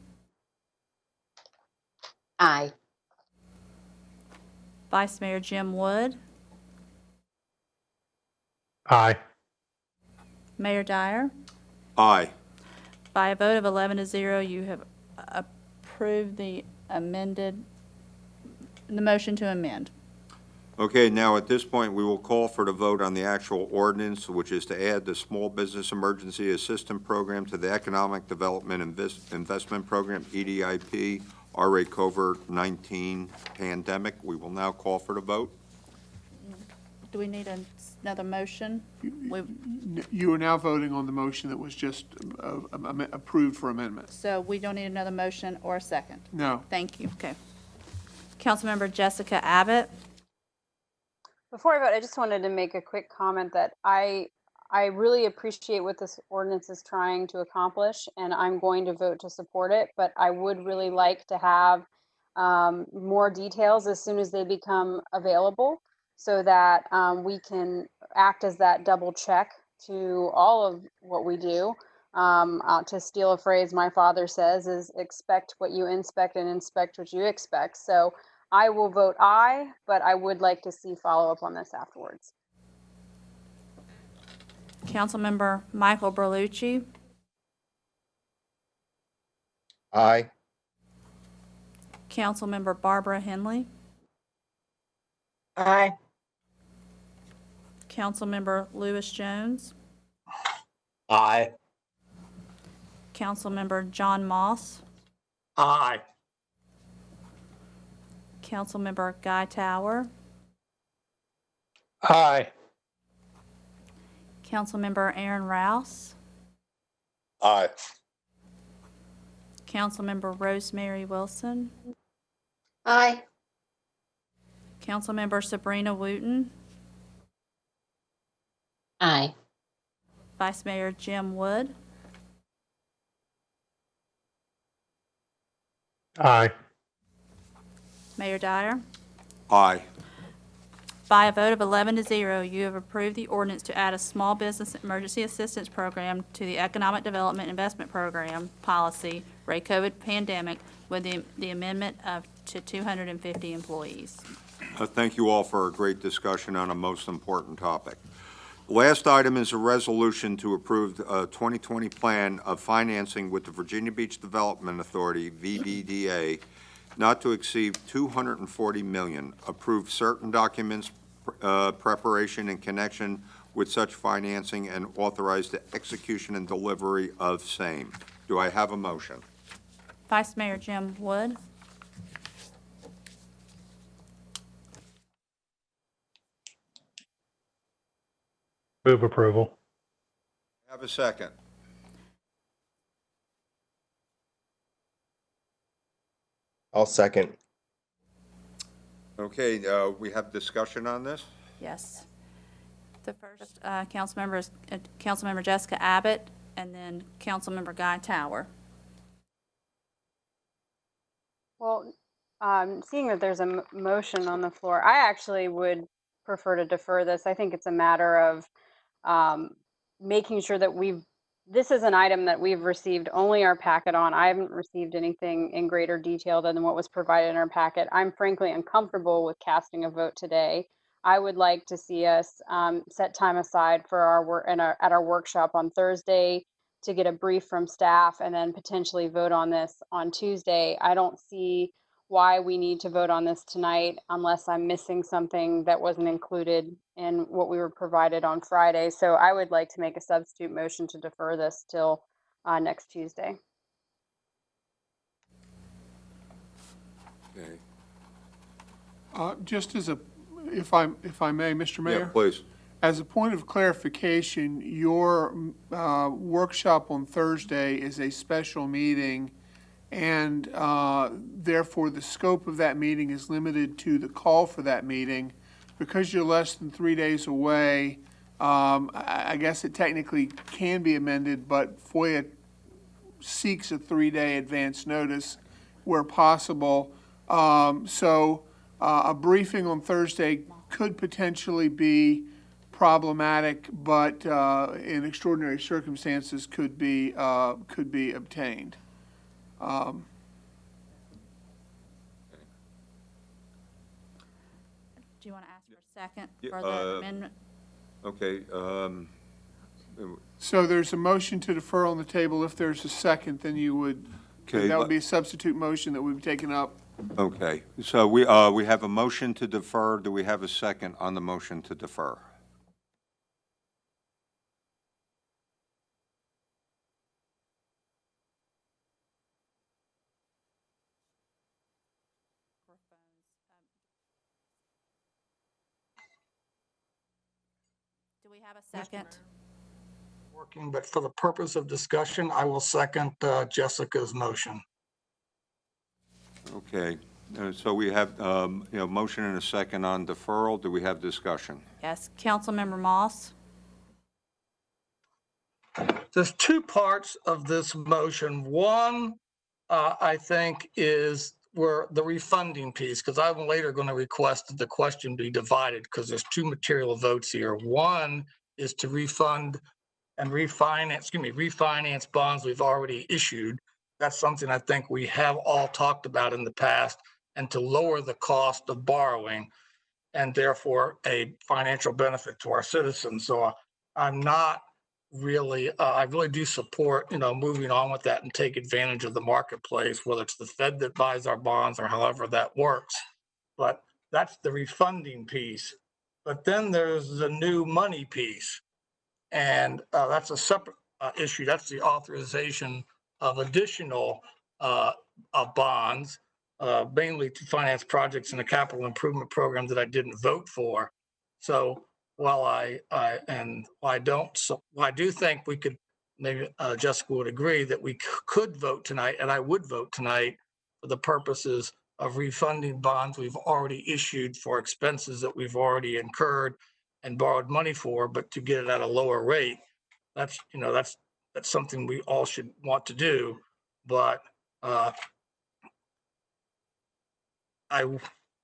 Aye. Vice Mayor Jim Wood, Aye. Mayor Dyer. Aye. By a vote of 11-0, you have approved the motion to amend. Okay, now at this point, we will call for the vote on the actual ordinance, which is to add the Small Business Emergency Assistance Program to the Economic Development Investment Program, EDIP, RA COVID-19 pandemic. We will now call for the vote. do we need another motion? You are now voting on the motion that was just approved for amendment. So we don't need another motion or a second? No. Thank you, okay. Councilmember Jessica Abbott? Before I vote, I just wanted to make a quick comment that I really appreciate what this ordinance is trying to accomplish, and I'm going to vote to support it, but I would really like to have more details as soon as they become available so that we can act as that double check to all of what we do. To steal a phrase my father says is expect what you inspect and inspect what you expect. So I will vote aye, but I would like to see follow-up on this afterwards. Councilmember Michael Berlucci? Aye. Councilmember Barbara Henley? Aye. Councilmember Lewis Jones? Aye. Councilmember John Moss? Aye. Councilmember Guy Tower? Aye. Councilmember Aaron Rouse? Aye. Councilmember Rosemary Wilson? Aye. Councilmember Sabrina Wooten? Aye. Vice Mayor Jim Wood? Aye. Mayor Dyer? Aye. By a vote of 11-0, you have approved the ordinance to add a small business emergency assistance program to the Economic Development Investment Program policy for a COVID pandemic with the amendment to 250 employees. Thank you all for a great discussion on a most important topic. The last item is a resolution to approve a 2020 plan of financing with the Virginia Beach Development Authority, VBDA, not to exceed $240 million. Approve certain documents preparation in connection with such financing and authorize the execution and delivery of same. Do I have a motion? Vice Mayor Jim Wood? Move approval. Have a second. I'll second. Okay, we have discussion on this? Yes. The first council member is Councilmember Jessica Abbott, and then Councilmember Guy Tower. Well, seeing that there's a motion on the floor, I actually would prefer to defer this. I think it's a matter of making sure that this is an item that we've received only our packet on. I haven't received anything in greater detail than what was provided in our packet. I'm frankly uncomfortable with casting a vote today. I would like to see us set time aside for our work at our workshop on Thursday to get a brief from staff and then potentially vote on this on Tuesday. I don't see why we need to vote on this tonight unless I'm missing something that wasn't included in what we were provided on Friday. So I would like to make a substitute motion to defer this till next Tuesday. Okay. Just as if I may, Mr. Mayor? Yeah, please. As a point of clarification, your workshop on Thursday is a special meeting, and therefore the scope of that meeting is limited to the call for that meeting. Because you're less than 3 days away, I guess it technically can be amended, but FOIA seeks a 3-day advance notice where possible. So a briefing on Thursday could potentially be problematic, but in extraordinary circumstances could be obtained. Do you want to ask for a second for the amendment? Okay. So there's a motion to defer on the table. If there's a second, then you would, Okay, that would be a substitute motion that we've taken up. Okay, so we have a motion to defer. Do we have a second on the motion to defer? Do we have a second? Working, but for the purpose of discussion, I will second Jessica's motion. Okay, so we have, motion and a second on deferral. Do we have discussion? Yes, Councilmember Moss. There's two parts of this motion. One, I think, is where the refunding piece, because I'm later going to request that the question be divided because there's two material votes here. One is to refund and refinance bonds we've already issued. That's something I think we have all talked about in the past, and to lower the cost of borrowing and therefore a financial benefit to our citizens. So I'm not really, I really do support, moving on with that and take advantage of the marketplace, whether it's the Fed that buys our bonds or however that works. But that's the refunding piece. But then there's the new money piece. And that's a separate issue. That's the authorization of additional bonds, mainly to finance projects in the capital improvement program that I didn't vote for. So while I do think we could, maybe Jessica would agree that we could vote tonight, and I would vote tonight for the purposes of refunding bonds we've already issued for expenses that we've already incurred and borrowed money for, but to get it at a lower rate. That's something we all should want to do. But I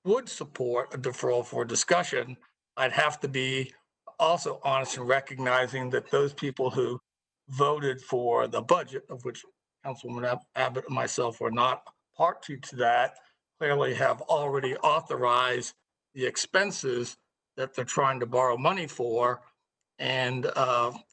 would support a deferral for discussion. I'd have to be also honest in recognizing that those people who voted for the budget, of which Councilwoman Abbott and myself were not party to that, clearly have already authorized the expenses that they're trying to borrow money for, and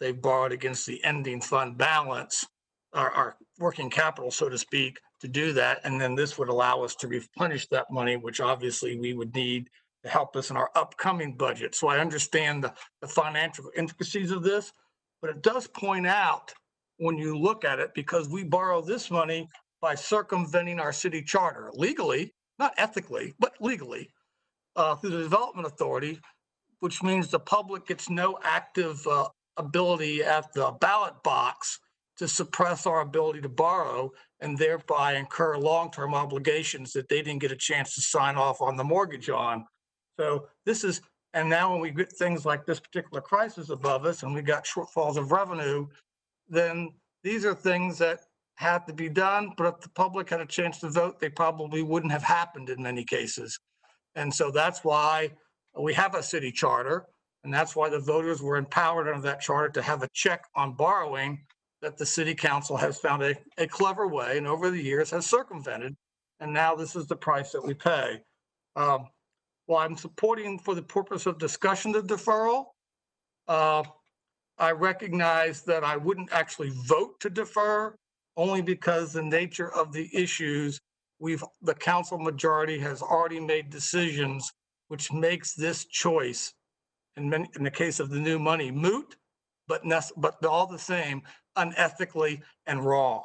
they borrowed against the ending fund balance, our working capital, so to speak, to do that. And then this would allow us to replenish that money, which obviously we would need to help us in our upcoming budget. So I understand the financial intricacies of this, but it does point out when you look at it, because we borrow this money by circumventing our city charter legally, not ethically, but legally, through the Development Authority, which means the public gets no active ability at the ballot box to suppress our ability to borrow and thereby incur long-term obligations that they didn't get a chance to sign off on the mortgage on. So this is, and now when we get things like this particular crisis above us and we got shortfalls of revenue, then these are things that have to be done. But if the public had a chance to vote, they probably wouldn't have happened in many cases. And so that's why we have a city charter, and that's why the voters were empowered under that charter to have a check on borrowing that the city council has found a clever way and over the years has circumvented. And now this is the price that we pay. While I'm supporting for the purpose of discussion the deferral, I recognize that I wouldn't actually vote to defer only because the nature of the issues, the council majority has already made decisions which makes this choice, in the case of the new money, moot, but all the same, unethically and wrong.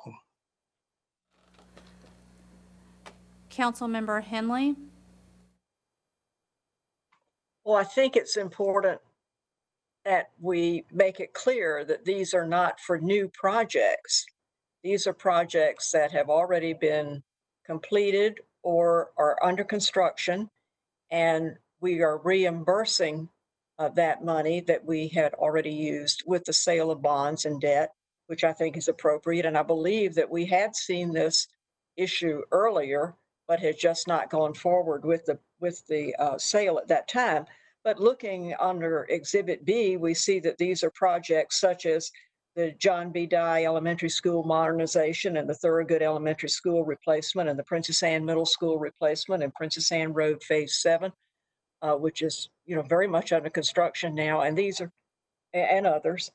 Councilmember Henley. Well, I think it's important that we make it clear that these are not for new projects. These are projects that have already been completed or are under construction, and we are reimbursing that money that we had already used with the sale of bonds and debt, which I think is appropriate. And I believe that we had seen this issue earlier, but had just not gone forward with the sale at that time. But looking under Exhibit B, we see that these are projects such as the John B. Dye Elementary School modernization and the Thorogood Elementary School replacement and the Princess Anne Middle School replacement and Princess Anne Road Phase 7, which is very much under construction now, and these are and others.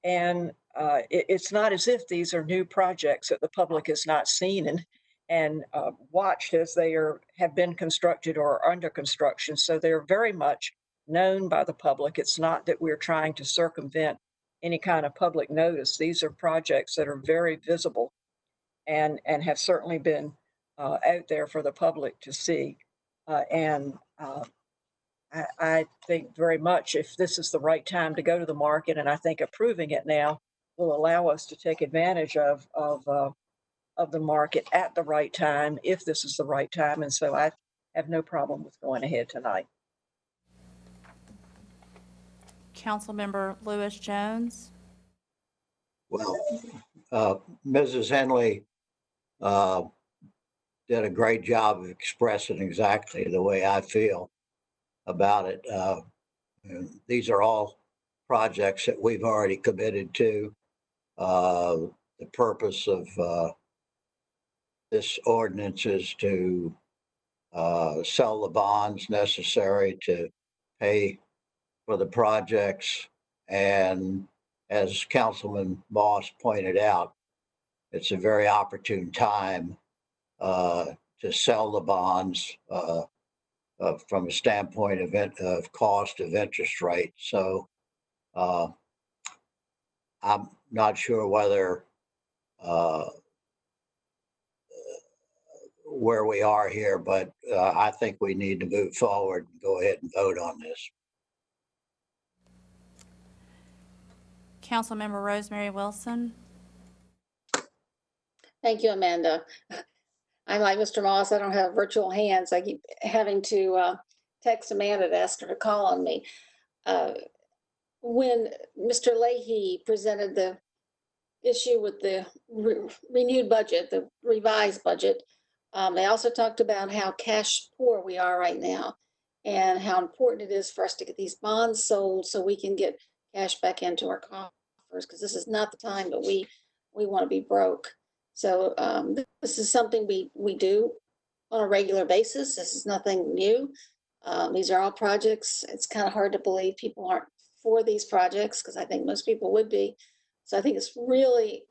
It's not as if these are new projects that the public has not seen and watched as they have been constructed or are under construction. So they're very much known by the public. It's not that we're trying to circumvent any kind of public notice. These are projects that are very visible and have certainly been out there for the public to see. I think very much if this is the right time to go to the market, and I think approving it now will allow us to take advantage of the market at the right time, if this is the right time. And so I have no problem with going ahead tonight. Councilmember Lewis Jones. Well, Mrs. Henley did a great job of expressing exactly the way I feel about it. These are all projects that we've already committed to. The purpose of this ordinance is to sell the bonds necessary to pay for the projects. And as Councilman Moss pointed out, it's a very opportune time to sell the bonds from a standpoint of cost of interest rate. So I'm not sure whether where we are here, but I think we need to move forward and go ahead and vote on this. Councilmember Rosemary Wilson. Thank you, Amanda. I'm like Mr. Moss, I don't have virtual hands. I keep having to text Amanda to ask her to call on me. When Mr. Leahy presented the issue with the renewed budget, the revised budget, they also talked about how cash poor we are right now and how important it is for us to get these bonds sold so we can get cash back into our coffers, because this is not the time that we want to be broke. So this is something we do on a regular basis. This is nothing new. These are all projects. It's kind of hard to believe people aren't for these projects, because I think most people would be. So I think it's really,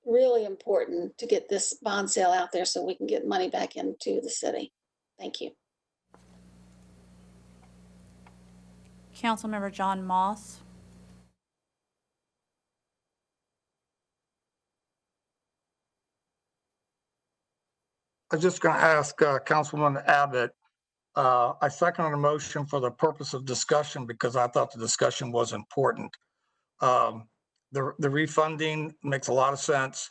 really important to get this bond sale out there so we can get money back into the city. Thank you. Councilmember John Moss. I was just going to ask Councilwoman Abbott. I second the motion for the purpose of discussion because I thought the discussion was important. The refunding makes a lot of sense.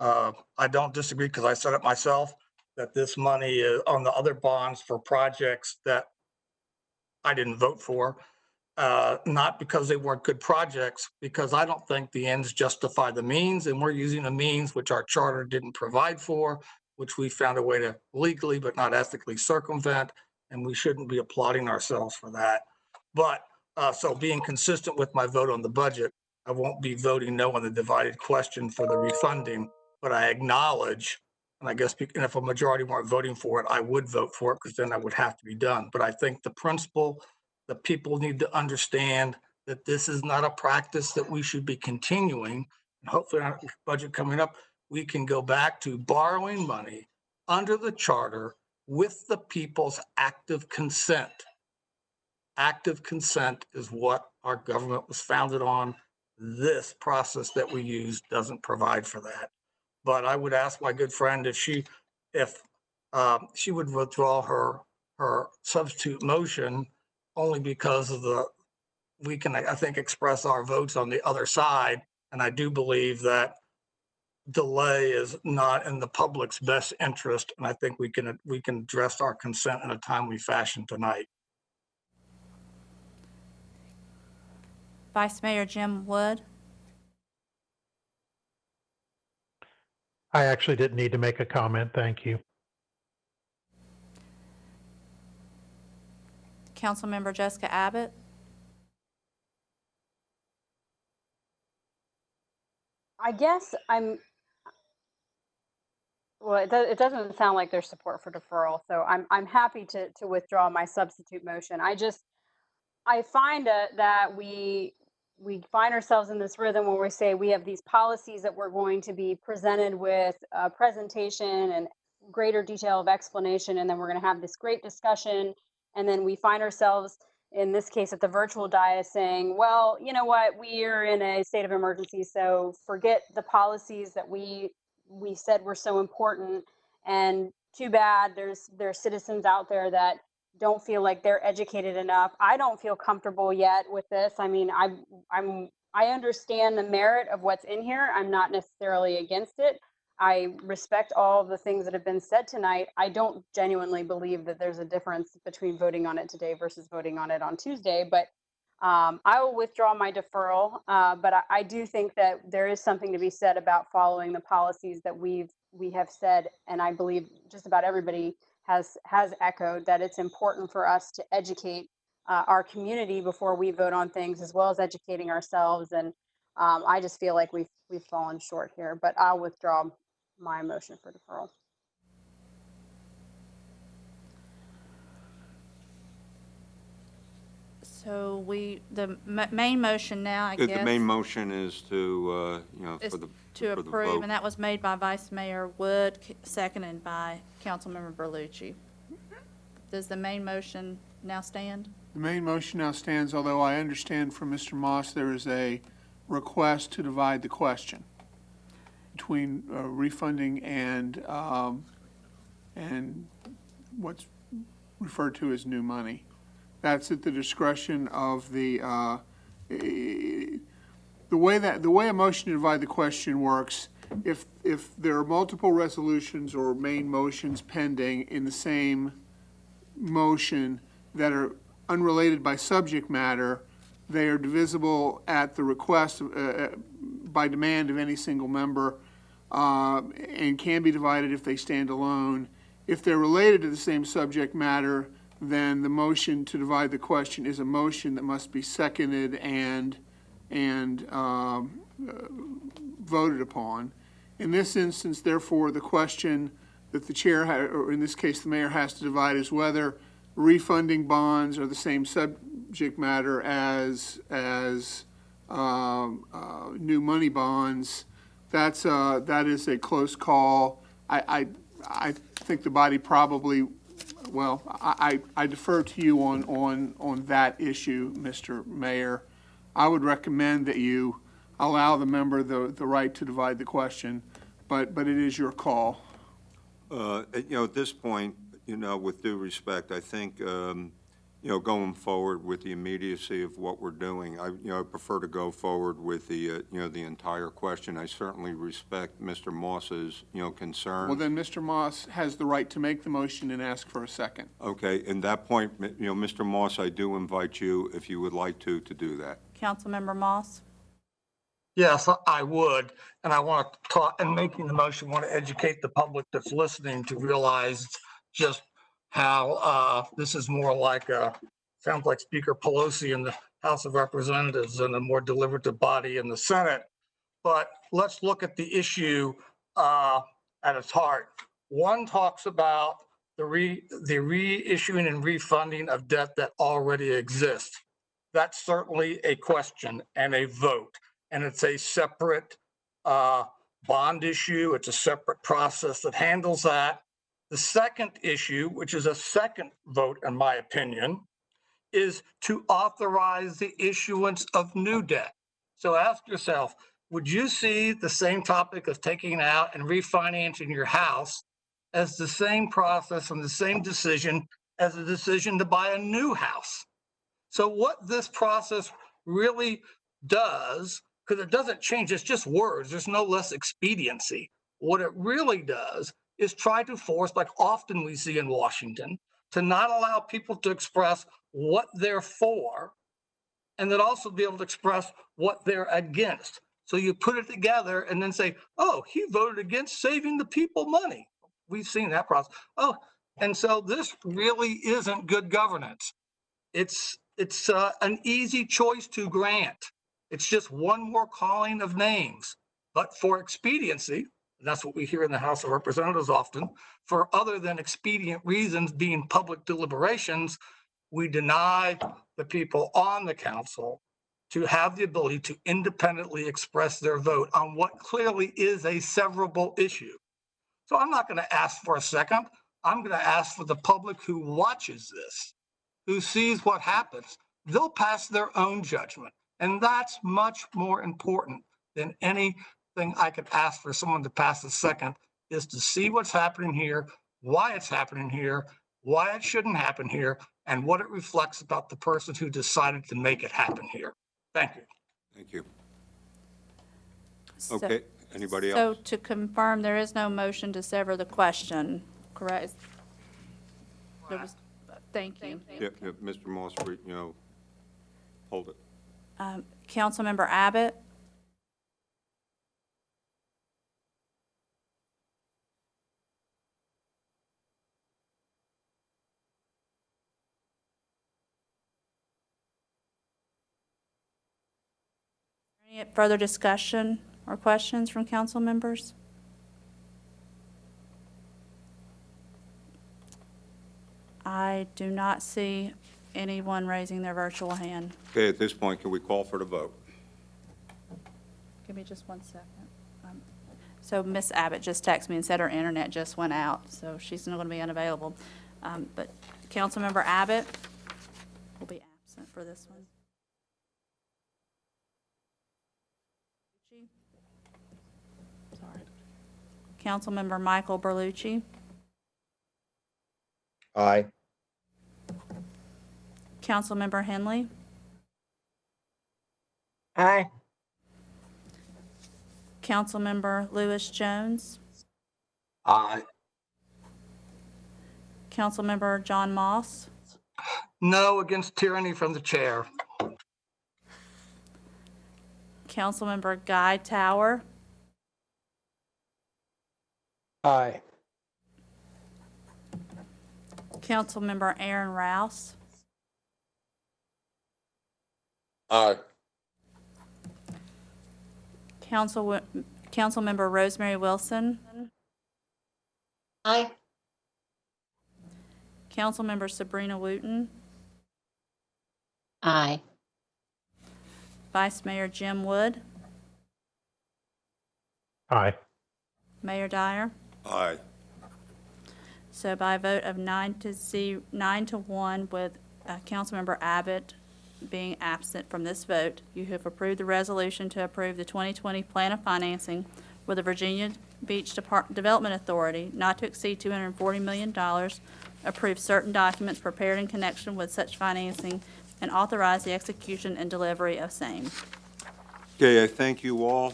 I don't disagree, because I said it myself, that this money is on the other bonds for projects that I didn't vote for. Not because they weren't good projects, because I don't think the ends justify the means, and we're using a means which our charter didn't provide for, which we found a way to legally but not ethically circumvent, and we shouldn't be applauding ourselves for that. But so being consistent with my vote on the budget, I won't be voting no on the divided question for the refunding, but I acknowledge, and I guess and if a majority weren't voting for it, I would vote for it, because then that would have to be done. But I think the principle, the people need to understand that this is not a practice that we should be continuing. And hopefully our budget coming up, we can go back to borrowing money under the charter with the people's active consent. Active consent is what our government was founded on. This process that we use doesn't provide for that. But I would ask my good friend if she would withdraw her substitute motion, only because of we can, I think, express our votes on the other side. And I do believe that delay is not in the public's best interest. And I think we can address our consent in a timely fashion tonight. Vice Mayor Jim Wood. I actually didn't need to make a comment. Thank you. Councilmember Jessica Abbott. I guess well, it doesn't sound like there's support for deferral, so I'm happy to withdraw my substitute motion. I find that we find ourselves in this rhythm where we say we have these policies that we're going to be presented with a presentation and greater detail of explanation, and then we're going to have this great discussion, and then we find ourselves in this case at the virtual dais saying, well, you know what, we're in a state of emergency, so forget the policies that we said were so important, and too bad there's citizens out there that don't feel like they're educated enough. I don't feel comfortable yet with this. I mean, I understand the merit of what's in here. I'm not necessarily against it. I respect all the things that have been said tonight. I don't genuinely believe that there's a difference between voting on it today versus voting on it on Tuesday, but I will withdraw my deferral. But I do think that there is something to be said about following the policies that we have said, and I believe just about everybody has echoed that it's important for us to educate our community before we vote on things, as well as educating ourselves. And I just feel like we've fallen short here. But I'll withdraw my motion for deferral. So the main motion now, I guess. The main motion is to, is for the to for the approve, vote. and that was made by Vice Mayor Wood, seconded by Councilmember Berlucci. Does the main motion now stand? The main motion now stands, although I understand from Mr. Moss there is a request to divide the question between refunding and what's referred to as new money. That's at the discretion of the way a motion to divide the question works. If there are multiple resolutions or main motions pending in the same motion that are unrelated by subject matter, they are divisible at the request by demand of any single member and can be divided if they stand alone. If they're related to the same subject matter, then the motion to divide the question is a motion that must be seconded and voted upon. In this instance, therefore, the question that the chair, or in this case the mayor, has to divide is whether refunding bonds are the same subject matter as new money bonds. That is a close call. I think the body probably, well, I defer to you on that issue, Mr. Mayor. I would recommend that you allow the member the right to divide the question, but it is your call. At this point, with due respect, I think, going forward with the immediacy of what we're doing, I prefer to go forward with the entire question. I certainly respect Mr. Moss's, concerns. Well, then Mr. Moss has the right to make the motion and ask for a second. Okay, in that point, Mr. Moss, I do invite you, if you would like to do that. Councilmember Moss? Yes, I would. And I want to talk, and making the motion, want to educate the public that's listening to realize just how this is more like sounds like Speaker Pelosi in the House of Representatives and a more deliberative body in the Senate. But let's look at the issue at its heart. One talks about the reissuing and refunding of debt that already exists. That's certainly a question and a vote. And it's a separate bond issue. It's a separate process that handles that. The second issue, which is a second vote, in my opinion, is to authorize the issuance of new debt. So ask yourself, would you see the same topic of taking out and refinancing your house as the same process and the same decision as a decision to buy a new house? So what this process really does, because it doesn't change, it's just words, there's no less expediency. What it really does is try to force, like often we see in Washington, to not allow people to express what they're for, and then also be able to express what they're against. So you put it together and then say, oh, he voted against saving the people money. We've seen that process. Oh, and so this really isn't good governance. It's an easy choice to grant. It's just one more calling of names. But for expediency, and that's what we hear in the House of Representatives often, for other than expedient reasons being public deliberations, we deny the people on the council to have the ability to independently express their vote on what clearly is a severable issue. So I'm not going to ask for a second. I'm going to ask for the public who watches this, who sees what happens. They'll pass their own judgment. And that's much more important than anything I could ask for someone to pass a second, is to see what's happening here, why it's happening here, why it shouldn't happen here, and what it reflects about the person who decided to make it happen here. Thank you. Thank you. So- Okay, anybody So else? to confirm, there is no motion to sever the question, correct? There was, thank you. Yeah, Mr. Moss, hold it. Councilmember Abbott? Any further discussion or questions from council members? I do not see anyone raising their virtual hand. Okay, at this point, can we call for the vote? Give me just 1 second. So Miss Abbott just texted me and said her internet just went out, so she's not going to be unavailable. But Councilmember Abbott will be absent for this one. Sorry. Councilmember Michael Berlucci. Aye. Councilmember Henley. Aye. Councilmember Lewis Jones. Aye. Councilmember John Moss. No against tyranny from the chair. Councilmember Guy Tower. Aye. Councilmember Aaron Rouse. Aye. Councilmember Rosemary Wilson. Aye. Councilmember Sabrina Wooten. Aye. Vice Mayor Jim Wood. Aye. Mayor Dyer. Aye. So by a vote of 9-1 with Councilmember Abbott being absent from this vote, you have approved the resolution to approve the 2020 Plan of Financing with the Virginia Beach Development Authority not to exceed $240 million, approve certain documents prepared in connection with such financing, and authorize the execution and delivery of same. Okay, I thank you all.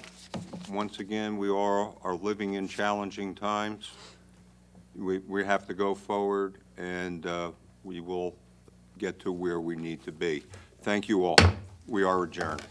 Once again, we are living in challenging times. We have to go forward, and we will get to where we need to be. Thank you all. We are adjourned.